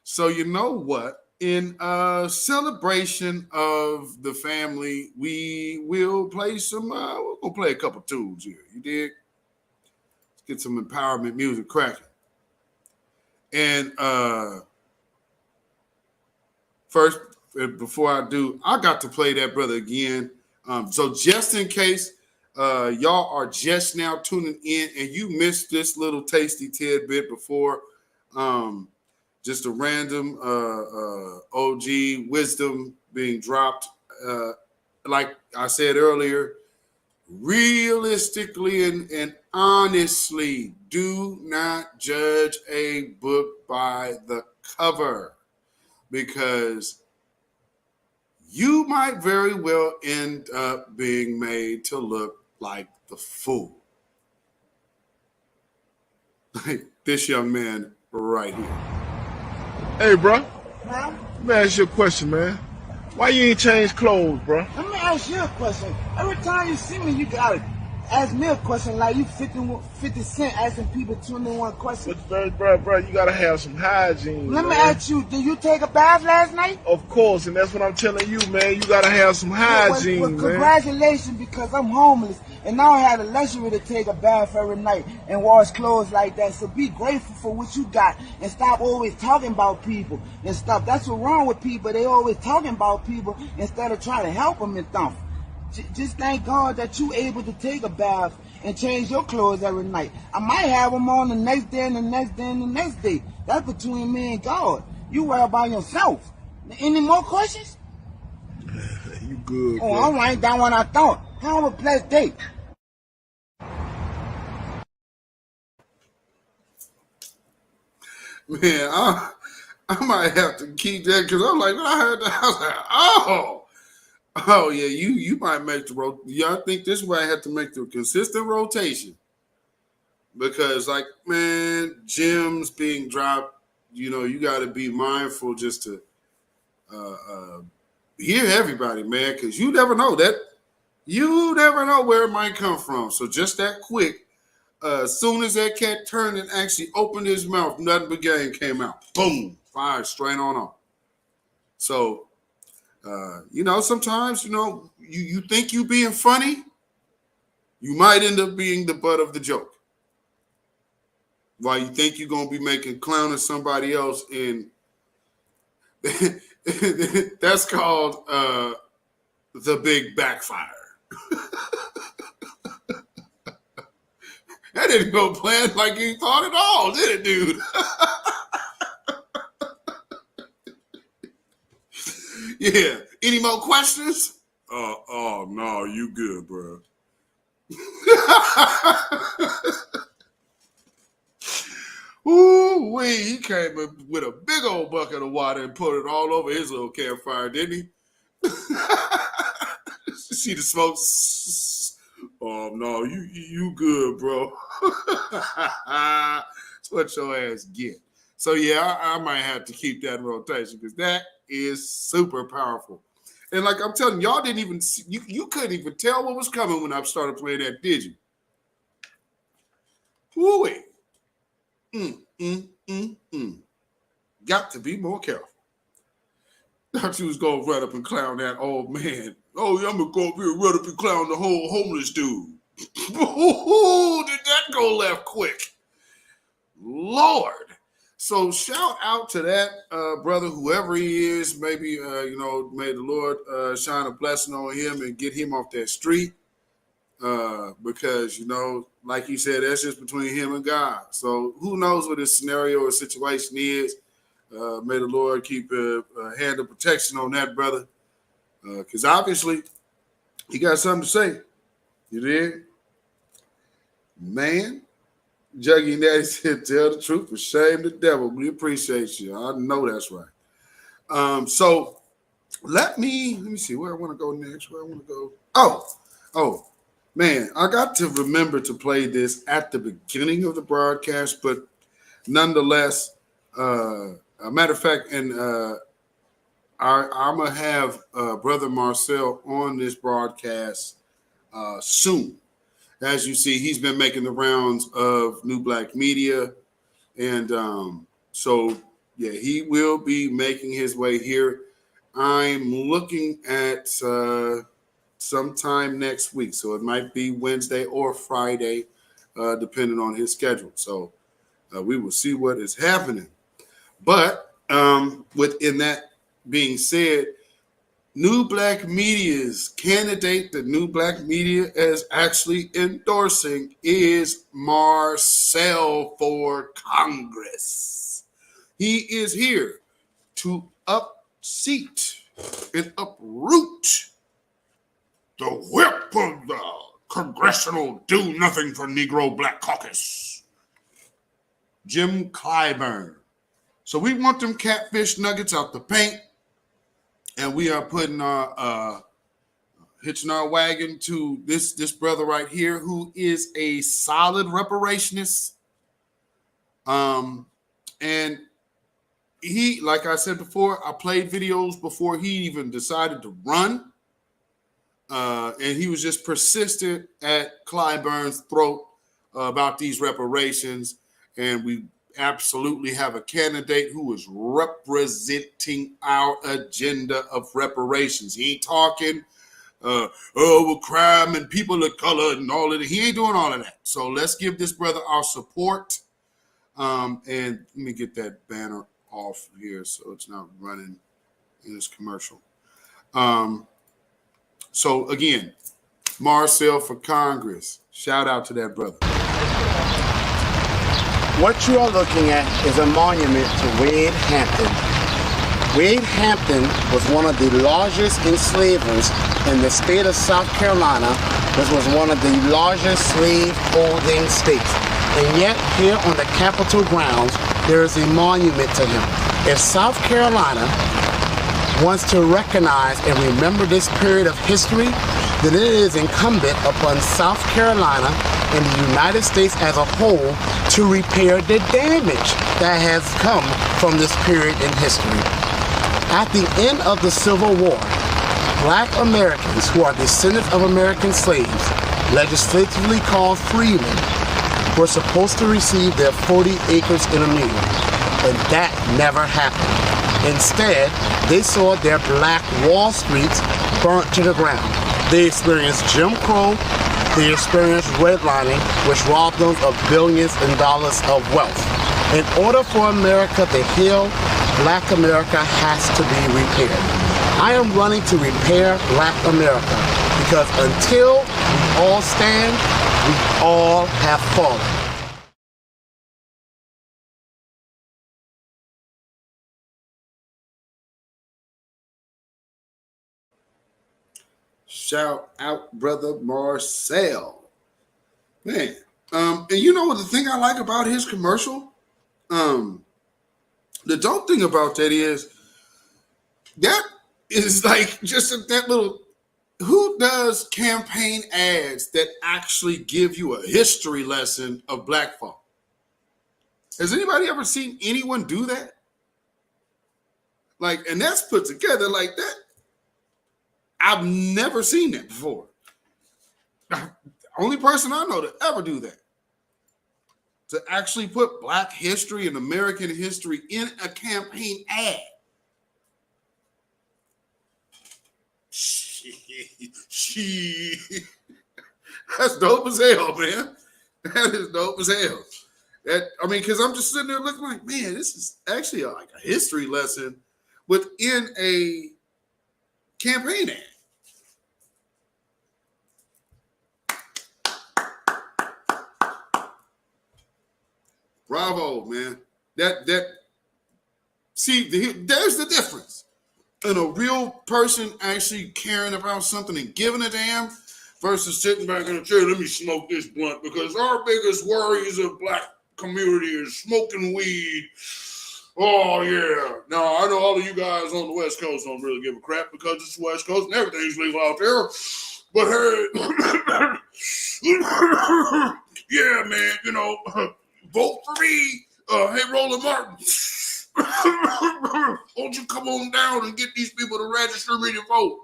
So you know what? in celebration of the family, we will play some. We're gonna play a couple tunes here. You dig? Let's get some empowerment music cracking. And first, before I do, I got to play that brother again. So just in case y'all are just now tuning in and you missed this little tasty tidbit before, just a random OG wisdom being dropped. Like I said earlier, realistically and honestly, do not judge a book by the cover, because you might very well end up being made to look like the fool. Like this young man right here. Hey, bro. Huh? Let me ask you a question, man. Why you ain't change clothes, bro? Let me ask you a question. Every time you see me, you gotta ask me a question like you 50 Cent asking people 21 questions. But, bro, you gotta have some hygiene. Let me ask you, did you take a bath last night? Of course, and that's what I'm telling you, man. You gotta have some hygiene, well, congratulations, because I'm homeless, and now I have the luxury to take a bath every night and wash clothes like that. So be grateful for what you got and stop always talking about people and stuff. That's what's wrong with people. They always talking about people instead of trying to help them and stuff. Just thank God that you able to take a bath and change your clothes every night. I might have them on the next day and the next day and the next day. That's between me and God. You worry about yourself. Any more questions? You good, Oh, bro. all right, that one I thought. Have a blessed day. Man, I might have to keep that, because I'm like, when I heard that, I was like, oh yeah, you might make the road. Y'all think this way I have to make the consistent rotation, because like, man, gems being dropped, you got to be mindful just to hear everybody, man, because you never know where it might come from. So just that quick, as soon as that cat turned and actually opened his mouth, nothing but game came out. Boom, fired straight on off. So. Sometimes, you think you being funny, you might end up being the butt of the joke. While you think you're going to be making clown of somebody else, and that's called the big backfire. That didn't go planned like you thought at all, did it, dude? Yeah. Any more questions? Oh no, you good, bro. Ooh wee! He came up with a big old bucket of water and put it all over his little campfire, didn't he? See the smoke? Oh no, you good, bro. That's what your ass get. So yeah, I might have to keep that in rotation, because that is super powerful. And like I'm telling y'all, didn't even see, you couldn't even tell what was coming when I started playing that, did you? Woo-wee. Got to be more careful. Thought you was gonna run up and clown that old man. Oh, yeah, I'm gonna go up here and run up and clown the whole homeless dude. Ooh, did that go left quick? Lord. So shout out to that brother, whoever he is. Maybe, may the Lord shine a blessing on him and get him off that street. Because, like he said, that's just between him and God. So who knows what his scenario or situation is. May the Lord keep a hand of protection on that brother. Because obviously he got something to say. You did? Man. Juggy Daddy said, tell the truth and shame the devil. We appreciate you. I know that's right. So let me see where I want to go next. Where I want to go. Oh, man, I got to remember to play this at the beginning of the broadcast, but nonetheless, a matter of fact, and I'm going to have Brother Marcel on this broadcast soon. As you see, he's been making the rounds of New Black Media. And so Yeah, he will be making his way here. I'm looking at sometime next week, so it might be Wednesday or Friday, depending on his schedule. So we will see what is happening. But within that being said, New Black Media's candidate that New Black Media is actually endorsing is Marcel for Congress. He is here to upseat and uproot the whip of the Congressional Do Nothing for Negro Black Caucus, Jim Clyburn. So we want them catfish nuggets out the paint, and we are putting our hitching our wagon to this brother right here, who is a solid reparationist. And he, like I said before, I played videos before he even decided to run. And he was just persistent at Clyburn's throat about these reparations. And we absolutely have a candidate who is representing our agenda of reparations. He ain't talking, well, crime and people of color and all of that. He ain't doing all of that. So let's give this brother our support. And let me get that banner off here so it's not running in this commercial. So again, Marcel for Congress. Shout out to that brother. What you are looking at is a monument to Wade Hampton. Wade Hampton was one of the largest enslavers in the state of South Carolina, which was one of the largest slave-holding states. And yet, here on the Capitol grounds, there is a monument to him. If South Carolina wants to recognize and remember this period of history, then it is incumbent upon South Carolina and the United States as a whole to repair the damage that has come from this period in history. At the end of the Civil War, Black Americans who are descendants of American slaves, legislatively called freemen, were supposed to receive their 40 acres in a mule, and that never happened. Instead, they saw their black Wall Streets burnt to the ground. They experienced Jim Crow, they experienced redlining, which robbed them of billions in dollars of wealth. In order for America to heal, Black America has to be repaired. I am running to repair Black America because until we all stand, we all have fallen. Shout out, brother Marcel. Man, and you know what the thing I like about his commercial? The dope thing about that is like just that little, who does campaign ads that actually give you a history lesson of Black folk? Has anybody ever seen anyone do that? Like, and that's put together like that. I've never seen that before. Only person I know to ever do that. To actually put Black history and American history in a campaign ad. That's dope as hell, man. That is dope as hell. Because I'm just sitting there looking like, man, this is actually like a history lesson within a campaign ad. Bravo, man. See, there's the difference. And a real person actually caring about something and giving a damn versus sitting back in a chair, let me smoke this blunt, because our biggest worries of Black community is smoking weed. Oh, yeah. Now, I know all of you guys on the West Coast don't really give a crap because it's the West Coast and everything's legal out there. But hey, yeah, man, vote for me. Hey, Roland Martin, won't you come on down and get these people to register me to vote?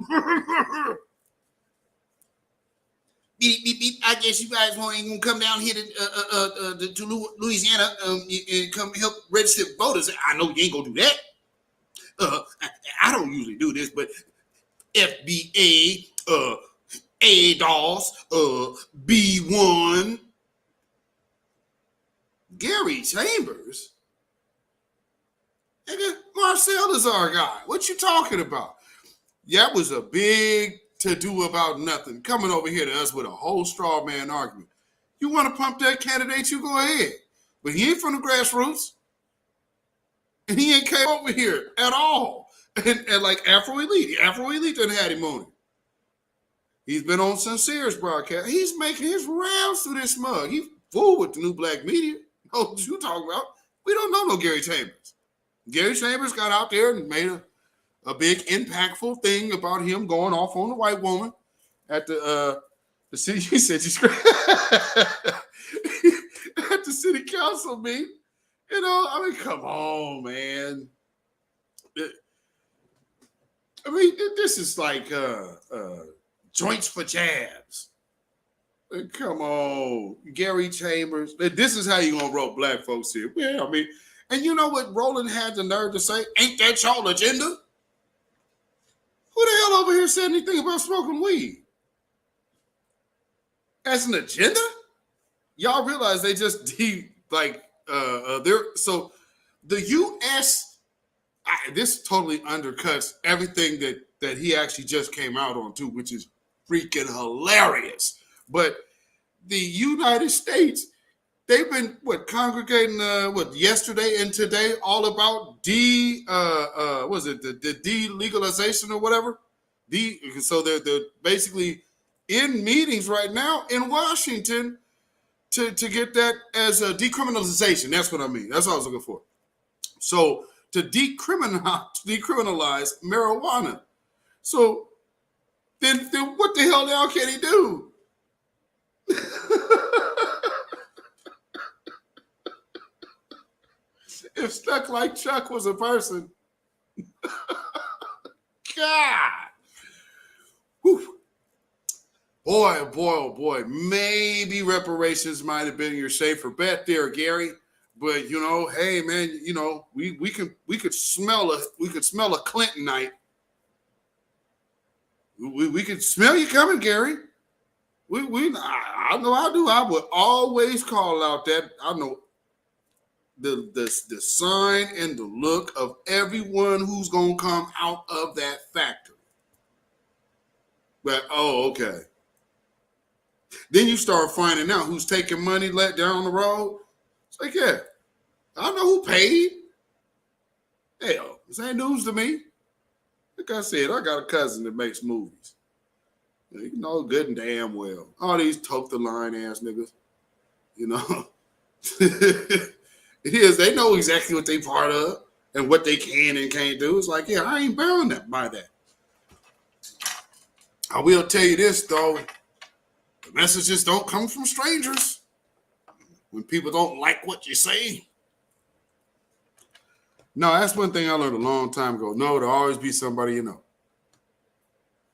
beep, beep, beep. I guess you guys ain't gonna come down here to Louisiana and come help register voters. I know you ain't gonna do that. I don't usually do this, but FBA, ADOS, B1. Gary Chambers? Nigga, Marcel is our guy. What you talking about? That was a big to-do about nothing. Coming over here to us with a whole straw man argument. You want to pump that candidate, you go ahead. But he ain't from the grassroots. And he ain't came over here at all. And like Afro Elite done had him on it. He's been on Sincere's broadcast. He's making his rounds through this mug. He fooled with the new black media. Oh, what you talking about? We don't know no Gary Chambers. Gary Chambers got out there and made a big impactful thing about him going off on the white woman at the city. He said at the city council meeting. You know, I mean, come on, man. I mean, this is like joints for jabs. Come on, Gary Chambers. This is how you gonna roll black folks here. Yeah, I mean, and you know what Roland had the nerve to say? Ain't that y'all agenda? Who the hell over here said anything about smoking weed? As an agenda? Y'all realize they just so the U.S. This totally undercuts everything that he actually just came out on too, which is freaking hilarious. But the United States, they've been congregating yesterday and today all about the delegalization or whatever. So they're basically in meetings right now in Washington to get that as a decriminalization. That's what I mean. That's what I was looking for. So to decriminalize marijuana. So then what the hell now can he do? If Stuck Like Chuck was a person, God, whew. Boy, oh boy, maybe reparations might have been your safer bet there, Gary. But you know, hey man, you know, we could smell a Clinton night. We could smell you coming, Gary. I know I do. I would always call out that. I know the sign and the look of everyone who's gonna come out of that factory. But okay. Then you start finding out who's taking money let down the road. It's like, yeah, I know who paid. Hell, this ain't news to me. Like I said, I got a cousin that makes movies. You know good and damn well. All these tote the line ass niggas. You know. It is. They know exactly what they part of and what they can and can't do. It's like, yeah, I ain't bound by that. I will tell you this, though. The messages don't come from strangers. When people don't like what you say. No, that's one thing I learned a long time ago. No, there'll always be somebody you know.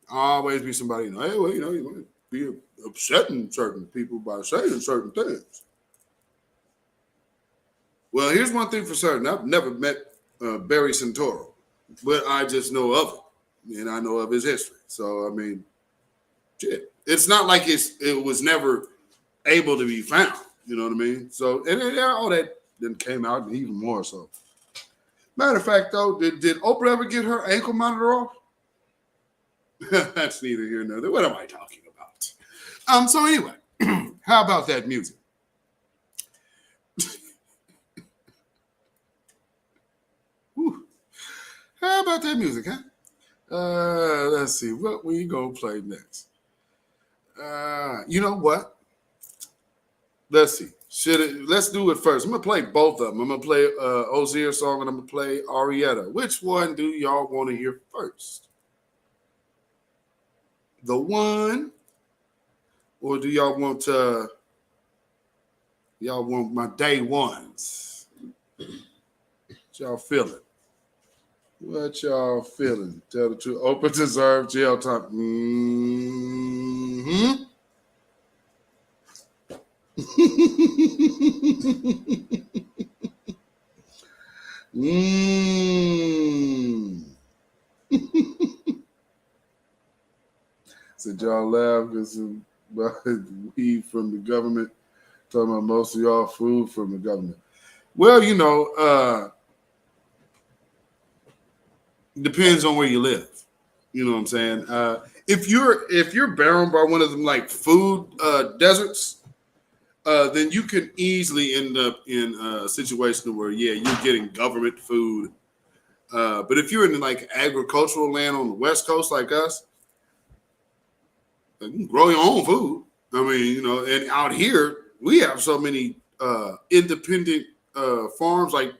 Always be somebody you know. Hey, well, you know, you might be upsetting certain people by saying certain things. Well, here's one thing for certain. I've never met Barry Santoro, but I just know of him, and I know of his history. So, I mean, shit. It's not like it was never able to be found. You know what I mean? So, and all that then came out, and even more so. Matter of fact, though, did Oprah ever get her ankle monitor off? That's neither here nor there. What am I talking about? So anyway, how about that music? How about that music, huh? Let's see. What we gonna play next? You know what? Let's see. Let's do it first. I'm gonna play both of them. I'm gonna play Ozier's song and I'm gonna play Arietta. Which one do y'all want to hear first? The one, or do y'all want my day ones? What y'all feeling? What y'all feeling? Tell the truth. Open deserved jail time. Mm-hmm. Said y'all laugh because weed from the government. Talking about most of y'all food from the government. Well, depends on where you live. You know what I'm saying? If you're bound by one of them like food deserts, then you can easily end up in a situation where you're getting government food. But if you're in like agricultural land on the West Coast like us, you can grow your own food. I mean, and out here we have so many independent farms. Like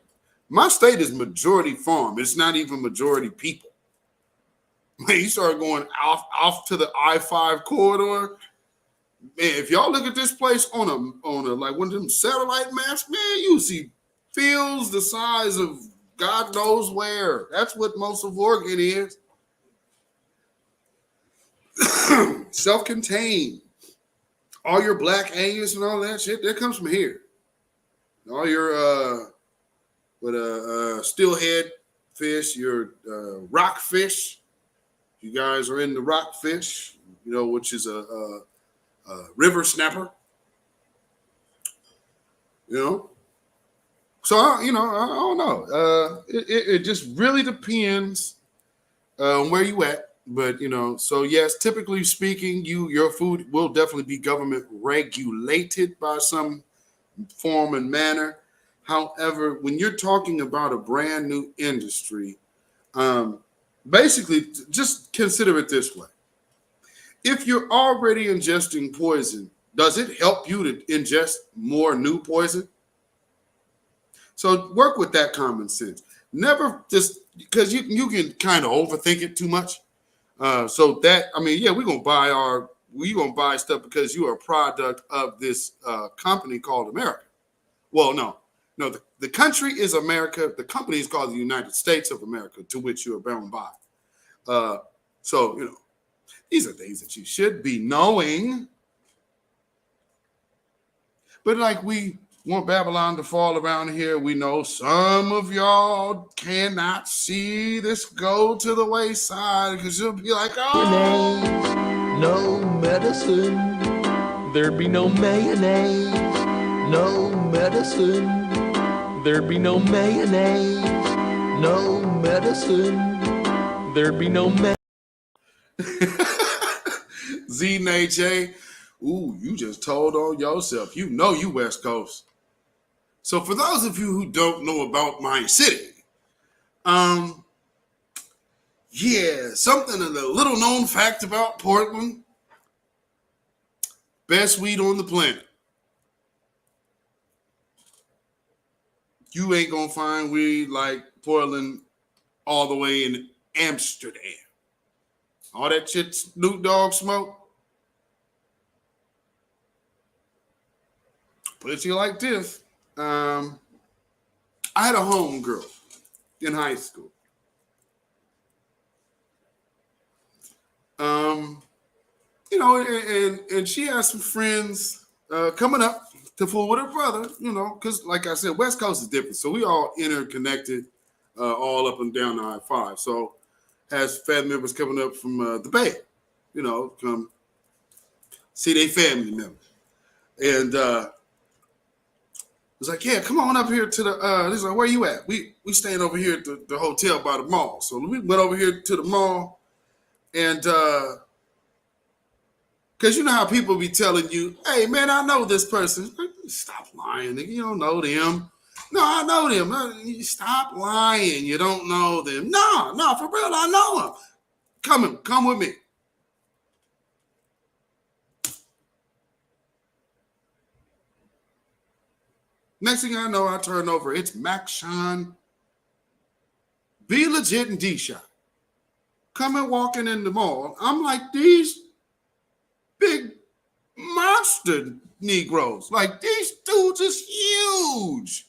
my state is majority farm. It's not even majority people. Man, you start going off to the I-5 corridor. Man, if y'all look at this place on a like one of them satellite maps, man, you see fields the size of God knows where. That's what most of Oregon is. Self-contained. All your black Angus and all that shit, that comes from here. All your steelhead fish, your rockfish. You guys are in the rockfish, which is a river snapper. So I don't know. It just really depends on where you at. But so yes, typically speaking, your food will definitely be government regulated by some form and manner. However, when you're talking about a brand new industry, basically just consider it this way. If you're already ingesting poison, does it help you to ingest more new poison? So work with that common sense. Never just because you can kind of overthink it too much. So that, we're gonna buy stuff because you are a product of this company called America. Well, no, the country is America. The company is called the United States of America, to which you are bound by. So these are things that you should be knowing. But like we want Babylon to fall around here, we know some of y'all cannot see this go to the wayside because you'll be like, oh, no medicine, there'd be no mayonnaise. No medicine, there'd be no mayonnaise. No medicine, there'd be no mayonnaise. Z-Nay-J, ooh, you just told on yourself. You West Coast. So for those of you who don't know about my city, something, a little known fact about Portland, best weed on the planet. You ain't gonna find weed like Portland all the way in Amsterdam. All that shit Snoop Dogg smoke. Put it to you like this. I had a homegirl in high school. And she has some friends coming up to fool with her brother, because like I said, West Coast is different. So we all interconnected all up and down the I-5. So has family members coming up from the Bay, come see their family members. And was like, yeah, come on up here to the, he's like, where you at? We staying over here at the hotel by the mall. So we went over here to the mall and, because you know how people be telling you, hey, man, I know this person. Stop lying, nigga. You don't know them. No, I know them. No, stop lying. You don't know them. No, for real, I know them. Come with me. Next thing I know, I turn over. It's Mac Sean, Be Legit, and D-Shot. Coming walking in the mall. I'm like, these big monster Negroes. Like, these dudes is huge.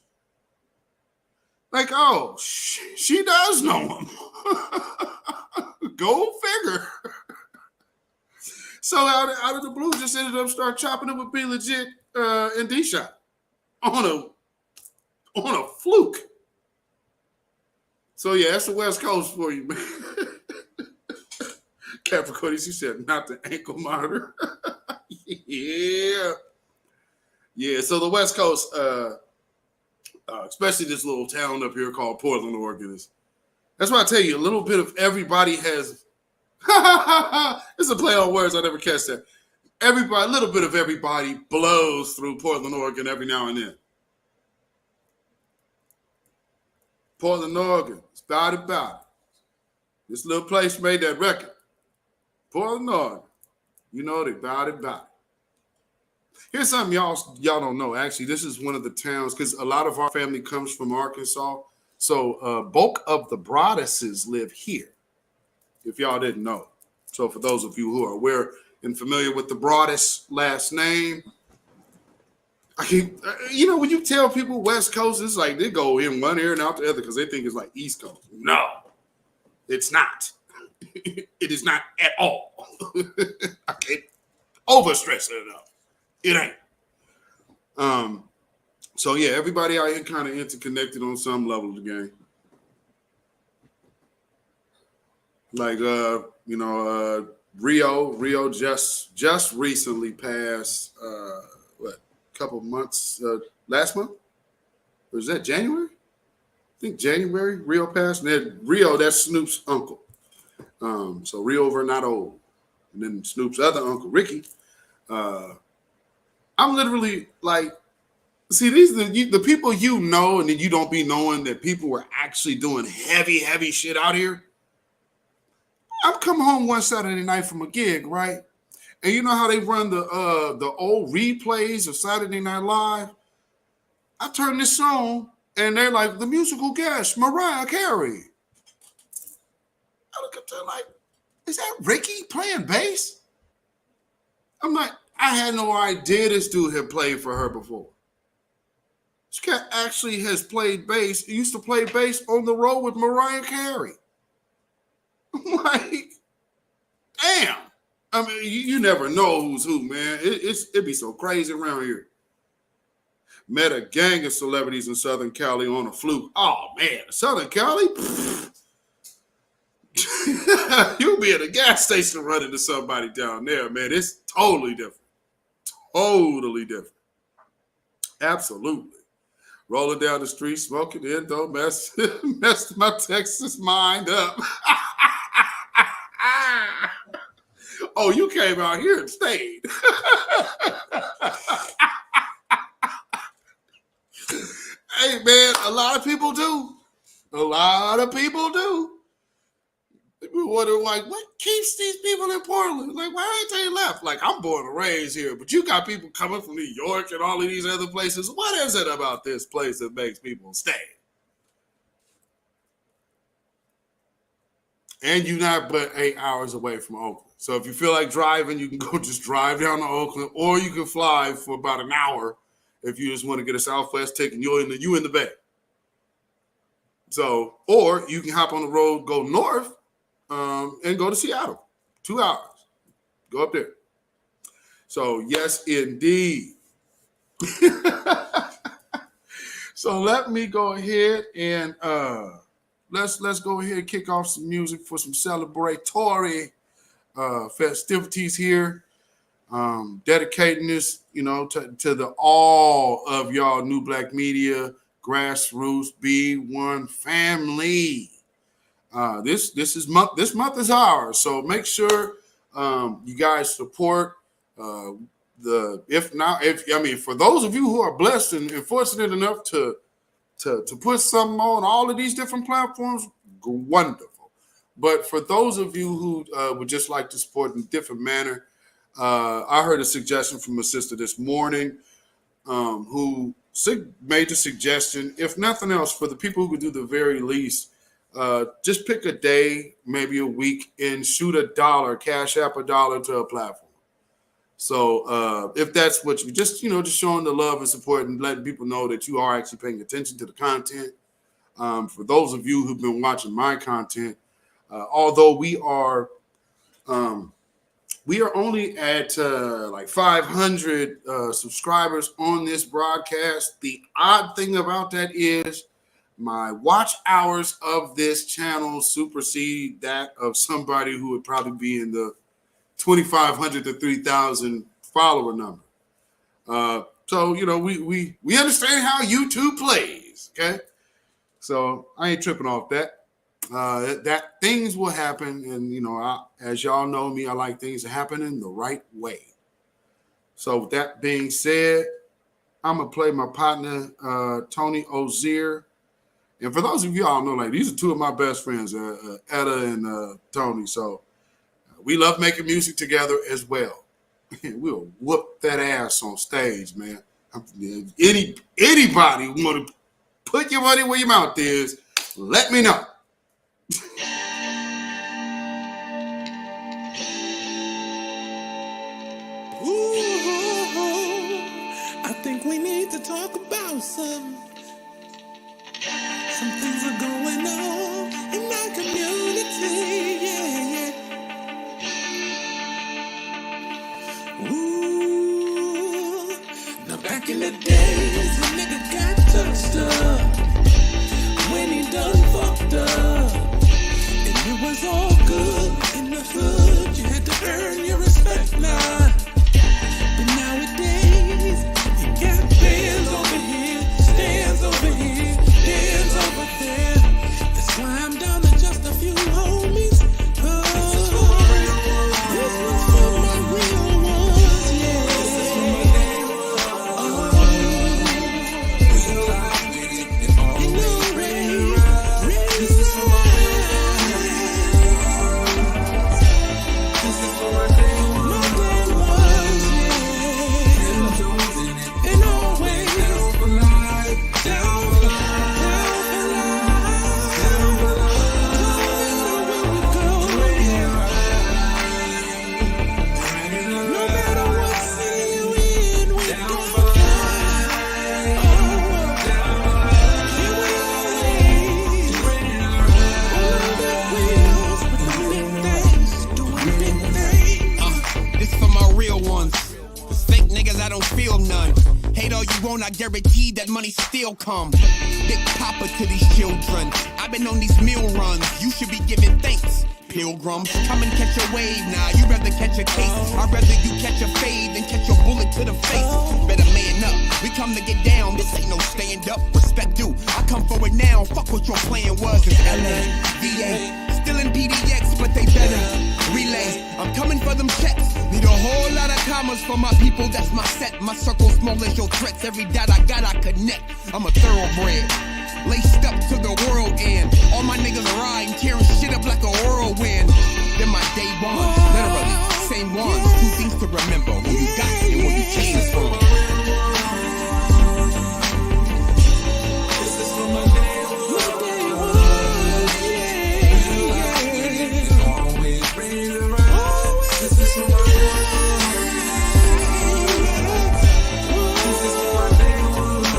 Like, oh, she does know him. Go figure. So out of the blue, just ended up start chopping it with Be Legit and D-Shot on a fluke. So yeah, that's the West Coast for you, man. Capricorn, she said, not the ankle monitor. Yeah. So the West Coast, especially this little town up here called Portland, Oregon, that's why I tell you, a little bit of everybody has. It's a play on words. I never catch that. A little bit of everybody blows through Portland, Oregon every now and then. Portland, Oregon, it's about it. This little place made that record. Portland, Oregon, you know they about it. Here's something y'all don't know. Actually, this is one of the towns because a lot of our family comes from Arkansas. So bulk of the Broadduses live here, if y'all didn't know. So for those of you who are aware and familiar with the Broaddus last name, when you tell people West Coast, it's like they go in one ear and out the other because they think it's like East Coast. No, it's not. It is not at all. I can't overstress it enough. It ain't. So yeah, everybody out here kind of interconnected on some level of the game. Like Rio just recently passed couple months last month? Or was that January? I think January Rio passed. And then Rio, that's Snoop's uncle. So Rio over not old. And then Snoop's other uncle, Ricky. I'm literally like, see, these are the people you know, and then you don't be knowing that people were actually doing heavy shit out here. I'm coming home one Saturday night from a gig, right? And you know how they run the old replays of Saturday Night Live? I turn this on, and they're like, the musical guest, Mariah Carey. I look up to her like, is that Ricky playing bass? I'm like, I had no idea this dude had played for her before. This cat actually has played bass. He used to play bass on the road with Mariah Carey. I'm like, damn. I mean, you never know who's who, man. It be so crazy around here. Met a gang of celebrities in Southern Cali on a fluke. Oh, man. Southern Cali? You'll be at a gas station running into somebody down there, man. It's totally different. Totally different. Absolutely. Rolling down the street, smoking in, don't messed my Texas mind up. Oh, you came out here and stayed. Hey, man, a lot of people do. People wonder, like, what keeps these people in Portland? Like, why ain't they left? Like, I'm born and raised here, but you got people coming from New York and all of these other places. What is it about this place that makes people stay? And you're not but 8 hours away from Oakland. So if you feel like driving, you can go just drive down to Oakland, or you can fly for about an hour if you just want to get a Southwest ticket and you in the Bay. So, or you can hop on the road, go north, and go to Seattle. 2 hours. Go up there. So yes, indeed. So let me go ahead and let's go ahead and kick off some music for some celebratory festivities here. Dedicating this, to all of y'all New Black Media, Grassroots, B1 family. This month is ours, so make sure you guys support for those of you who are blessed and fortunate enough to put something on all of these different platforms, wonderful. But for those of you who would just like to support in a different manner, I heard a suggestion from a sister this morning who made the suggestion, if nothing else, for the people who could do the very least, just pick a day, maybe a week, and shoot $1, cash app $1 to a platform. So if that's what you just showing the love and support and letting people know that you are actually paying attention to the content. For those of you who've been watching my content, although we we are only at like 500 subscribers on this broadcast. The odd thing about that is my watch hours of this channel supersede that of somebody who would probably be in the 2,500 to 3,000 follower number. So, you know, we understand how YouTube plays, okay? So I ain't tripping off that. That things will happen, and, you know, as y'all know me, I like things to happen in the right way. So with that being said, I'm going to play my partner, Tony Ozier. And for those of you all know, like, these are two of my best friends, Etta and Tony. So we love making music together as well. We'll whoop that ass on stage, man. Anybody want to put your money where your mouth is, let me know. I think we need to talk about some things are going on in my community, yeah. Ooh, now back in the days, a nigga got touched up when he done fucked up, and it was all good in the hood. You had to earn your respect now. But nowadays, you got bands over here, stands over here, stands over there. That's why I'm down to just a few homies. Oh, this was for my real ones, yeah. This is for my real ones. You know, Ray, this is for my real ones. This is for my real ones, yeah. And always down for life, down for life, down for life, no matter what city you in, we're down for life. Here we always on the wheels, with the big things, doing big things. This for my real ones. Cause fake niggas, I don't feel none. Hate all you want, I guarantee that money still come. Big papa to these children. I've been on these meal runs. You should be giving thanks. Pilgrims, come and catch a wave now. You rather catch a case. I'd rather you catch a fade than catch a bullet to the face. Better man up. We come to get down. This ain't no stand up. Respect due. I come for it now. Fuck what your plan was. It's LA, VA. Still in PDX, but they better relay. I'm coming for them checks. Need a whole lot of commas for my people. That's my set. My circle small as your threats. Every dot I got, I connect. I'm a thoroughbred. Laced up to the world end. All my niggas are riding, tearing shit up like a whirlwind. They're my day ones, literally. Same ones. Two things to remember. Who you got and where you came from. This is for my day ones, yeah. Always ready to ride. This is for my day ones. This is for my day ones.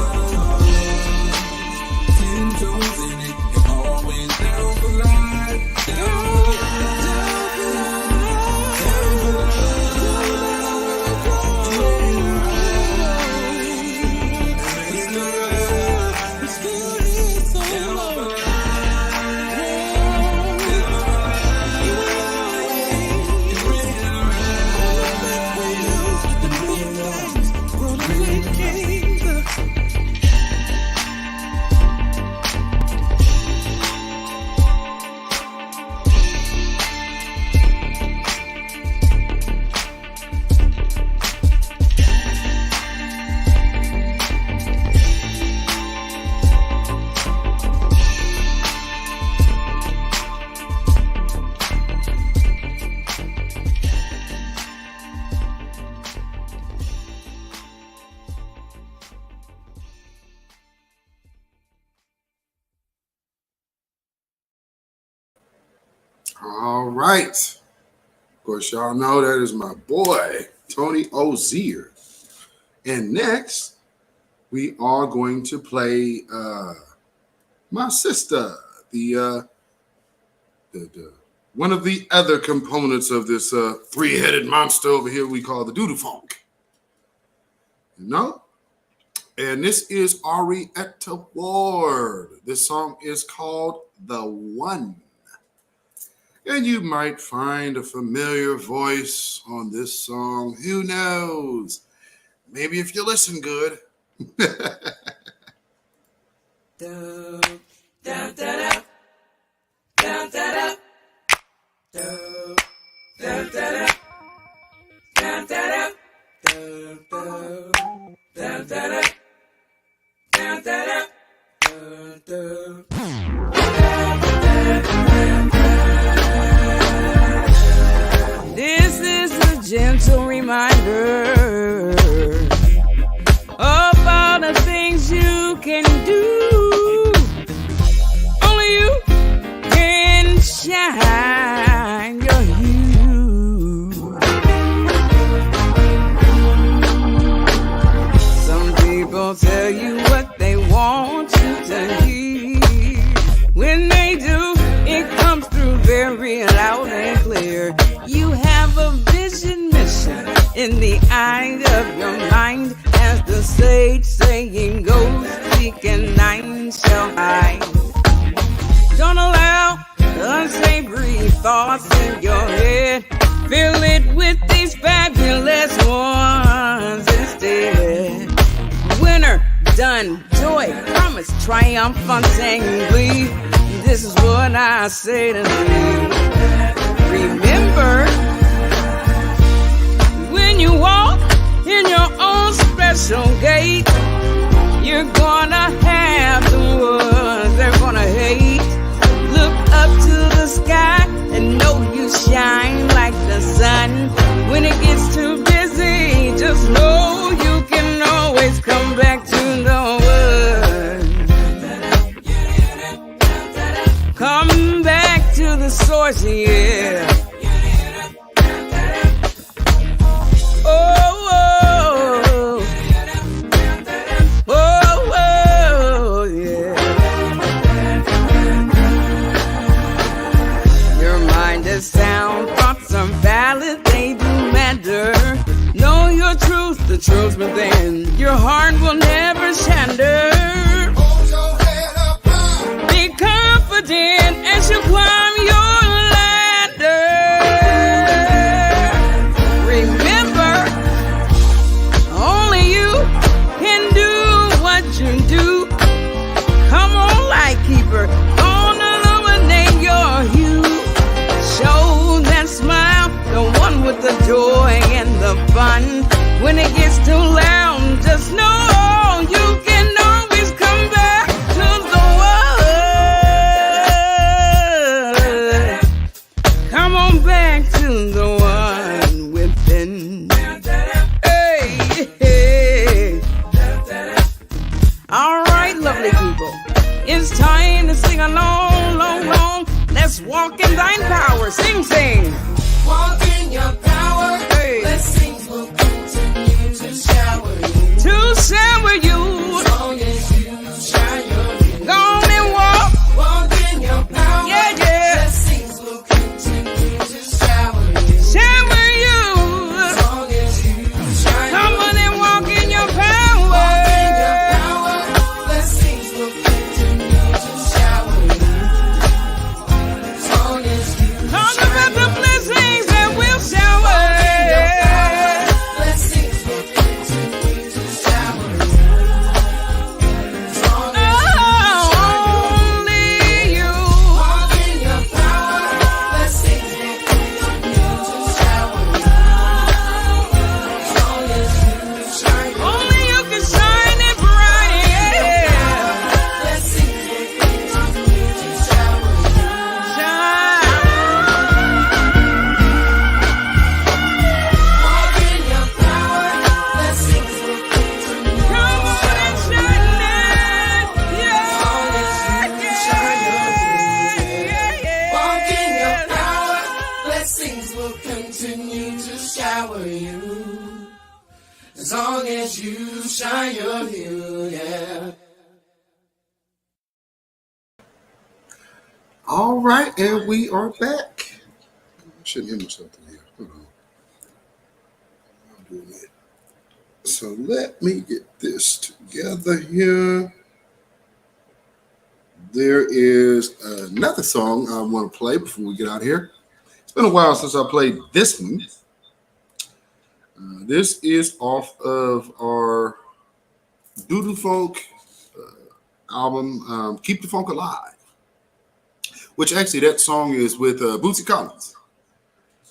10 toes in it. You're always down for life. Down for life. Down for life. All right. Of course, y'all know that is my boy, Tony Ozier. And next, we are going to play my sister, the one of the other components of this three-headed monster over here we call the doodle funk. You know? And this is Arietta Ward. This song is called The One. And you might find a familiar voice on this song. Who knows? Maybe if you listen good. This is a gentle reminder of all the things you can do. Only you can shine your hue. Some people tell you what they want you to hear. When they do, it comes through very loud and clear. You have a vision mission in the eye of your mind. As the sage saying goes, seek and nine shall hide. Don't allow unsavory thoughts in your head. Fill it with these fabulous ones instead. Winner, done, joy, promise, triumphantly. This is what I say to thee. Remember, when you walk in your own special gate, you're gonna have the ones they're gonna hate. Look up to the sky and know you shine like the sun. When it gets too busy, just know you can always come back to the one. Come back to the source, yeah. Oh, yeah. Your mind is sound, thoughts are valid, they do matter. Know your truth, the truth within. Your heart will never shatter. Be confident as you climb your ladder. Remember, only you can do what you do. Come on, light keeper, gonna illuminate your hue. Show that smile, the one with the joy and the fun. When it gets too loud, just know you can always come back to the one. Come on back to the one within. Hey, hey. All right, lovely people, it's time to sing along, long, long. Let's walk in thine power. Sing, sing. Walk in your power. Hey. Blessings will continue to shower you. To shower you. As long as you shine your view. Go on and walk. Walk in your power. Yeah, yeah. Blessings will continue to shower you. Shower you. As long as you shine Come your on and walk in your power. Walk in your power. Blessings will continue to shower you. As long as you talk about the blessings that will shower. Blessings will continue to shower you. As long as only you. Walk in your power. Blessings will continue to shower you. As long as you shine. Only you can shine it bright. Yeah. Blessings will continue to shower you. Shine. Walk in your power. Blessings will continue to shower Walk in your power. Blessings will continue to shower you. As long as you shine your hue, yeah. All right, and we are back. shouldn't hit myself through here. Hold on. I'm doing that. So let me get this together here. There is another song I want to play before we get out of here. It's been a while since I played this one. This is off of our Doodle Funk album, Keep the Funk Alive, which actually that song is with Bootsy Collins.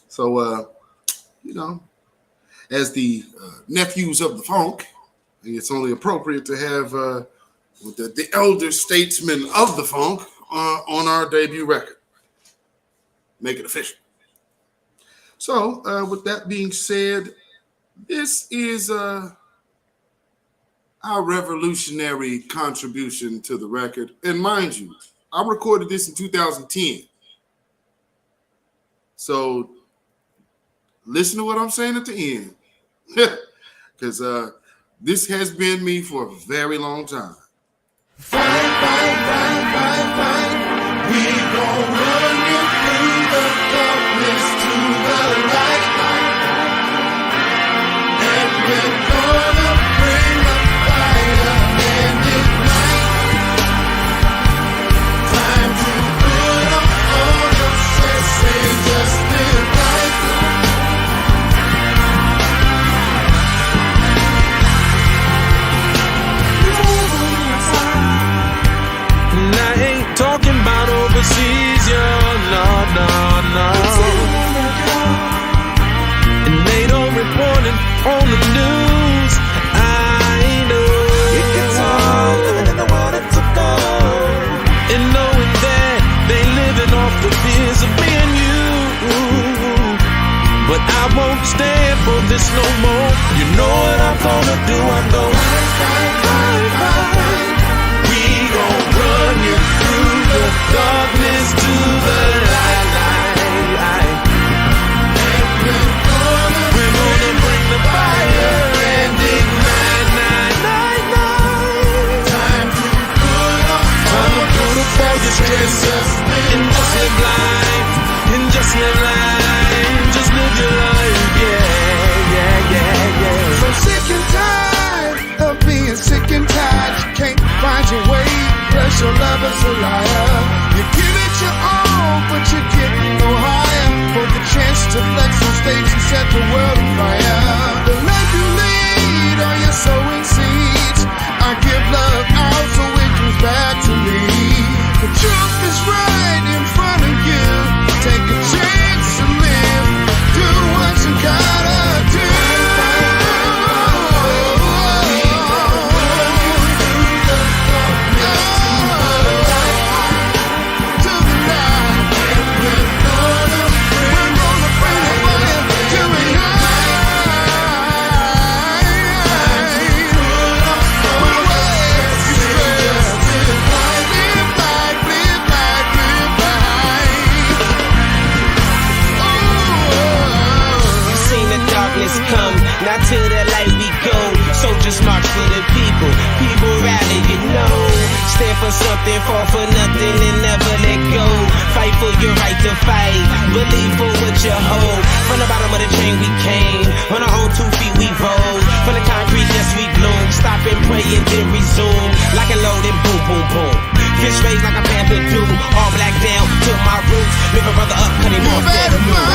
So, you know, as the nephews of the funk, it's only appropriate to have the elder statesmen of the funk on our debut record. Make it official. So, with that being said, this is our revolutionary contribution to the record. And mind you, I recorded this in 2010. So listen to what I'm saying at the end. Because this has been me for a very long time. Fight, fight, fight, fight, fight. We gon' run you through the darkness to the light. And we're gonna bring the fire and ignite. Time to put up all your stress and just live right. And I ain't talking about overseas, yo, no, no, no. And they don't report it on the news. I know it gets hard living in the world it took on. And knowing that they living off the fears of being you. But I won't stand for this no more. You know what I'm gonna do, I'm gonna fight. We gon' run you through the darkness to the light. We're gonna bring the fire and ignite, night. Time to put all your stress and just live life, and just live life, just live your life, yeah. So sick and tired of being sick and tired. You can't find your way, plus your lover's a liar. You give it your all, but you get no higher. For the chance to flex on stage and set the world on fire. The life you lead, are you sowing seeds? I give love out so it comes back to me. The truth is right in front of you. Take a chance to live. Do what you gotta do. Come, now to the light we go. Soldiers march for the people. People rally, you know. Stand for something, fall for nothing, and never let go. Fight for your right to fight. Believe for what you hold. From the bottom of the train we came. On our own 2 feet we rose. From the concrete, yes we bloom. Stop and pray and then resume. Like a load and boom, boom, boom. Fist raised like a panther do. All black down to my roots. Lift a brother up, cut him off that move.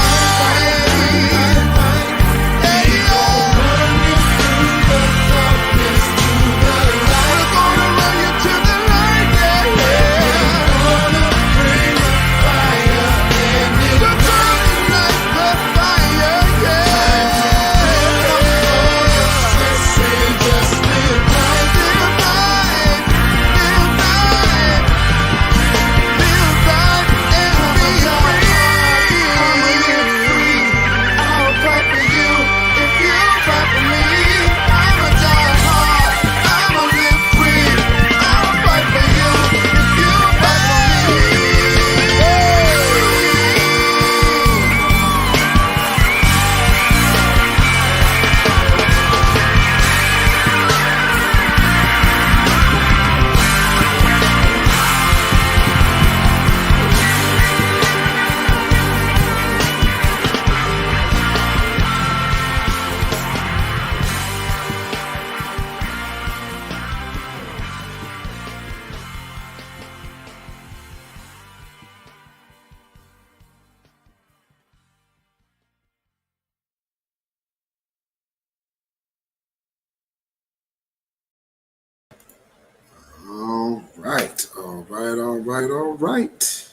All right.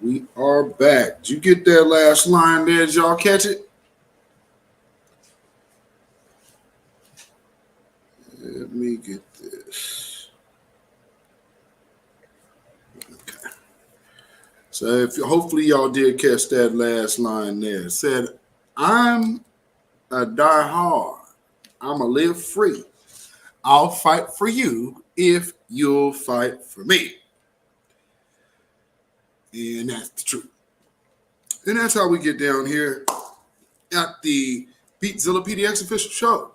We are back. Did you get that last line there? Did y'all catch it? Let me get this. Okay. So hopefully y'all did catch that last line there. It said, I'm a die hard. I'm a live free. I'll fight for you if you'll fight for me. And that's the truth. And that's how we get down here at the Beatzilla PDX official show.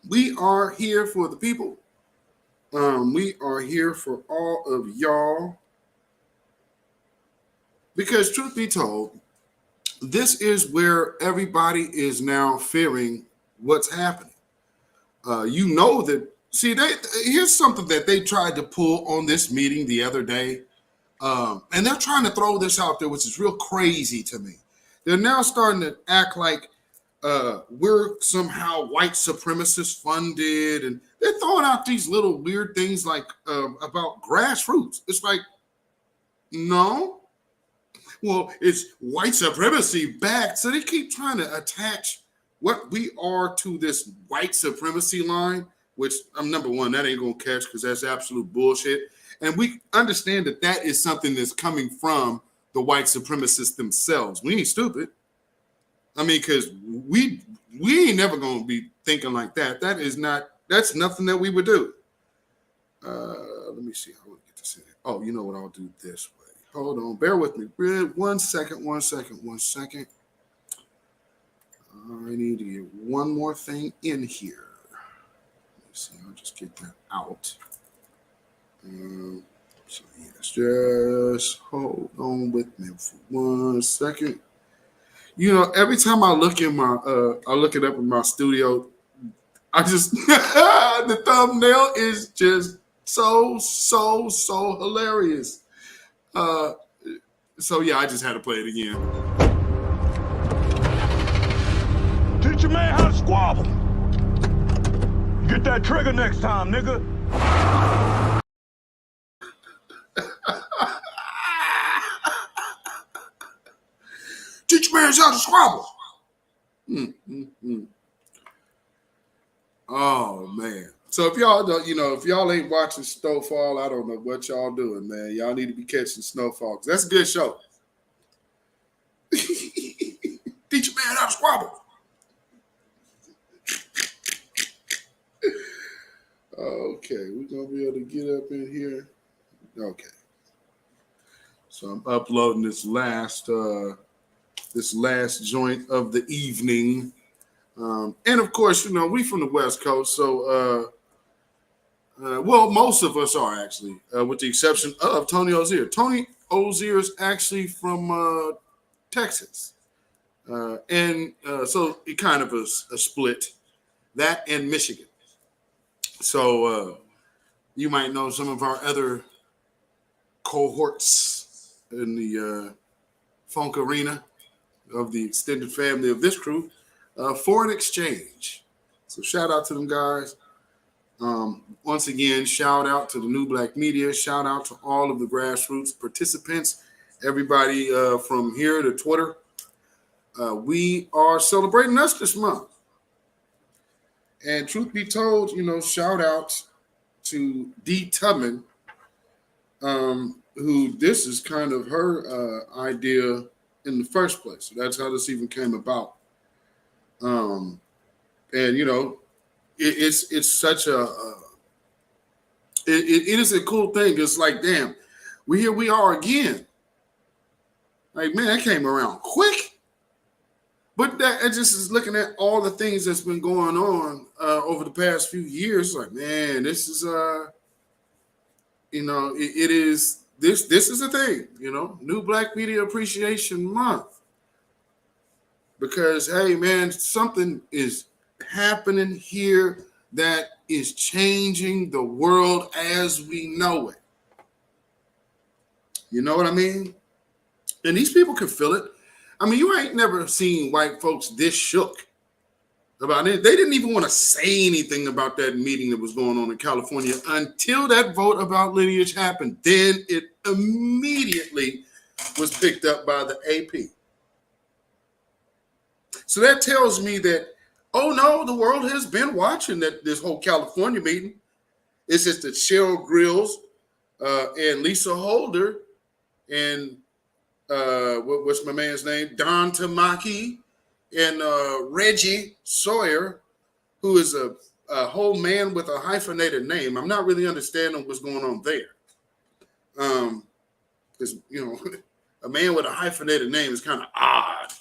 We are here for the people. We are here for all of y'all. Because truth be told, this is where everybody is now fearing what's happening. You know that, see, here's something that they tried to pull on this meeting the other day. And they're trying to throw this out there, which is real crazy to me. They're now starting to act like we're somehow white supremacist funded. And they're throwing out these little weird things like about grassroots. It's like, no. Well, it's white supremacy back. So they keep trying to attach what we are to this white supremacy line, which I'm number one, that ain't going to catch because that's absolute bullshit. And we understand that that is something that's coming from the white supremacists themselves. We ain't stupid. I mean, because we ain't never going to be thinking like that. That's nothing that we would do. Let me see how we get this in. Oh, you know what? I'll do this way. Hold on. Bear with me. 1 second. I need to get one more thing in here. Let me see. I'll just get that out. So yes, just hold on with me for 1 second. You know, every time I look in my, I look it up in my studio, I just the thumbnail is just so hilarious. So yeah, I just had to play it again. Teach a man how to squabble. Get that trigger next time, nigga. Teach man how to squabble. Oh man. So if y'all don't, if y'all ain't watching Snowfall, I don't know what y'all doing, man. Y'all need to be catching Snowfall. That's a good show. Teach a man how to squabble. Okay, we're gonna be able to get up in here. Okay. So I'm uploading this last joint of the evening. And of course, we from the West Coast, so well, most of us are actually, with the exception of Tony Ozier. Tony Ozier is actually from Texas, and so it kind of a split, that and Michigan. So you might know some of our other cohorts in the funk arena of the extended family of this crew. Foreign exchange. So shout out to them guys. Once again, shout out to the New Black Media. Shout out to all of the grassroots participants, everybody from here to Twitter. We are celebrating us this month. And truth be told, shout out to Dee Tubman, who this is kind of her idea in the first place. So that's how this even came about. And it's such a it is a cool thing. It's like, damn, here we are again. Like, man, that came around quick. But that it just is looking at all the things that's been going on over the past few years. Like, man, this is it is this is a thing. New Black Media Appreciation Month. Because, hey, man, something is happening here that is changing the world as we know it. You know what I mean? And these people can feel it. I mean, you ain't never seen white folks this shook about it. They didn't even want to say anything about that meeting that was going on in California until that vote about lineage happened. Then it immediately was picked up by the AP. So that tells me that, oh no, the world has been watching this whole California meeting. It's just that Cheryl Grills and Lisa Holder and what's my man's name? Don Tamaki and Reggie Sawyer, who is a whole man with a hyphenated name. I'm not really understanding what's going on there. Because, a man with a hyphenated name is kind of odd.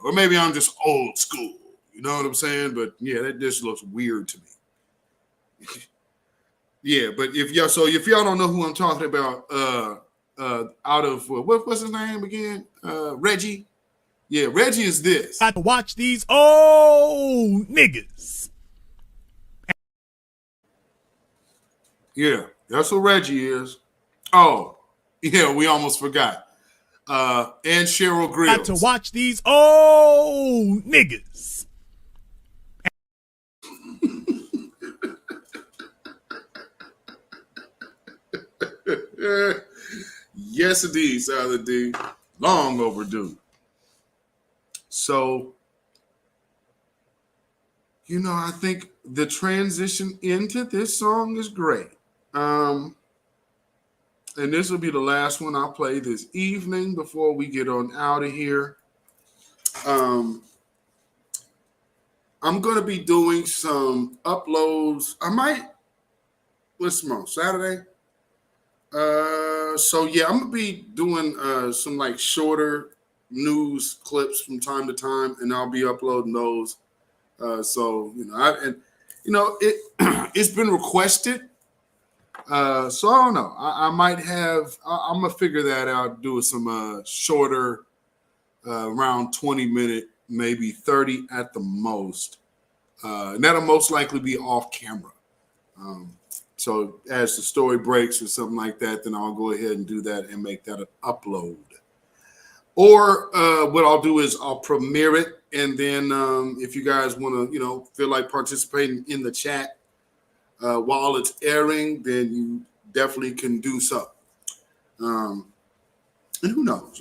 Or maybe I'm just old school. You know what I'm saying? But yeah, that just looks weird to me. Yeah, but if y'all don't know who I'm talking about, out of what's his name again? Reggie. Yeah, Reggie is this. Got to watch these old niggas. Yeah, that's what Reggie is. Oh, yeah, we almost forgot. And Cheryl Grills. Got to watch these old niggas. Yes, indeed, Silent D. Long overdue. So, I think the transition into this song is great. And this will be the last one I'll play this evening before we get on out of here. I'm going to be doing some uploads. What's tomorrow? Saturday? So yeah, I'm going to be doing some like shorter news clips from time to time, and I'll be uploading those. It's been requested. So I don't know. I might have. I'm gonna figure that out. Do some shorter, around 20-minute, maybe 30 at the most, and that'll most likely be off camera. So as the story breaks or something like that, then I'll go ahead and do that and make that an upload. Or what I'll do is I'll premiere it, and then if you guys want to, feel like participating in the chat while it's airing, then you definitely can do so. And who knows,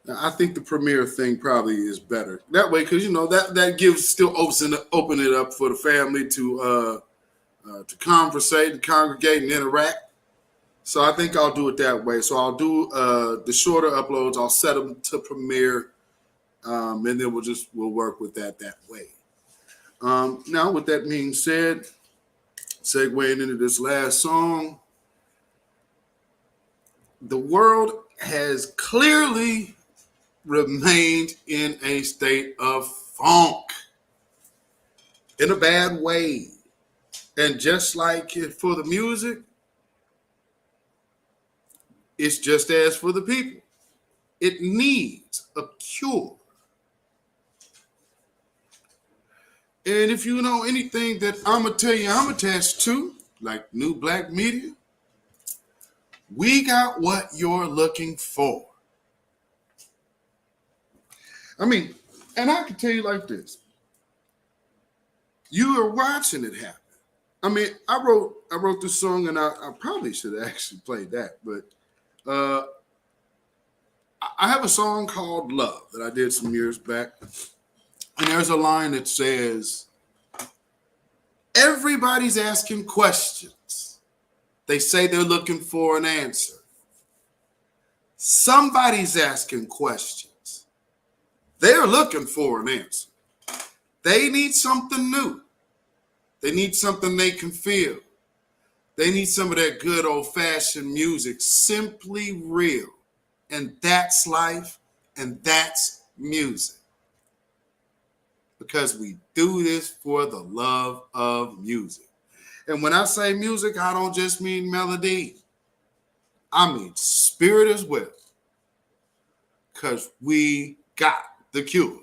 I think the premiere thing probably is better that way, because that gives still open it up for the family to conversate and congregate and interact. So I think I'll do it that way. So I'll do the shorter uploads. I'll set them to premiere, and then we'll work with that way. Now, with that being said, segueing into this last song, the world has clearly remained in a state of funk, in a bad way. And just like for the music, it's just as for the people. It needs a cure. And if you know anything that I'm going to tell you I'm attached to, like New Black Media, we got what you're looking for. I mean, and I can tell you like this. You are watching it happen. I mean, I wrote this song, and I probably should have actually played that, but I have a song called Love that I did some years back. And there's a line that says, everybody's asking questions. They say they're looking for an answer. Somebody's asking questions. They're looking for an answer. They need something new. They need something they can feel. They need some of that good old-fashioned music, simply real. And that's life, and that's music. Because we do this for the love of music. And when I say music, I don't just mean melody. I mean spirit as well. Because we got the cure.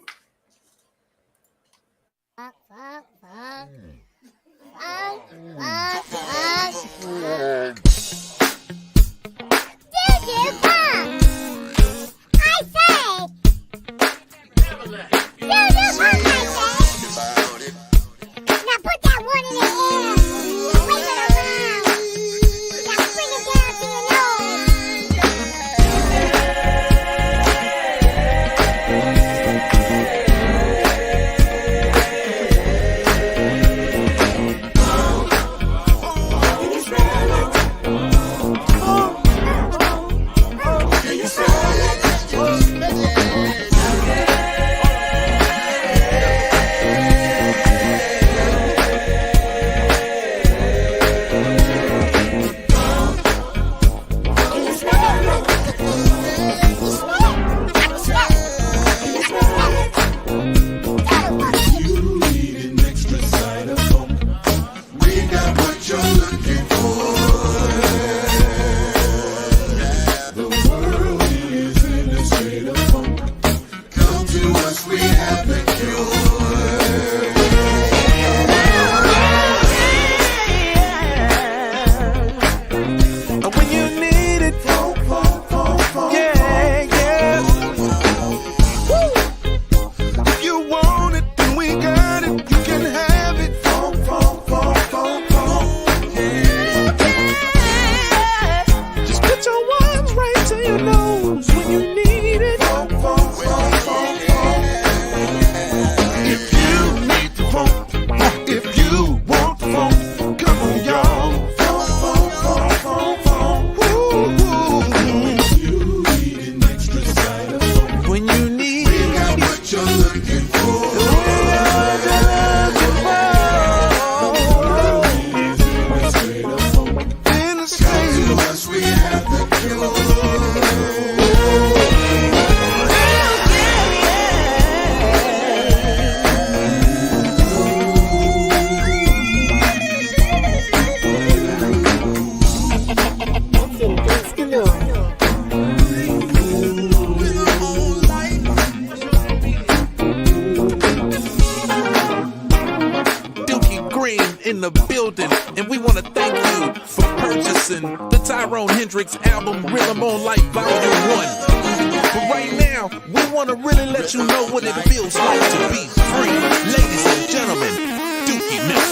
you knows when you need it. If you need the phone, if you want the phone, come on, y'all. When you need it, we got what you're looking for. In the States, to us we have the cure. In the building, and we want to thank you for purchasing the Tyrone Hendrix album Rhythm on Life Volume 1. But right now, we want to really let you know what it feels like to be free. Ladies and gentlemen, Dookie Milk.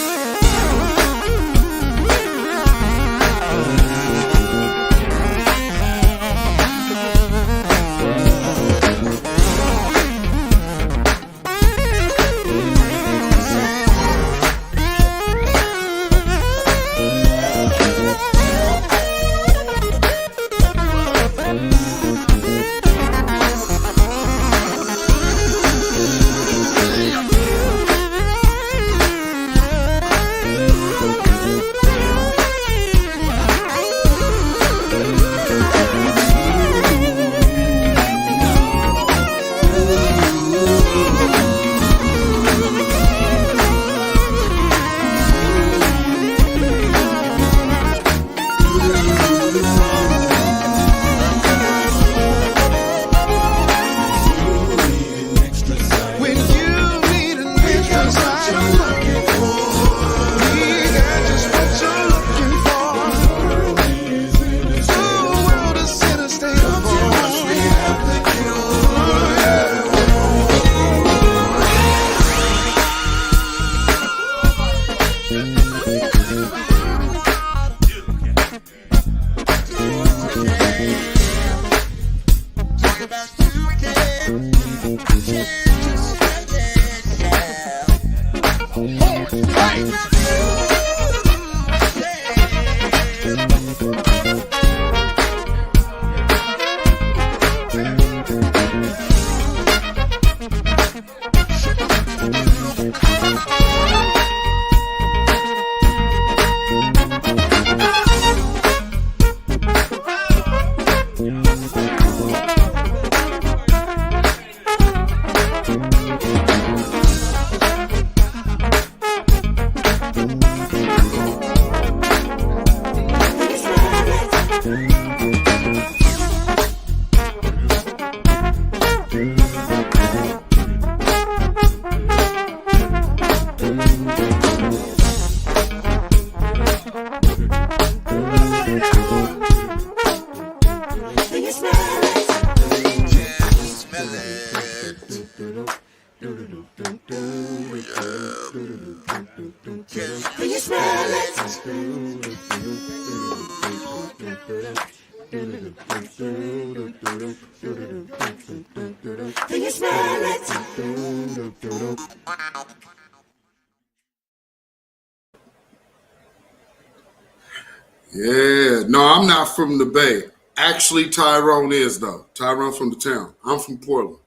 Yeah, no, I'm not from the Bay. Actually, Tyrone is, though. Tyrone from the town. I'm from Portland,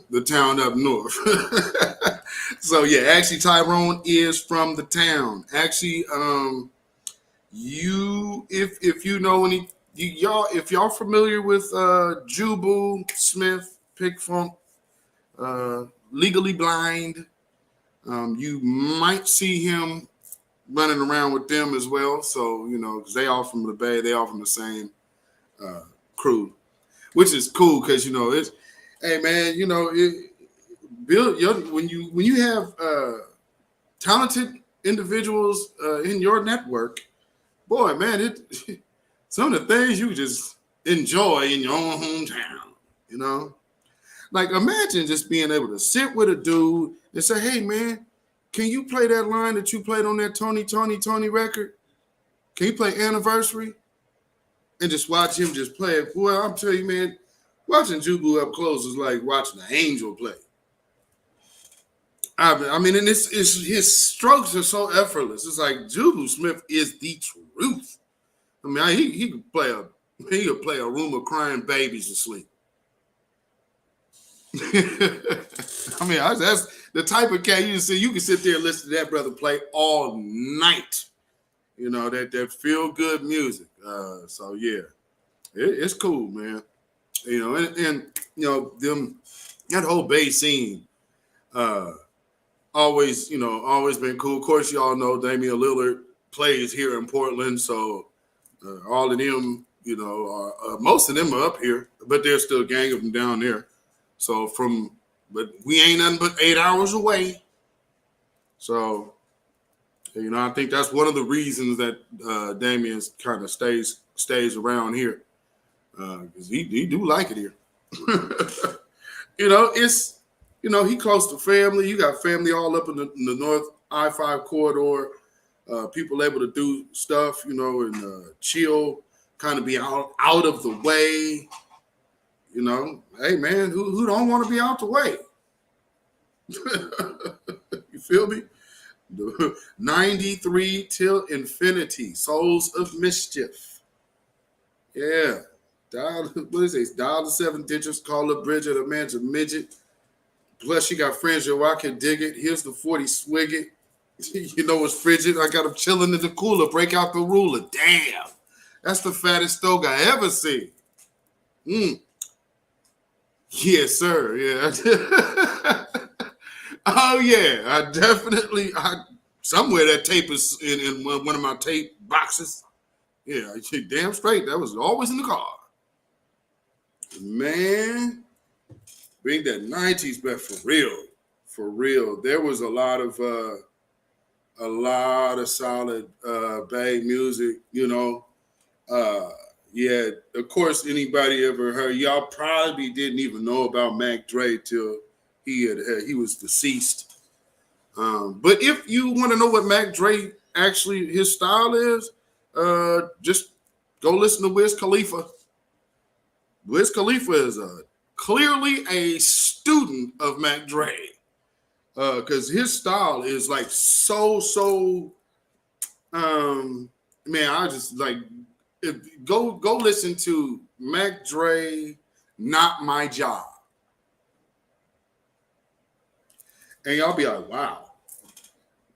the town up north. So, yeah, actually, Tyrone is from the town. Actually, if you know any, if y'all familiar with Jubu, Smith, Pick Funk, Legally Blind, you might see him running around with them as well. So, you know, because they all from the Bay, they all from the same crew, which is cool because, you know, it's, hey, man, you know, when you have talented individuals in your network, boy, man, some of the things you just enjoy in your own hometown, you know? Like, imagine just being able to sit with a dude and say, hey, man, can you play that line that you played on that Tony record? Can you play Anniversary? and just watch him just play it. Boy, I'm telling you, man, watching Jubu up close is like watching an angel play. I mean, and it's his strokes are so effortless. It's like Jubu Smith is the truth. I mean, he could play a room of crying babies to sleep. I mean, that's the type of cat you can sit there and listen to that brother play all night. You know, that feel good music. So yeah, it's cool, man. You know, and you know that whole Bay scene. Always been cool. Of course, y'all know Damian Lillard plays here in Portland, so all of them, you know, most of them are up here, but there's still a gang of them down there. So but we ain't nothing but 8 hours away. So, you know, I think that's one of the reasons that Damian kind of stays around here, because he do like it here. You know, it's. You know, he close to family. You got family all up in the North I-5 corridor. People able to do stuff, you know, and chill, kind of be out of the way. You know, hey, man, who don't want to be out the way? You feel me? 93 till infinity. Souls of mischief. Yeah. Dial the 7 digits. Call up Bridget, a man's a midget. Plus, you got friends yo, I can dig it. Here's the 40 swig it. You know it's frigid. I got him chilling in the cooler. Break out the ruler. Damn. That's the fattest dog I ever seen. Yes, sir. Yeah. Oh, yeah. I definitely, somewhere that tape is in one of my tape boxes. Yeah, damn straight. That was always in the car. Man. Bring that 90s back for real. There was a lot of solid Bay music, you know. Yeah, of course, anybody ever heard? Y'all probably didn't even know about Mac Dre till he was deceased. But if you want to know what Mac Dre actually his style is, just go listen to Wiz Khalifa. Wiz Khalifa is clearly a student of Mac Dre, because his style is like so man, I just like go listen to Mac Dre, Not My Job, and y'all be like, wow,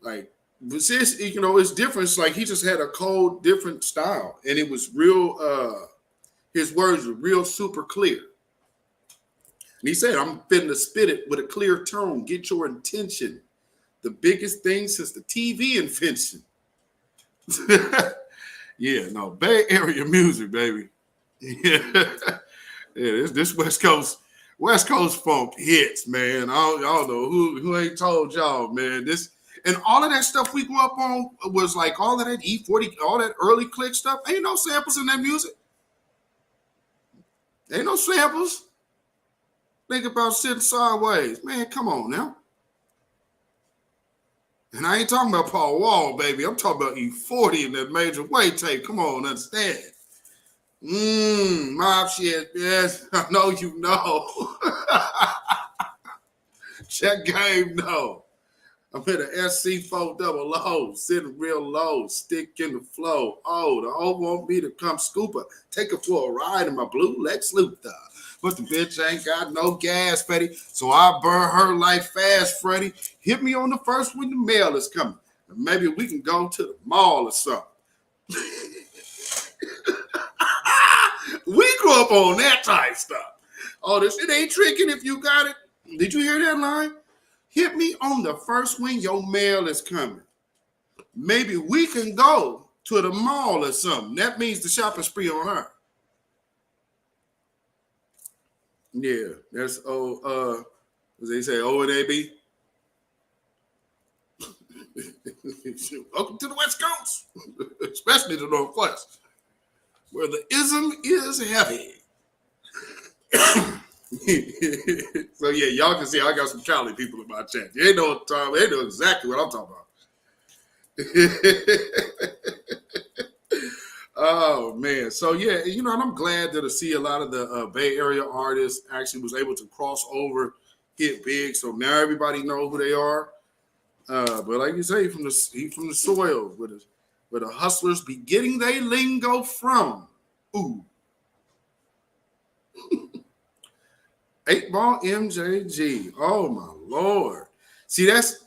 like this, you know, it's different. It's like he just had a cold different style, and it was real his words were real super clear. And he said, I'm finna spit it with a clear tone. Get your intention. The biggest thing since the TV invention. Yeah, no, Bay Area music, baby. Yeah, this West Coast funk hits, man. Y'all know who ain't told y'all, man. This and all of that stuff we grew up on was like all of that E40, all that early click stuff. Ain't no samples in that music. Ain't no samples. Think about sitting sideways. Man, come on now. And I ain't talking about Paul Wall, baby. I'm talking about E40 and that Major Way tape. Come on, understand. Mob shit. Yes, I know you know. Check game, no. I'm in an SC400, sitting real low, stick in the flow. Oh, the hoe want me to come scoop her. Take her for a ride in my blue Lex Luthor. But the bitch ain't got no gas, Freddy. So I burn her like fast, Freddy. Hit me on the first when the mail is coming. And maybe we can go to the mall or something. We grew up on that type stuff. Oh, this shit ain't tricking if you got it. Did you hear that line? Hit me on the first when your mail is coming. Maybe we can go to the mall or something. That means the shopping spree on her. Yeah, that's as they say, O&AB. Welcome to the West Coast, especially the Northwest, where the ism is heavy. So yeah, y'all can see I got some Cali people in my chat. They know what time. They know exactly what I'm talking Oh man, so yeah, and I'm glad that I see a lot of the Bay Area artists actually was able to cross over, hit big. So now everybody know who they are. But like you say, he from the soil where the hustlers be getting their lingo from. Ooh, 8-Ball MJG. Oh my Lord. See, that's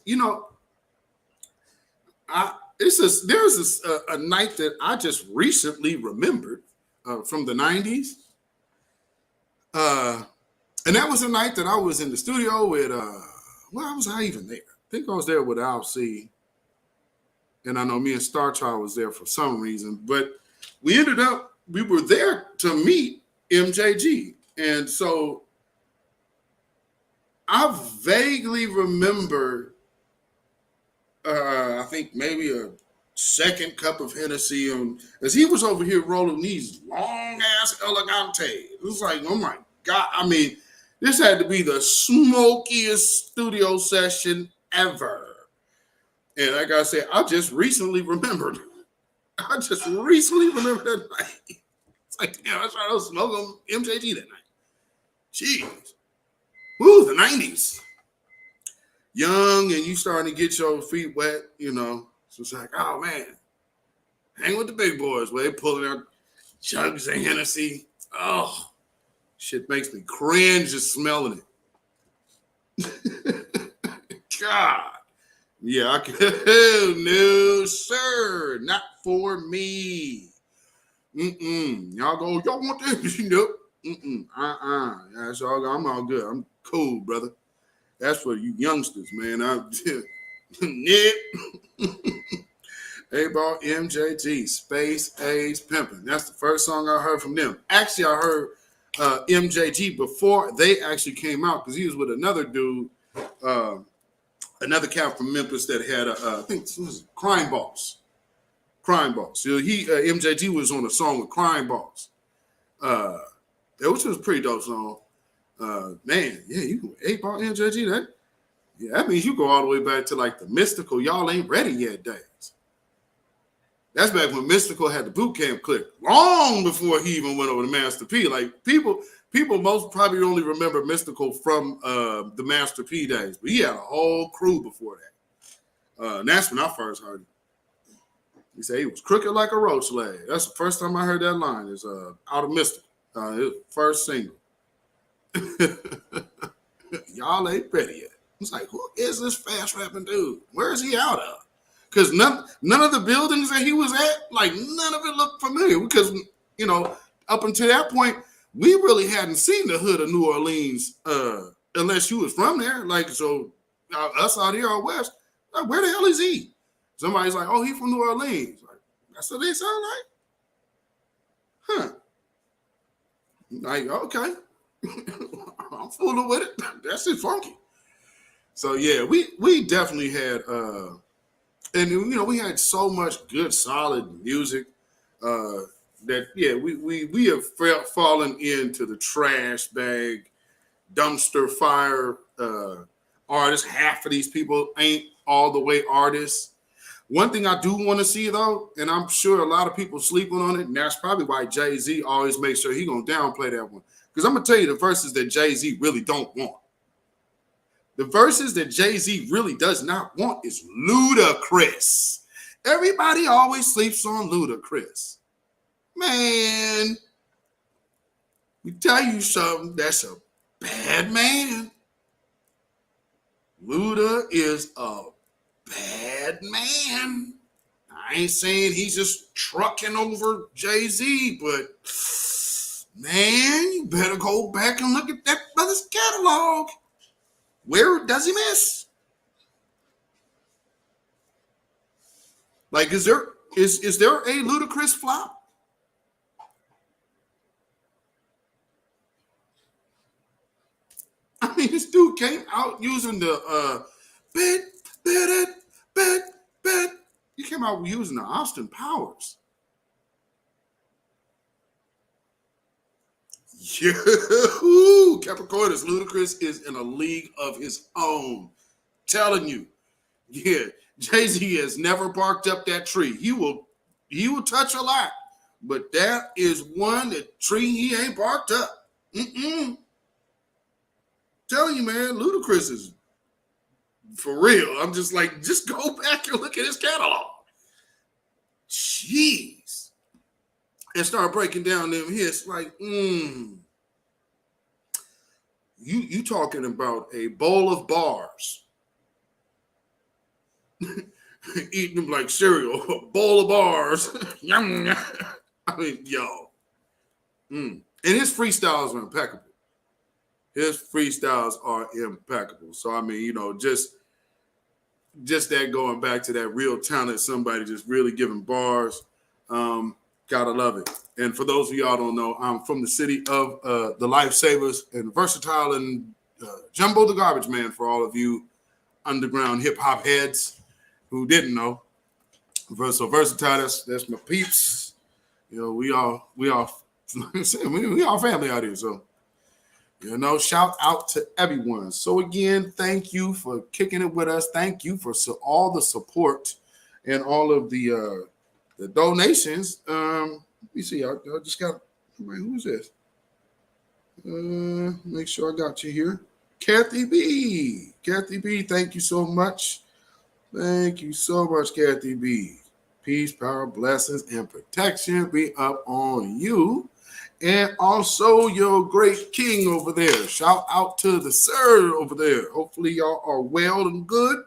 there's a night that I just recently remembered from the 90s. And that was a night that I was in the studio with why was I even there? I think I was there with Al C. And I know me and Star Child was there for some reason, but we were there to meet MJG. And so I vaguely remember I think maybe a second cup of Hennessy as he was over here rolling these long ass Elegante. It was like, oh my God. I mean, this had to be the smokiest studio session ever. And like I said, I just recently remembered that night. It's like, damn, I tried to smoke on MJG that night. Jeez. Woo, the 90s. Young and you starting to get your feet wet, So it's like, oh man, hang with the big boys where they pulling out jugs of Hennessy. Oh, shit makes me cringe just smelling it. God. Yeah, I can. No, sir, not for me. Y'all want this? Nope. That's all. I'm all good. I'm cool, brother. That's for you youngsters, man. Nip. 8-Ball MJG, Space Age Pimpin'. That's the first song I heard from them. Actually, I heard MJG before they actually came out because he was with another dude, another cat from Memphis that had I think it was Crime Boss. Crime Boss. So MJG was on a song with Crime Boss. Which was a pretty dope song. Man, yeah, you 8-Ball MJG, that means you go all the way back to like the Mystical Y'all Ain't Ready Yet days. That's back when Mystical had the boot camp click, long before he even went over to Master P. Like people most probably only remember Mystical from the Master P days, but he had a whole crew before that. And that's when I first heard him. He said he was crooked like a roach leg. That's the first time I heard that line. Is out of Mystical, his first single. Y'all ain't ready yet. It's like, who is this fast rapping dude? Where is he out of? Because none of the buildings that he was at, like none of it looked familiar. Because up until that point, we really hadn't seen the hood of New Orleans, unless you was from there. Like so, us out here out west, like, where the hell is he? Somebody's like, oh, he from New Orleans. Like, that's what they sound like, huh? Like, okay. I'm fooling with it. That's just funky. So yeah, we definitely had and we had so much good solid music that we have fallen into the trash bag dumpster fire artists. Half of these people ain't all the way artists. One thing I do want to see though, and I'm sure a lot of people sleeping on it, and that's probably why Jay-Z always makes sure he gonna downplay that one. Because I'm going to tell you the verses that Jay-Z really don't want. The verses that Jay-Z really does not want is Ludacris. Everybody always sleeps on Ludacris. Man, we tell you something, that's a bad man. Luda is a bad man. I ain't saying he's just trucking over Jay-Z, but man, you better go back and look at that brother's catalog. Where does he miss? Like, is there a Ludacris flop? I mean, this dude came out using the bet. He came out using the Austin Powers. Yeah, Capricornus, Ludacris is in a league of his own. Telling you, yeah, Jay-Z has never barked up that tree. He will touch a lot, But that is one that tree he ain't barked up. Telling you, man, Ludacris is for real. I'm just like, just go back and look at his catalog. Jeez. And start breaking down them hits like, You talking about a bowl of bars. Eating them like cereal, a bowl of bars. Yum. I mean, yo. And his freestyles are impeccable. So, I mean, just that going back to that real talent, somebody just really giving bars. Gotta love it. And for those of y'all don't know, I'm from the city of the Lifesavers and Versatile and Jumbo the Garbage Man for all of you underground hip hop heads who didn't know. So Versatile, that's my peeps. We all like I said, we all family out here. So, shout out to everyone. So again, thank you for kicking it with us. Thank you for all the support and all of the donations. Let me see. I just got. Who's this? Make sure I got you here. Kathy B. Kathy B. Thank you so much. Thank you so much, Kathy B. Peace, power, blessings, and protection be up on you. And also your great king over there. Shout out to the sir over there. Hopefully y'all are well and good.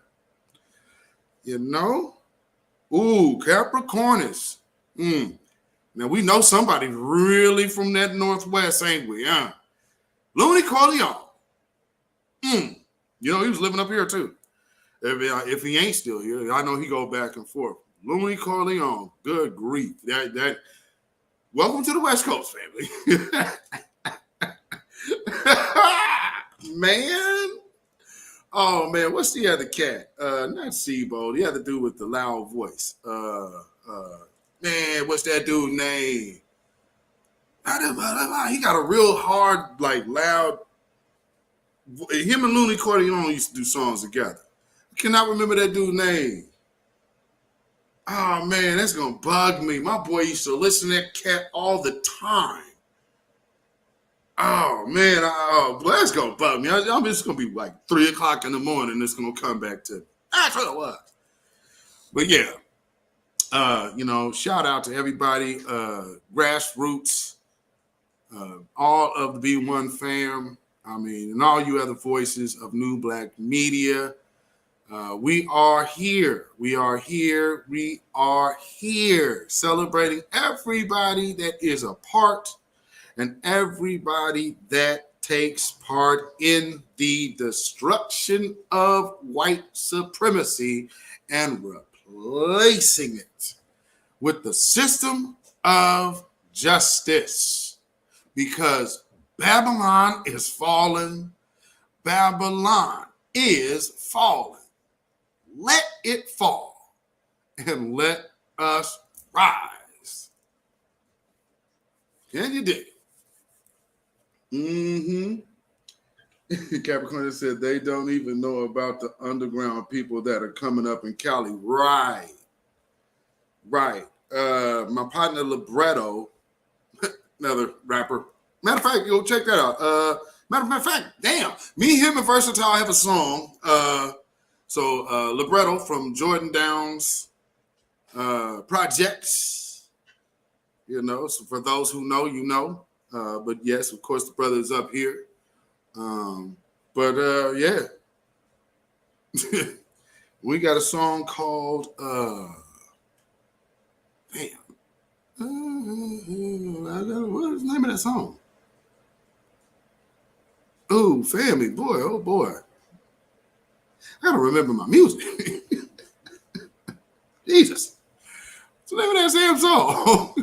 Ooh, Capricornus. Now we know somebody really from that Northwest, ain't we? Looney Corleone. He was living up here too. If he ain't still here, I know he go back and forth. Looney Corleone. Good grief. That. Welcome to the West Coast, family. Man. Oh, man. What's the other cat? Not Seabo. The other dude with the loud voice. Man, what's that dude's name? He got a real hard, like, loud. Him and Looney Corleone used to do songs together. I cannot remember that dude's name. Oh, man, that's going to bug me. My boy used to listen to that cat all the time. Oh, man. That's going to bug me. I'm just going to be like 3 o'clock in the morning. It's going to come back to me. That's what it was. But, yeah. Shout out to everybody. Grassroots. All of the B1 fam. And all you other voices of New Black Media. We are here. We are here celebrating everybody that is a part and everybody that takes part in the destruction of white supremacy and replacing it with the system of justice. Because Babylon is fallen. Babylon is fallen. Let it fall and let us rise. Can you dig it? Capricorn said they don't even know about the underground people that are coming up in Cali. Right. My partner Libretto, another rapper. Matter of fact, check that out. Matter of fact, damn. Me, him, and Versatile have a song. So Libretto from Jordan Downs Projects, so for those who know, but yes, of course, the brother is up here. Yeah, we got a song called, what is the name of that song? Oh, family, boy, oh boy. I gotta remember my music. Jesus. What's the name of that damn song?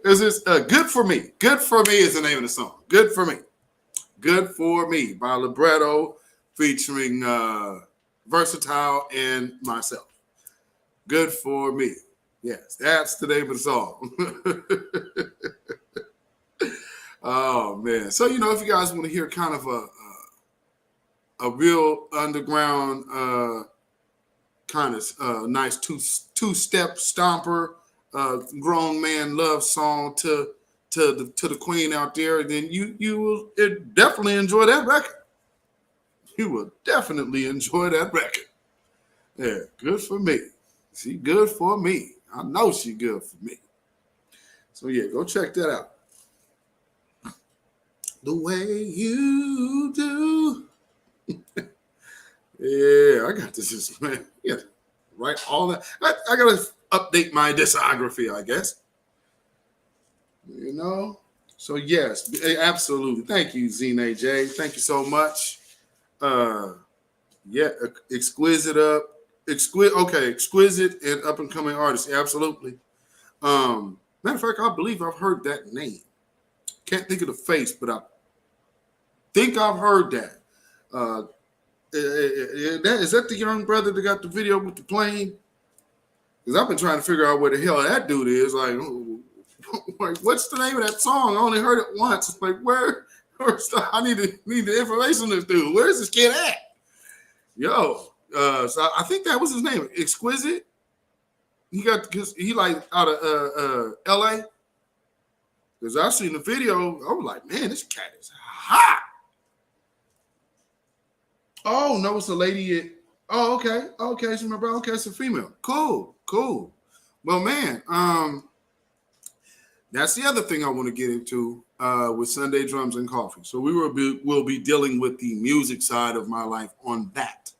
Is this Good For Me? Good For Me is the name of the song. Good For Me. Good For Me by Libretto featuring Versatile and myself. Good For Me. Yes, that's the name of the song. Oh, man. So, if you guys want to hear kind of a real underground kind of nice two-step stomper, grown man love song to the queen out there, then you will definitely enjoy that record. You will definitely enjoy that record. Yeah, good for me. She good for me. I know she good for me. So yeah, go check that out. The way you do. Yeah, I got this just, man. Yeah, right. All that. I gotta update my discography, I guess. You know. So yes, absolutely. Thank you, Zine J. Thank you so much. Yeah, exquisite and up and coming artist. Absolutely. Matter of fact, I believe I've heard that name. Can't think of the face, but I think I've heard that. Is that the young brother that got the video with the plane? Because I've been trying to figure out where the hell that dude is. Like, what's the name of that song? I only heard it once. It's like, I need the information on this dude. Where's this kid at? Yo, so I think that was his name, Exquisite. He like out of LA. Because I seen the video, I was like, man, this cat is hot. Oh no, it's a lady. Oh, okay, so my brother. Okay, it's a female. Cool. Well, man, that's the other thing I want to get into with Sunday Drums and Coffee. So we'll be dealing with the music side of my life on that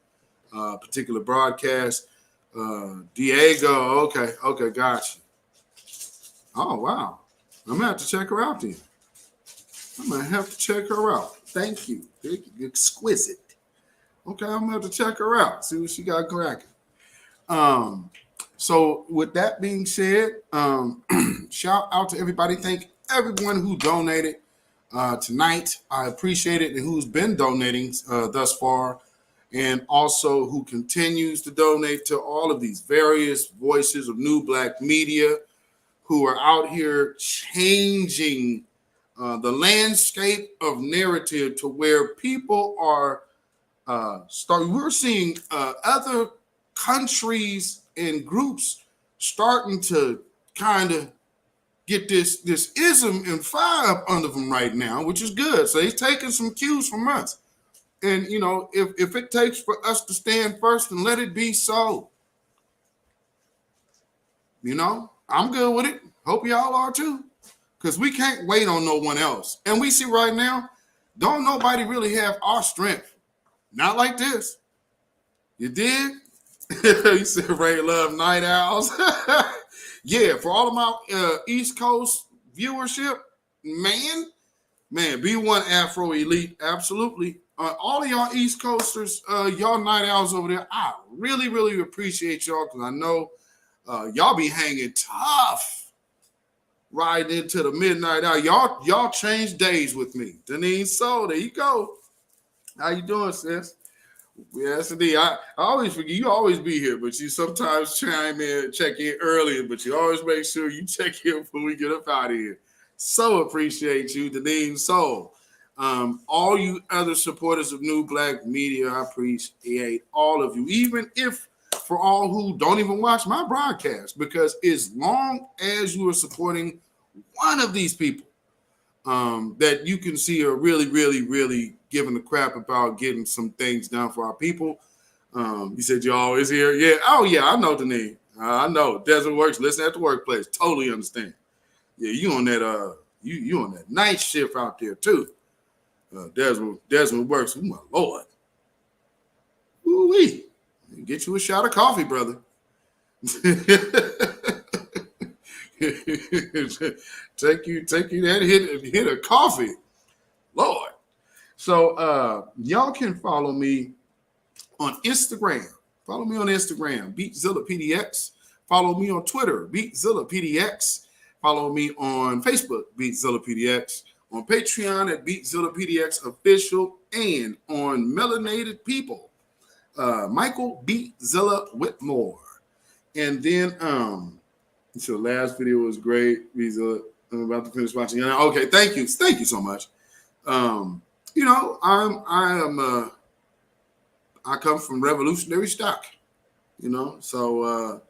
particular broadcast. Diego, okay, gotcha. Oh wow, I'm gonna have to check her out then. Thank you. Exquisite. Okay, I'm gonna have to check her out. See what she got cracking. So with that being said, shout out to everybody. Thank everyone who donated tonight. I appreciate it, and who's been donating thus far, and also who continues to donate to all of these various voices of new Black media who are out here changing the landscape of narrative to where people are we're seeing other countries and groups starting to kind of get this ism and fire up under them right now, which is good. So he's taking some cues from us. And, you know, if it takes for us to stand first and let it be so, you know, I'm good with it. Hope y'all are too, because we can't wait on no one else. And we see right now, don't nobody really have our strength. Not like this. You did? You said Ray love night owls. Yeah, for all of my East Coast viewership, man, B1 Afro Elite, absolutely. All of y'all East Coasters, y'all night owls over there, I really, really appreciate y'all, because I know y'all be hanging tough riding into the midnight hour. Y'all change days with me. Denise, so there you go. How you doing, sis? Yes, indeed. I always forget. You always be here, but you sometimes chime in, check in earlier, but you always make sure you check in before we get up out of here. So appreciate you, Denise. So, all you other supporters of New Black Media, I appreciate all of you, even if for all who don't even watch my broadcast, because as long as you are supporting one of these people, that you can see are really, really, really giving a crap about getting some things done for our people. You said you're always here. Yeah. Oh, yeah. I know the name. I know. Desert Works. Listen at the workplace. Totally understand. Yeah, you on that you on that night shift out there too. Desmond Works. Oh, my Lord. Woo-wee. Get you a shot of coffee, brother. take you that hit of coffee, Lord. So y'all can follow me on Instagram. Follow me on Instagram, beatzillapdx. Follow me on Twitter, beatzillapdx. Follow me on Facebook, beatzillapdx. On Patreon at beatzillapdx official, and on Melanated People, Michael Beatzilla Whitmore. And then so the last video was great. I'm about to finish watching. Okay, thank you so much. You know, I come from revolutionary stock. You know, so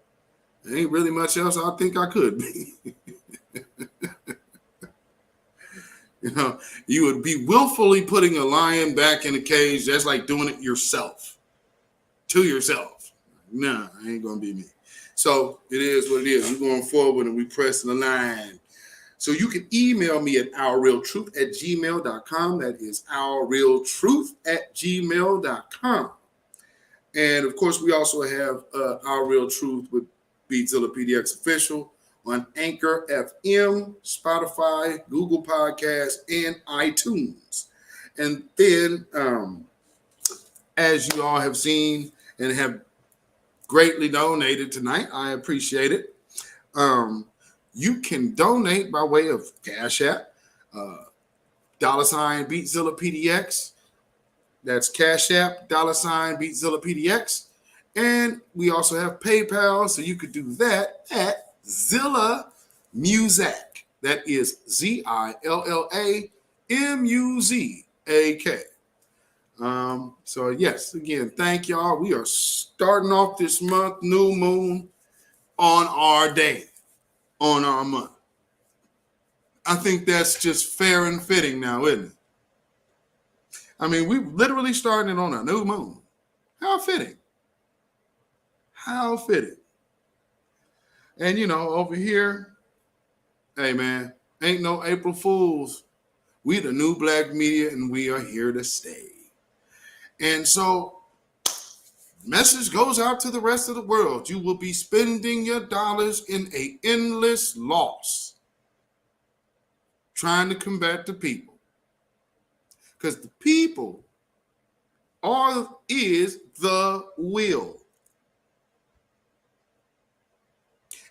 ain't really much else I think I could be. You know, you would be willfully putting a lion back in a cage. That's like doing it yourself, to yourself. Nah, I ain't gonna be me. So it is what it is. We're going forward and we pressing the line. So you can email me at ourrealtruth@gmail.com. That is ourrealtruth@gmail.com. And of course, we also have Our Real Truth with Beatzilla PDX Official on Anchor FM, Spotify, Google Podcasts, and iTunes. And then, as you all have seen and have greatly donated tonight, I appreciate it. You can donate by way of CashApp, $ Beatzilla PDX. That's CashApp, $ Beatzilla PDX. And we also have PayPal, so you could do that at Zilla Muzak. That is ZILLAMUZAK. So yes, again, thank y'all. We are starting off this month, new moon, on our day, on our month. I think that's just fair and fitting now, isn't it? I mean, we literally starting it on a new moon. How fitting. How fitting. And, you know, over here, hey, man, ain't no April Fools. We the new black media, and we are here to stay. And so, message goes out to the rest of the world. You will be spending your dollars in an endless loss trying to combat the people. Because the people is the will.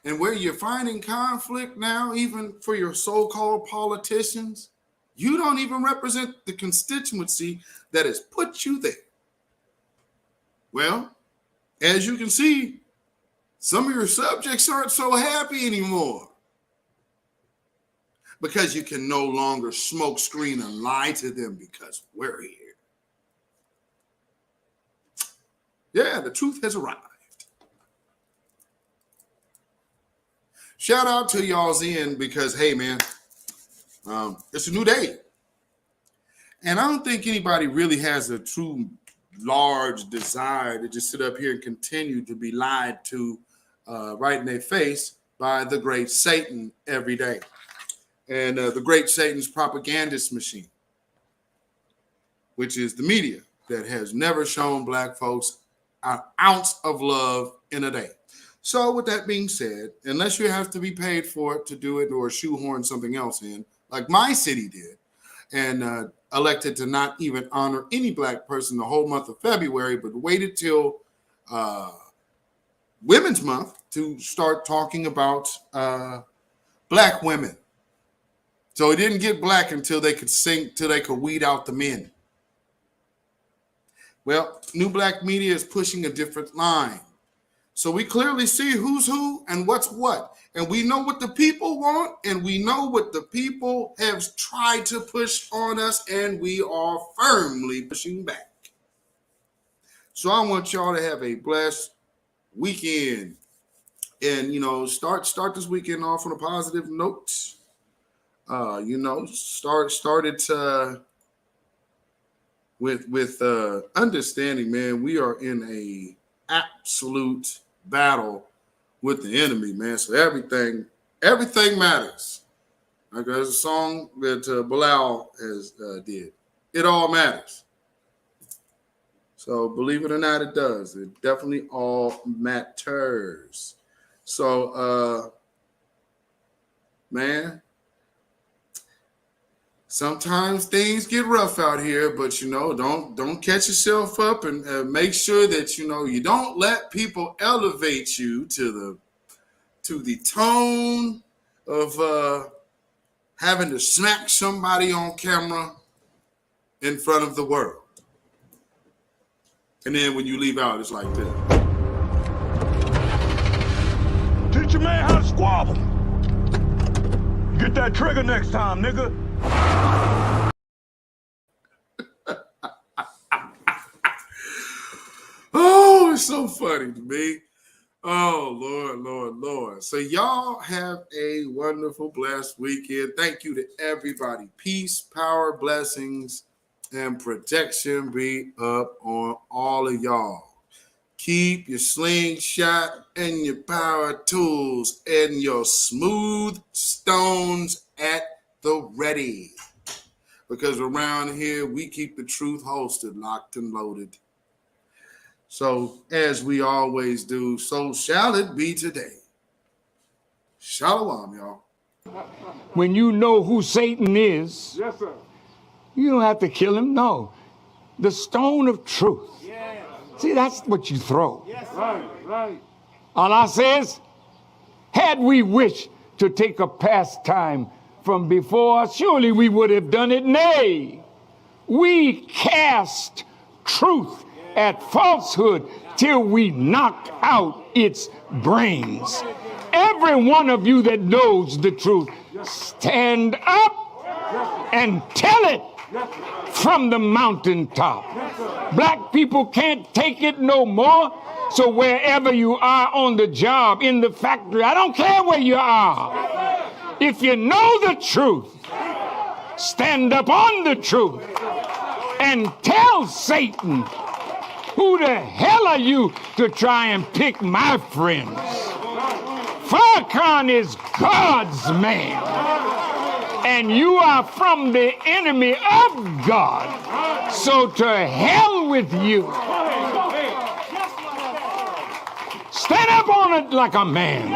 And where you're finding conflict now, even for your so-called politicians, you don't even represent the constituency that has put you there. Well, as you can see, some of your subjects aren't so happy anymore because you can no longer smoke screen and lie to them because we're here. Yeah, the truth has arrived. Shout out to y'all's in because, hey, man, it's a new day. And I don't think anybody really has a true large desire to just sit up here and continue to be lied to right in their face by the great Satan every day. And the great Satan's propagandist machine, which is the media that has never shown black folks an ounce of love in a day. So with that being said, unless you have to be paid for it to do it or shoehorn something else in, like my city did, and elected to not even honor any black person the whole month of February, but waited till Women's Month to start talking about black women. So it didn't get black until they could sing, till they could weed out the men. Well, new black media is pushing a different line. So we clearly see who's who and what's what. And we know what the people want, and we know what the people have tried to push on us, and we are firmly pushing back. So I want y'all to have a blessed weekend. And, you know, start this weekend off on a positive note. Start it with understanding, man, we are in a absolute battle with the enemy, man. So everything matters. Like there's a song that Bilal has did. It all matters. So believe it or not, it does. It definitely all matters. So, man, sometimes things get rough out here, but, you know, don't catch yourself up and make sure that, you know, you don't let people elevate you to the tone of having to smack somebody on camera in front of the world. And then when you leave out, it's like this. Teach your man how to squabble. Get that trigger next time, nigga. Oh, it's so funny to me. Oh, Lord, Lord, Lord. So y'all have a wonderful, blessed weekend. Thank you to everybody. Peace, power, blessings, and protection be up on all of y'all. Keep your slingshot and your power tools and your smooth stones at the ready. Because around here, we keep the truth holstered, locked and loaded. So, as we always do, so shall it be today. Shalom, y'all. When you know who Satan is, Yes, sir. you don't have to kill him. No. The stone of truth. See, that's what you throw. Right. Allah says, had we wished to take a pastime from before, surely we would have done it. Nay, we cast truth at falsehood till we knock out its brains. Every one of you that knows the truth, stand up and tell it from the mountaintop. Black people can't take it no more. So wherever you are on the job, in the factory, I don't care where you are. If you know the truth, stand up on the truth and tell Satan, who the hell are you to try and pick my friends? Farrakhan is God's man, and you are from the enemy of God. So to hell with you. Stand up on it like a man.